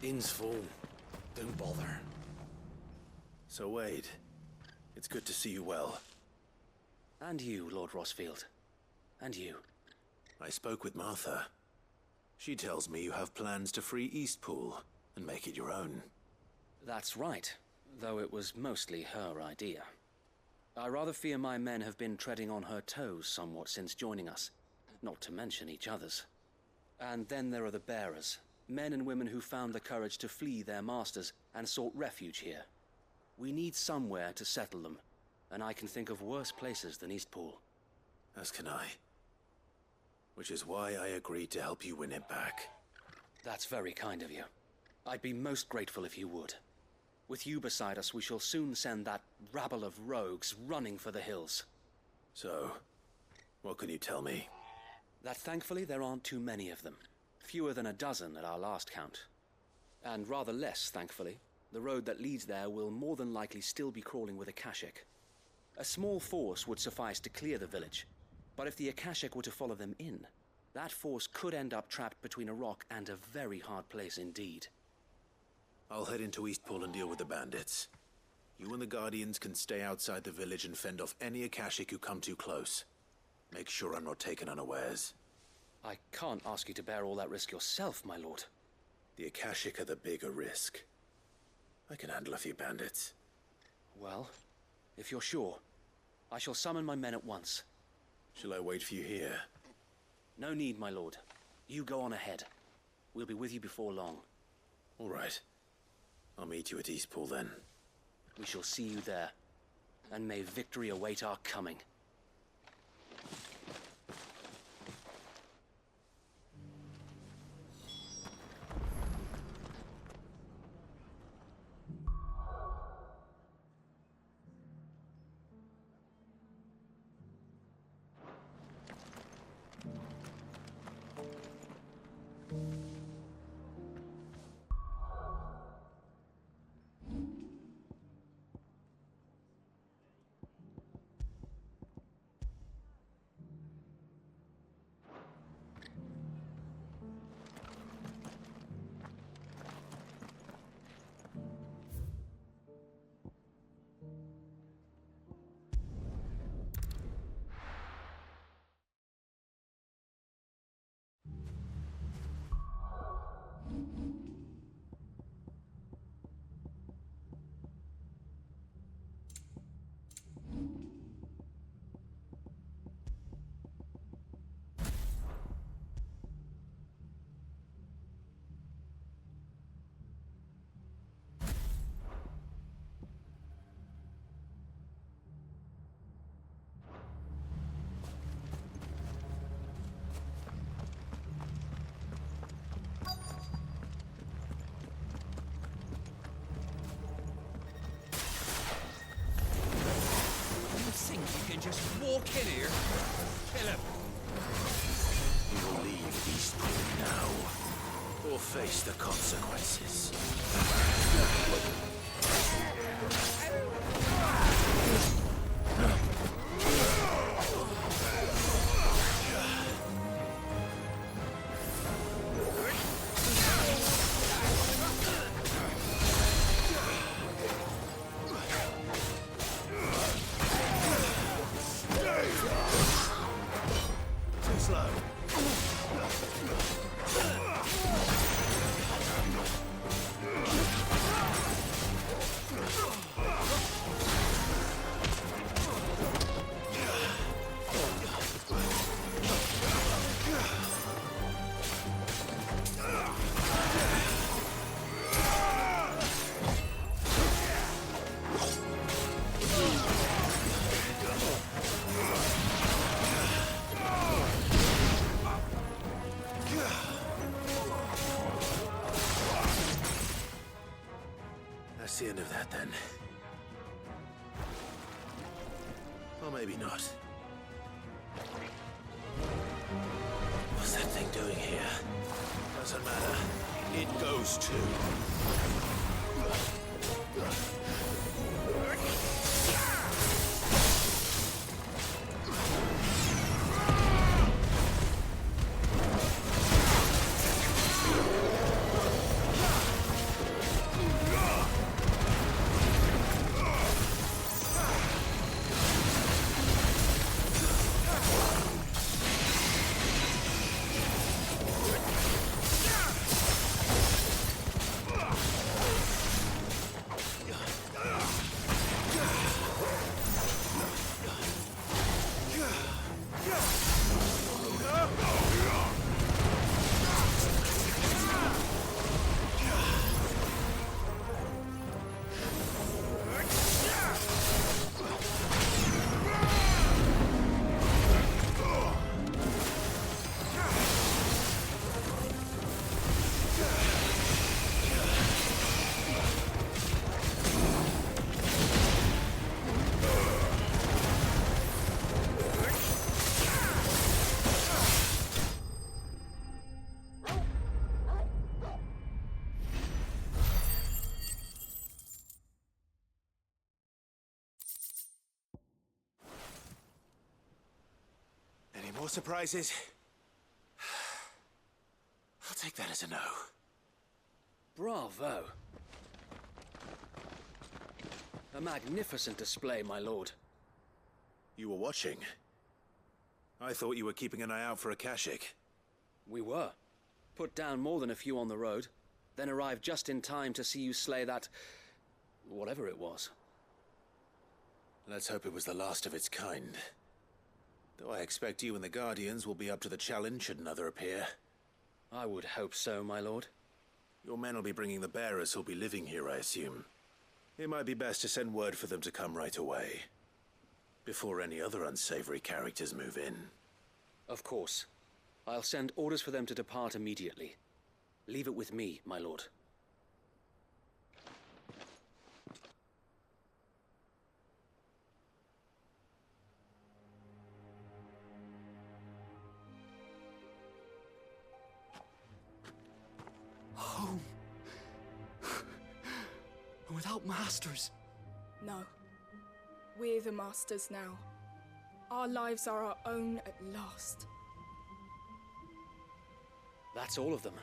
Inn's full. Don't bother. So, Wade, it's good to see you well. And you, Lord Rossfield. And you. I spoke with Martha. She tells me you have plans to free Eastpool and make it your own. That's right, though it was mostly her idea. I rather fear my men have been treading on her toes somewhat since joining us, not to mention each other's. And then there are the bearers, men and women who found the courage to flee their masters and sought refuge here. We need somewhere to settle them, and I can think of worse places than Eastpool. As can I. Which is why I agreed to help you win it back. That's very kind of you. I'd be most grateful if you would. With you beside us, we shall soon send that rabble of rogues running for the hills. So, what can you tell me? That thankfully there aren't too many of them. Fewer than a dozen at our last count. And rather less, thankfully. The road that leads there will more than likely still be crawling with Akashic. A small force would suffice to clear the village, but if the Akashic were to follow them in, that force could end up trapped between a rock and a very hard place indeed. I'll head into Eastpool and deal with the bandits. You and the Guardians can stay outside the village and fend off any Akashic who come too close. Make sure I'm not taken unawares. I can't ask you to bear all that risk yourself, my lord. The Akashic are the bigger risk. I can handle a few bandits. Well, if you're sure, I shall summon my men at once. Shall I wait for you here? No need, my lord. You go on ahead. We'll be with you before long. All right. I'll meet you at Eastpool then. We shall see you there. And may victory await our coming. just walk in here, kill him. You will leave Eastpool now, or face the consequences. That's the end of that, then. Or maybe not. What's that thing doing here? Doesn't matter. It goes too. Any more surprises? I'll take that as a no. Bravo. A magnificent display, my lord. You were watching. I thought you were keeping an eye out for a Kashik. We were. Put down more than a few on the road, then arrived just in time to see you slay that... whatever it was. Let's hope it was the last of its kind. Though I expect you and the Guardians will be up to the challenge should another appear. I would hope so, my lord. Your men will be bringing the bearers who'll be living here, I assume. It might be best to send word for them to come right away, before any other unsavory characters move in. Of course. I'll send orders for them to depart immediately. Leave it with me, my lord. Home. Without masters. No. We're the masters now. Our lives are our own at last. That's all of them,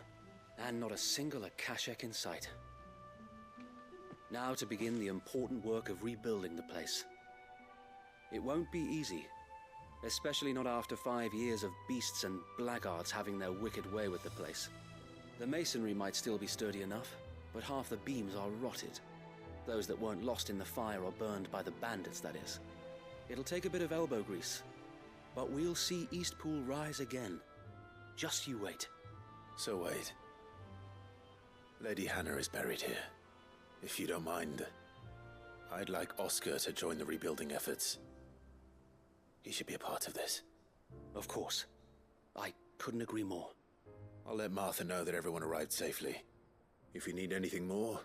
and not a single Akashek in sight. Now to begin the important work of rebuilding the place. It won't be easy, especially not after 5 years of beasts and blackguards having their wicked way with the place. The masonry might still be sturdy enough, but half the beams are rotted. Those that weren't lost in the fire or burned by the bandits, that is. It'll take a bit of elbow grease, but we'll see Eastpool rise again. Just you wait. So wait. Lady Hannah is buried here. If you don't mind, I'd like Oscar to join the rebuilding efforts. He should be a part of this. Of course. I couldn't agree more. I'll let Martha know that everyone arrived safely. If you need anything more,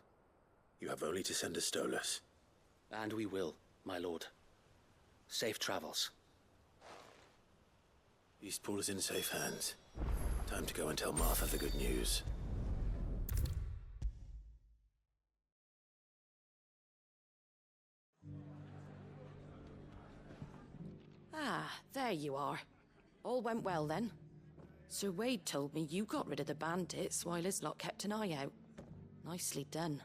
you have only to send a Stolas. And we will, my lord. Safe travels. Eastpool is in safe hands. Time to go and tell Martha the good news. Ah, there you are. All went well then. Sir Wade told me you got rid of the bandits while his lot kept an eye out. Nicely done.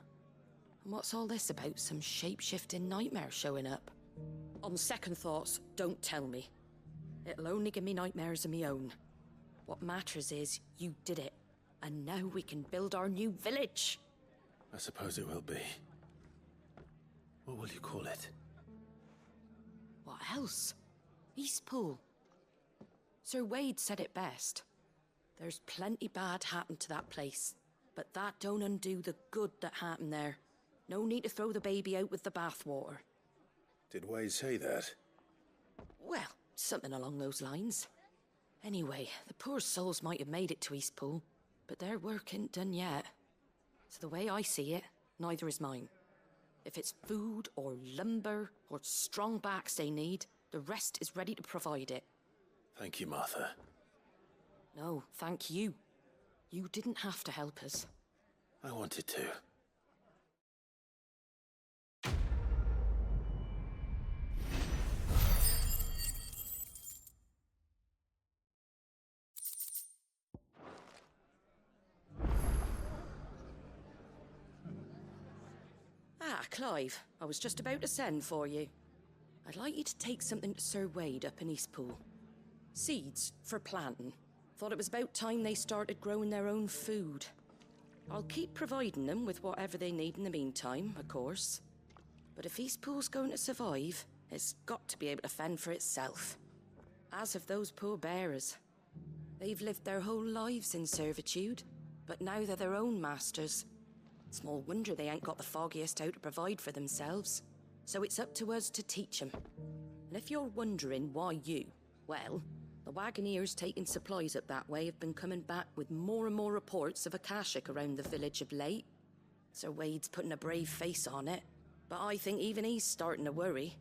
And what's all this about some shape-shifting nightmare showing up? On second thoughts, don't tell me. It'll only give me nightmares of me own. What matters is you did it. And now we can build our new village. I suppose it will be. What will you call it? What else? Eastpool. Sir Wade said it best. There's plenty bad happened to that place, but that don't undo the good that happened there. No need to throw the baby out with the bathwater. Did Wade say that? Well, something along those lines. Anyway, the poor souls might have made it to Eastpool, but their work ain't done yet. So the way I see it, neither is mine. If it's food or lumber or strong backs they need, the rest is ready to provide it. Thank you, Martha. No, thank you. You didn't have to help us. I wanted to. Ah, Clive, I was just about to send for you. I'd like you to take something to Sir Wade up in Eastpool. Seeds for planting. Thought it was about time they started growing their own food. I'll keep providing them with whatever they need in the meantime, of course. But if Eastpool's going to survive, it's got to be able to fend for itself. As have those poor bearers. They've lived their whole lives in servitude, but now they're their own masters. Small wonder they ain't got the foggiest how to provide for themselves. So it's up to us to teach them. And if you're wondering why you, well, the Wagoneers taking supplies up that way have been coming back with more and more reports of Akashic around the village of late. Sir Wade's putting a brave face on it, but I think even he's starting to worry.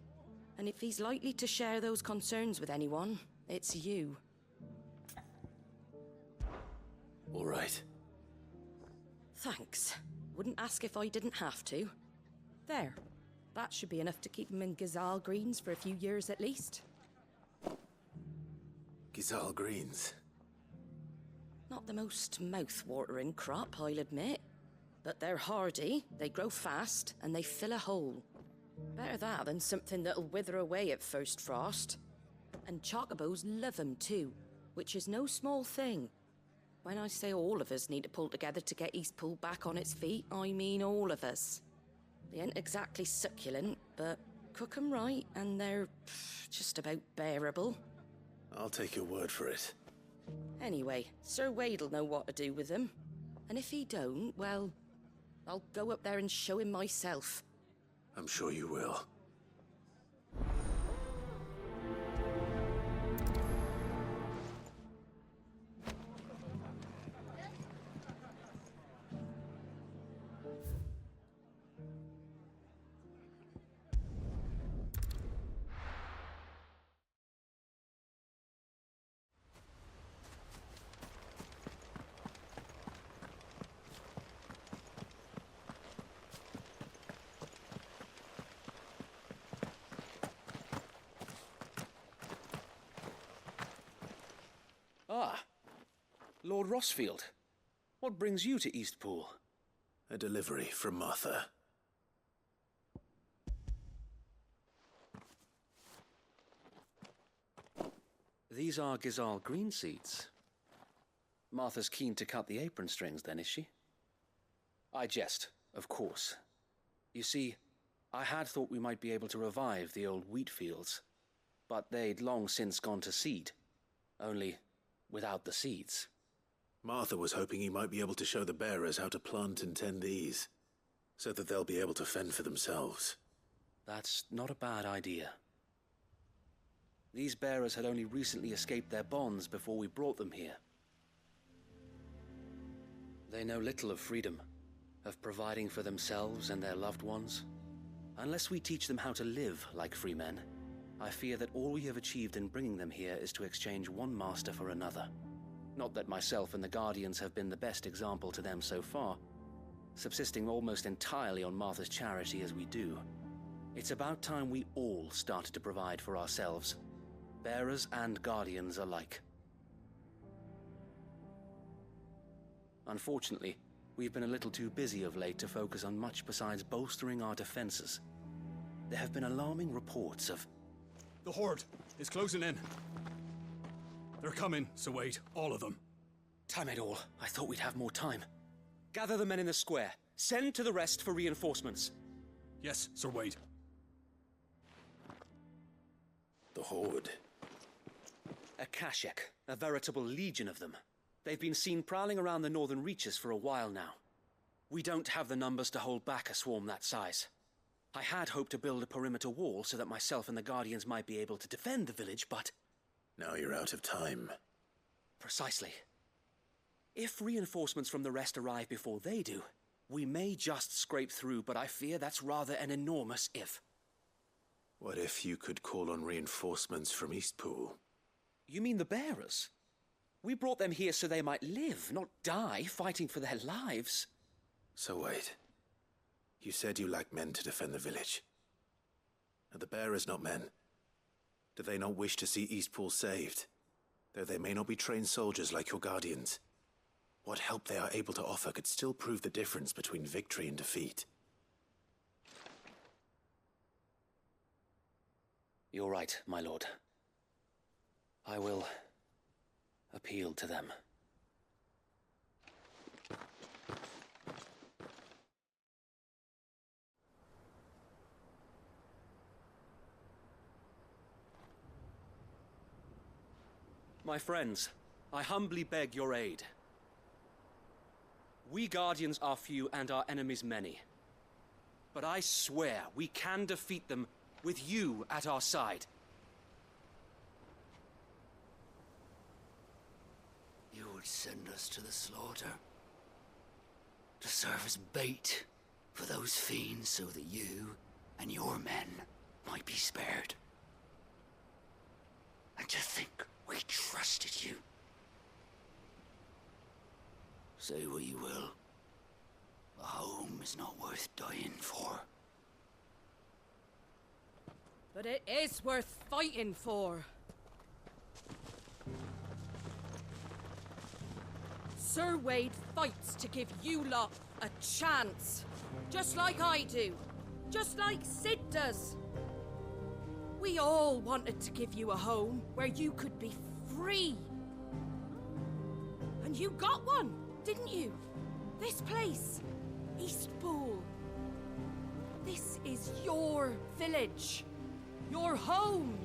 And if he's likely to share those concerns with anyone, it's you. All right. Thanks. Wouldn't ask if I didn't have to. There. That should be enough to keep him in Gazal Greens for a few years at least. Gazal Greens? Not the most mouth-watering crop, I'll admit. But they're hardy, they grow fast, and they fill a hole. Better that than something that'll wither away at first frost. And chocobos love 'em too, which is no small thing. When I say all of us need to pull together to get Eastpool back on its feet, I mean all of us. They ain't exactly succulent, but cook 'em right and they're just about bearable. I'll take your word for it. Anyway, Sir Wade'll know what to do with them. And if he don't, well, I'll go up there and show him myself. I'm sure you will. Ah, Lord Rossfield. What brings you to Eastpool? A delivery from Martha. These are Gazal green seeds. Martha's keen to cut the apron strings then, is she? I jest, of course. You see, I had thought we might be able to revive the old wheat fields, but they'd long since gone to seed. Only without the seeds. Martha was hoping he might be able to show the bearers how to plant and tend these, so that they'll be able to fend for themselves. That's not a bad idea. These bearers had only recently escaped their bonds before we brought them here. They know little of freedom, of providing for themselves and their loved ones. Unless we teach them how to live like free men, I fear that all we have achieved in bringing them here is to exchange one master for another. Not that myself and the Guardians have been the best example to them so far, subsisting almost entirely on Martha's charity as we do. It's about time we all started to provide for ourselves, bearers and Guardians alike. Unfortunately, we've been a little too busy of late to focus on much besides bolstering our defenses. There have been alarming reports of... The Horde is closing in. They're coming, Sir Wade, all of them. Damn it all, I thought we'd have more time. Gather the men in the square. Send to the rest for reinforcements. Yes, Sir Wade. The Horde. Akashic, a veritable legion of them. They've been seen prowling around the northern reaches for a while now. We don't have the numbers to hold back a swarm that size. I had hoped to build a perimeter wall so that myself and the Guardians might be able to defend the village, but... Now you're out of time. Precisely. If reinforcements from the rest arrive before they do, we may just scrape through, but I fear that's rather an enormous if. What if you could call on reinforcements from Eastpool? You mean the bearers? We brought them here so they might live, not die fighting for their lives. So wait. You said you lack men to defend the village. Are the bearers not men? Do they not wish to see Eastpool saved? Though they may not be trained soldiers like your Guardians. What help they are able to offer could still prove the difference between victory and defeat. You're right, my lord. I will appeal to them. My friends, I humbly beg your aid. We Guardians are few and our enemies many. But I swear we can defeat them with you at our side. You would send us to the slaughter, to serve as bait for those fiends so that you and your men might be spared. And to think we trusted you. Say what you will, a home is not worth dying for. But it is worth fighting for. Sir Wade fights to give you lot a chance. Just like I do. Just like Sid does. We all wanted to give you a home where you could be free. And you got one, didn't you? This place, Eastpool. This is your village. Your home.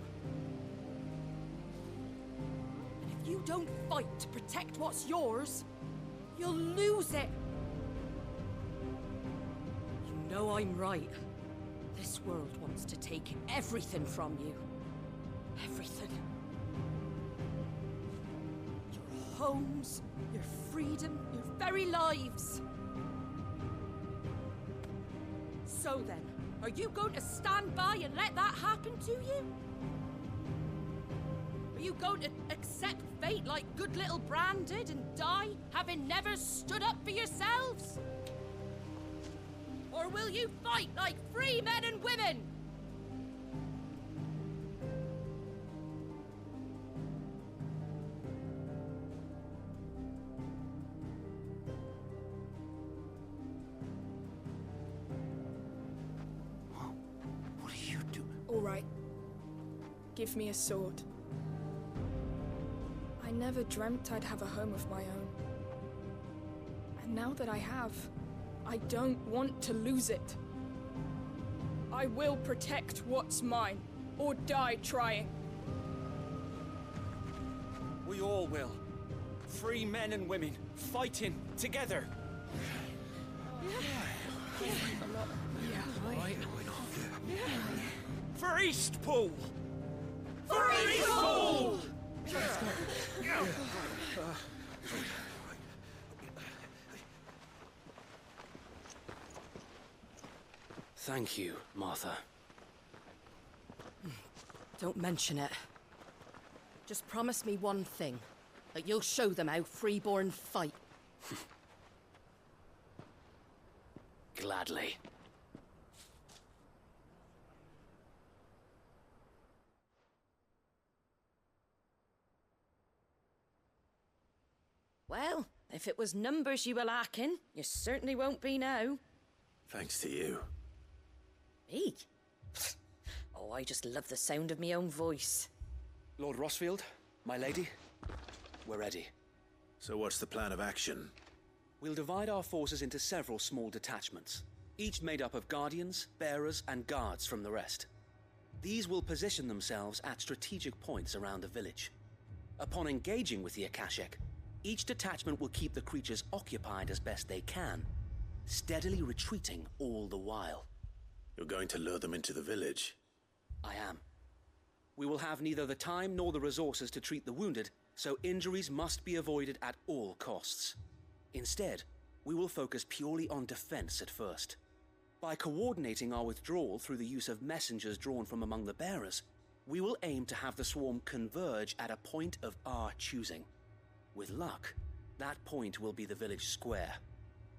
And if you don't fight to protect what's yours, you'll lose it. You know I'm right. This world wants to take everything from you. Everything. Your homes, your freedom, your very lives. So then, are you going to stand by and let that happen to you? Are you going to accept fate like good little Bran did and die, having never stood up for yourselves? Or will you fight like free men and women? What are you doing? All right. Give me a sword. I never dreamt I'd have a home of my own. And now that I have, I don't want to lose it. I will protect what's mine, or die trying. We all will. Free men and women, fighting together. For Eastpool! For Eastpool! Thank you, Martha. Don't mention it. Just promise me one thing. That you'll show them how freeborn fight. Gladly. Well, if it was numbers you were lacking, you certainly won't be now. Thanks to you. Me? Oh, I just love the sound of my own voice. Lord Rossfield, my lady, we're ready. So what's the plan of action? We'll divide our forces into several small detachments, each made up of guardians, bearers, and guards from the rest. These will position themselves at strategic points around the village. Upon engaging with the Akashic, each detachment will keep the creatures occupied as best they can, steadily retreating all the while. You're going to lure them into the village? I am. We will have neither the time nor the resources to treat the wounded, so injuries must be avoided at all costs. Instead, we will focus purely on defense at first. By coordinating our withdrawal through the use of messengers drawn from among the bearers, we will aim to have the swarm converge at a point of our choosing. With luck, that point will be the village square,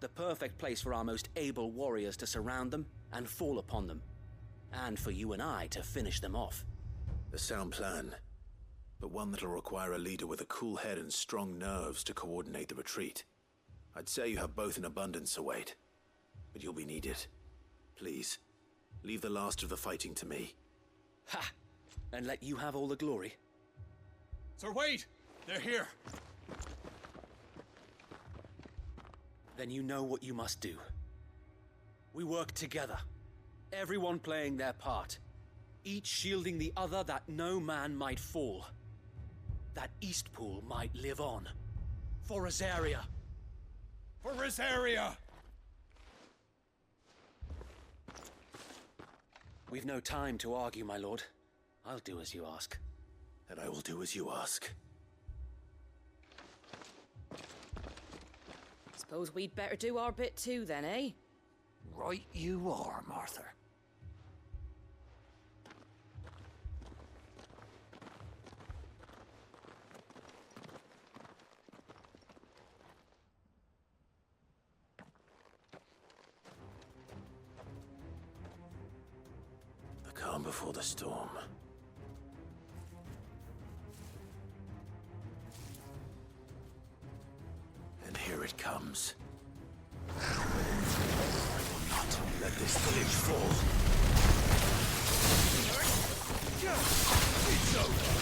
the perfect place for our most able warriors to surround them and fall upon them, and for you and I to finish them off. A sound plan, but one that'll require a leader with a cool head and strong nerves to coordinate the retreat. I'd say you have both in abundance, Sir Wade, but you'll be needed. Please, leave the last of the fighting to me. Ha! And let you have all the glory. Sir Wade! They're here! Then you know what you must do. We work together, everyone playing their part, each shielding the other that no man might fall, that Eastpool might live on. For Rosaria! For Rosaria! We've no time to argue, my lord. I'll do as you ask. And I will do as you ask. Suppose we'd better do our bit too then, eh? Right you are, Martha. The calm before the storm. And here it comes. I will not let this village fall. It's over!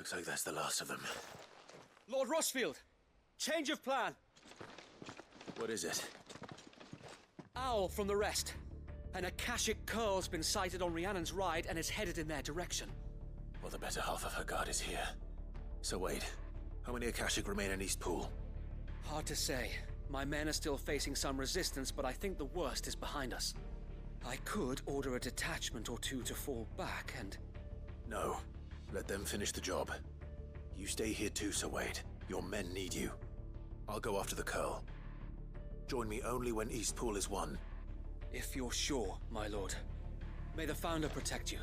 Looks like that's the last of them. Lord Rossfield! Change of plan! What is it? Owl from the rest. An Akashic curl's been sighted on Rhiannon's ride and is headed in their direction. Well, the better half of her guard is here. So Wade, how many Akashic remain in East Pool? Hard to say. My men are still facing some resistance, but I think the worst is behind us. I could order a detachment or two to fall back and... No. Let them finish the job. You stay here too, Sir Wade. Your men need you. I'll go after the curl. Join me only when East Pool is won. If you're sure, my lord. May the Founder protect you.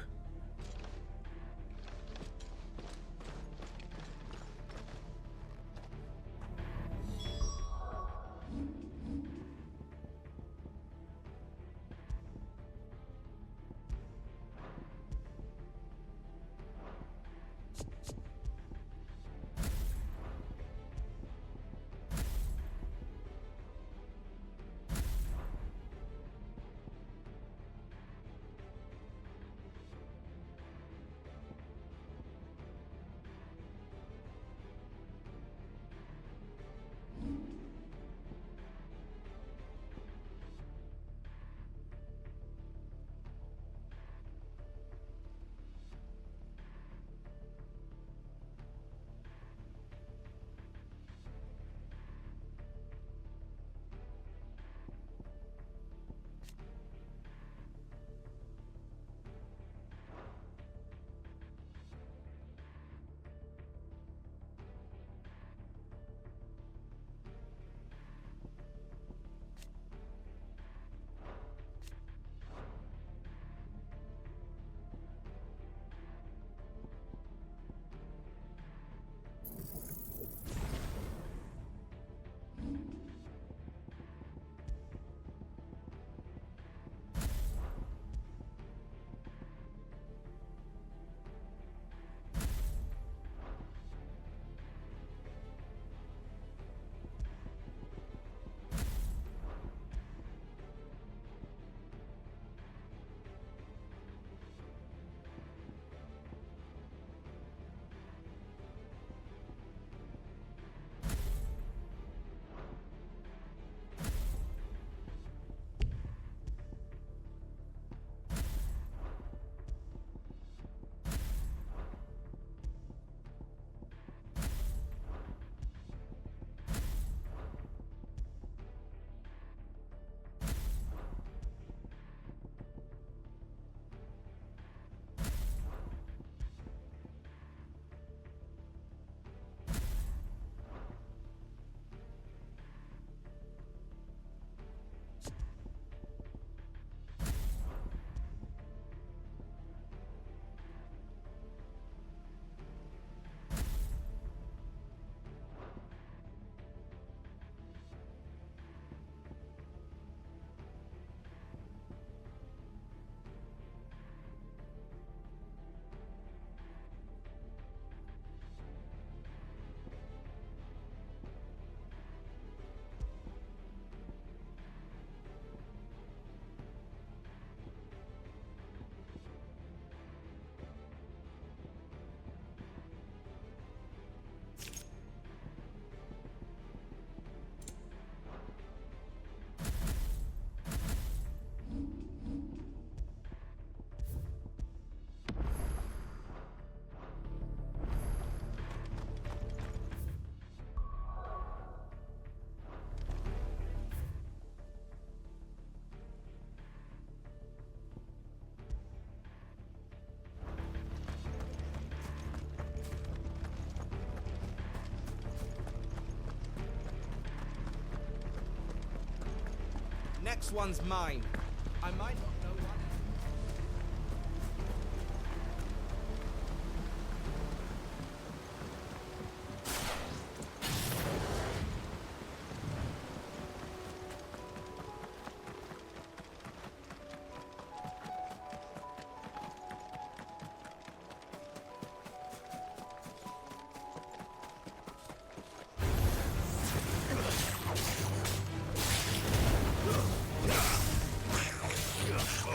Next one's mine. I might not know what. Ugh!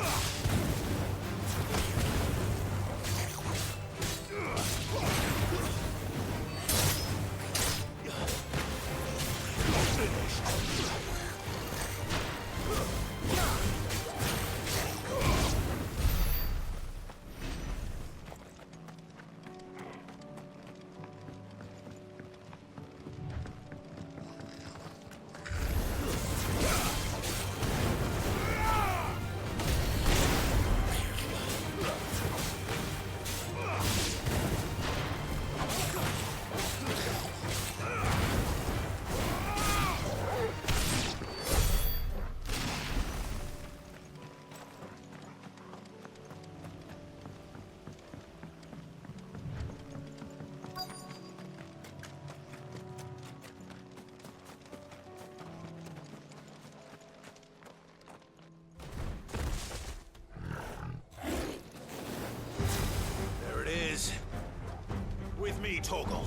ready, Torgal.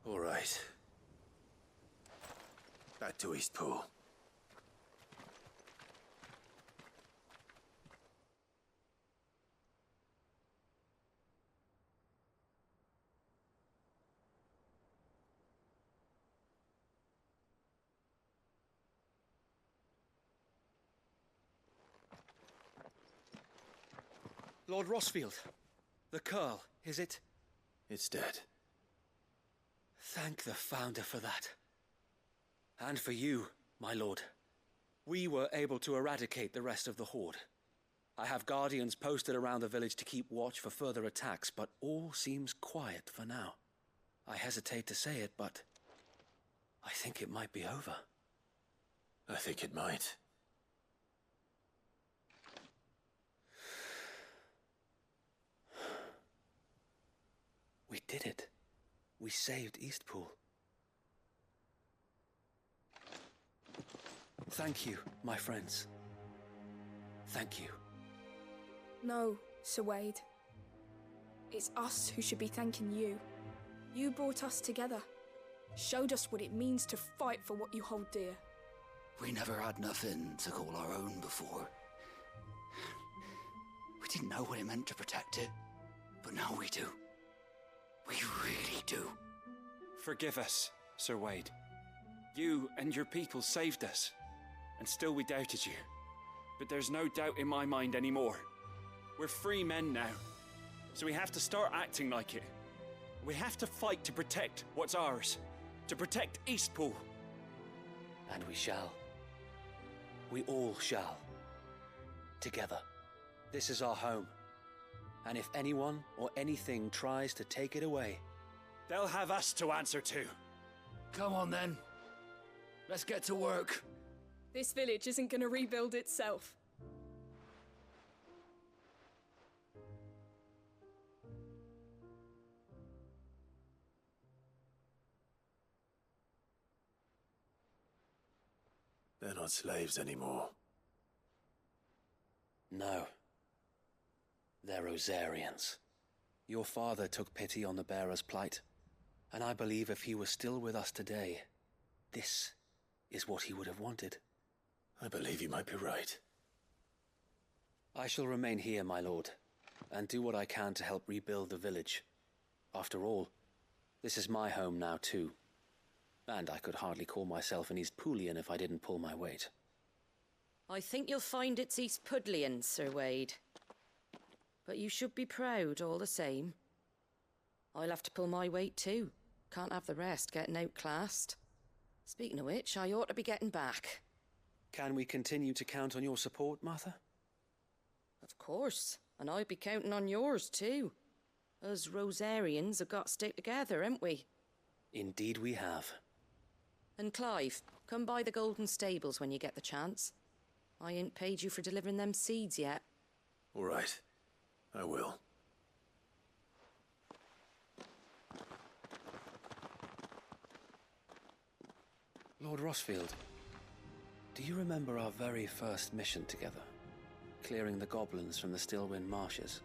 All right. Back to Eastpool. Lord Rossfield, the Curl, is it? It's dead. Thank the Founder for that. And for you, my lord. We were able to eradicate the rest of the Horde. I have guardians posted around the village to keep watch for further attacks, but all seems quiet for now. I hesitate to say it, but I think it might be over. I think it might. We did it. We saved Eastpool. Thank you, my friends. Thank you. No, Sir Wade. It's us who should be thanking you. You brought us together. Showed us what it means to fight for what you hold dear. We never had nothing to call our own before. We didn't know what it meant to protect it, but now we do. We really do. Forgive us, Sir Wade. You and your people saved us, and still we doubted you. But there's no doubt in my mind anymore. We're free men now, so we have to start acting like it. We have to fight to protect what's ours, to protect Eastpool. And we shall. We all shall. Together. This is our home. And if anyone or anything tries to take it away, they'll have us to answer to. Come on then. Let's get to work. This village isn't going to rebuild itself. They're not slaves anymore. No. They're Rosarians. Your father took pity on the bearer's plight, and I believe if he was still with us today, this is what he would have wanted. I believe you might be right. I shall remain here, my lord, and do what I can to help rebuild the village. After all, this is my home now too, and I could hardly call myself an Eastpoolian if I didn't pull my weight. I think you'll find it's Eastpudlian, Sir Wade. But you should be proud all the same. I'll have to pull my weight too. Can't have the rest getting outclassed. Speaking of which, I ought to be getting back. Can we continue to count on your support, Martha? Of course, and I'll be counting on yours too. Us Rosarians have got to stick together, haven't we? Indeed we have. And Clive, come by the Golden Stables when you get the chance. I ain't paid you for delivering them seeds yet. All right. I will. Lord Rossfield, do you remember our very first mission together? Clearing the goblins from the Stillwind Marshes?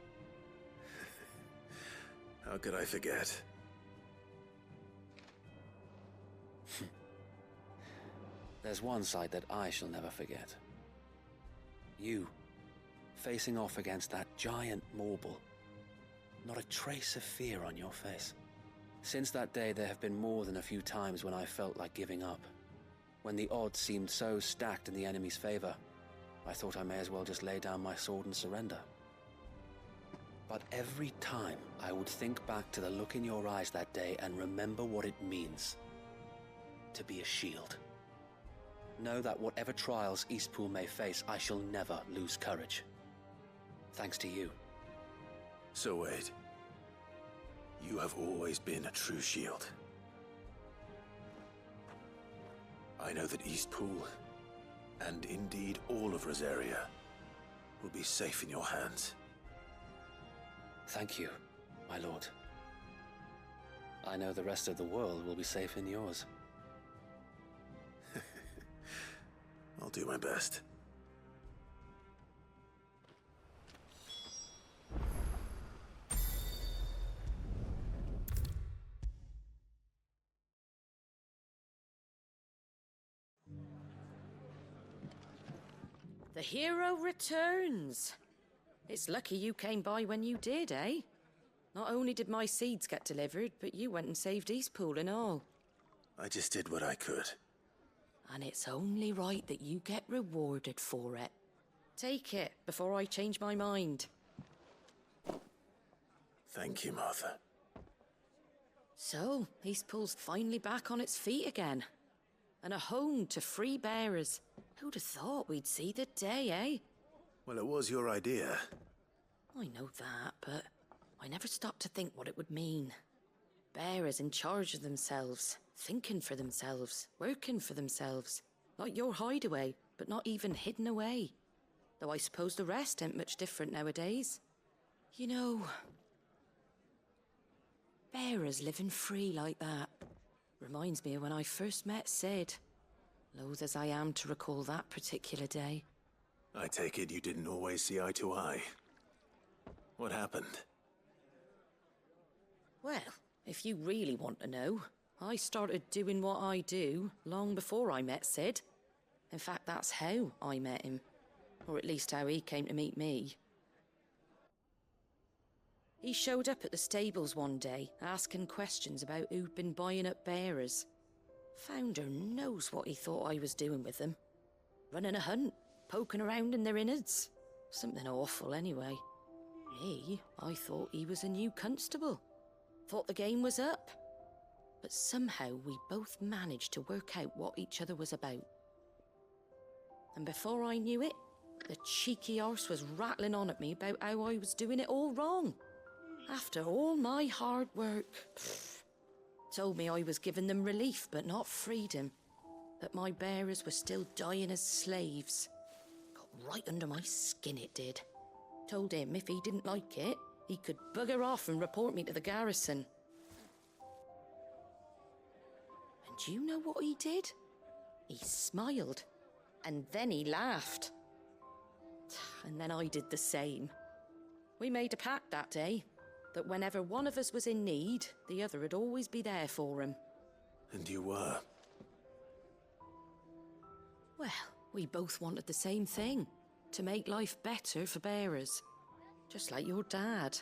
How could I forget? There's one sight that I shall never forget. You, facing off against that giant Morble. Not a trace of fear on your face. Since that day, there have been more than a few times when I felt like giving up. When the odds seemed so stacked in the enemy's favor, I thought I may as well just lay down my sword and surrender. But every time, I would think back to the look in your eyes that day and remember what it means to be a shield. Know that whatever trials Eastpool may face, I shall never lose courage. Thanks to you. So Wade, you have always been a true shield. I know that Eastpool, and indeed all of Rosaria, will be safe in your hands. Thank you, my lord. I know the rest of the world will be safe in yours. I'll do my best. The hero returns. It's lucky you came by when you did, eh? Not only did my seeds get delivered, but you went and saved Eastpool and all. I just did what I could. And it's only right that you get rewarded for it. Take it before I change my mind. Thank you, Martha. So, Eastpool's finally back on its feet again. And a home to free bearers. Who'd have thought we'd see the day, eh? Well, it was your idea. I know that, but I never stopped to think what it would mean. Bearers in charge of themselves, thinking for themselves, working for themselves. Like your hideaway, but not even hidden away. Though I suppose the rest ain't much different nowadays. You know, bearers living free like that reminds me of when I first met Sid. Loath as I am to recall that particular day. I take it you didn't always see eye to eye. What happened? Well, if you really want to know, I started doing what I do long before I met Sid. In fact, that's how I met him. Or at least how he came to meet me. He showed up at the stables one day, asking questions about who'd been buying up bearers. Founder knows what he thought I was doing with them. Running a hunt, poking around in their innards. Something awful, anyway. Me, I thought he was a new constable. Thought the game was up. But somehow we both managed to work out what each other was about. And before I knew it, the cheeky arse was rattling on at me about how I was doing it all wrong. After all my hard work. Told me I was giving them relief, but not freedom. That my bearers were still dying as slaves. Got right under my skin, it did. Told him if he didn't like it, he could bugger off and report me to the garrison. And do you know what he did? He smiled. And then he laughed. And then I did the same. We made a pact that day, that whenever one of us was in need, the other would always be there for him. And you were? Well, we both wanted the same thing. To make life better for bearers. Just like your dad.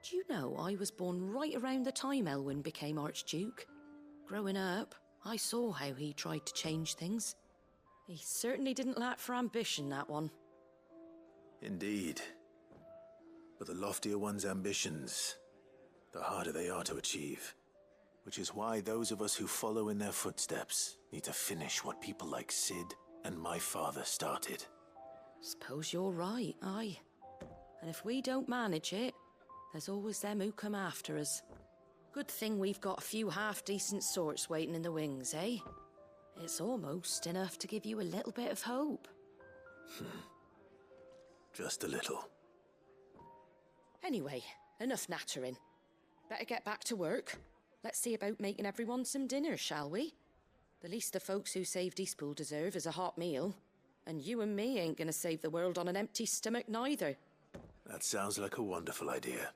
Do you know I was born right around the time Elwyn became Archduke? Growing up, I saw how he tried to change things. He certainly didn't lack for ambition, that one. Indeed. But the loftier one's ambitions, the harder they are to achieve. Which is why those of us who follow in their footsteps need to finish what people like Sid and my father started. Suppose you're right, aye. And if we don't manage it, there's always them who come after us. Good thing we've got a few half-decent sorts waiting in the wings, eh? It's almost enough to give you a little bit of hope. Just a little. Anyway, enough nattering. Better get back to work. Let's see about making everyone some dinner, shall we? The least the folks who saved Eastpool deserve is a hot meal. And you and me ain't gonna save the world on an empty stomach neither. That sounds like a wonderful idea.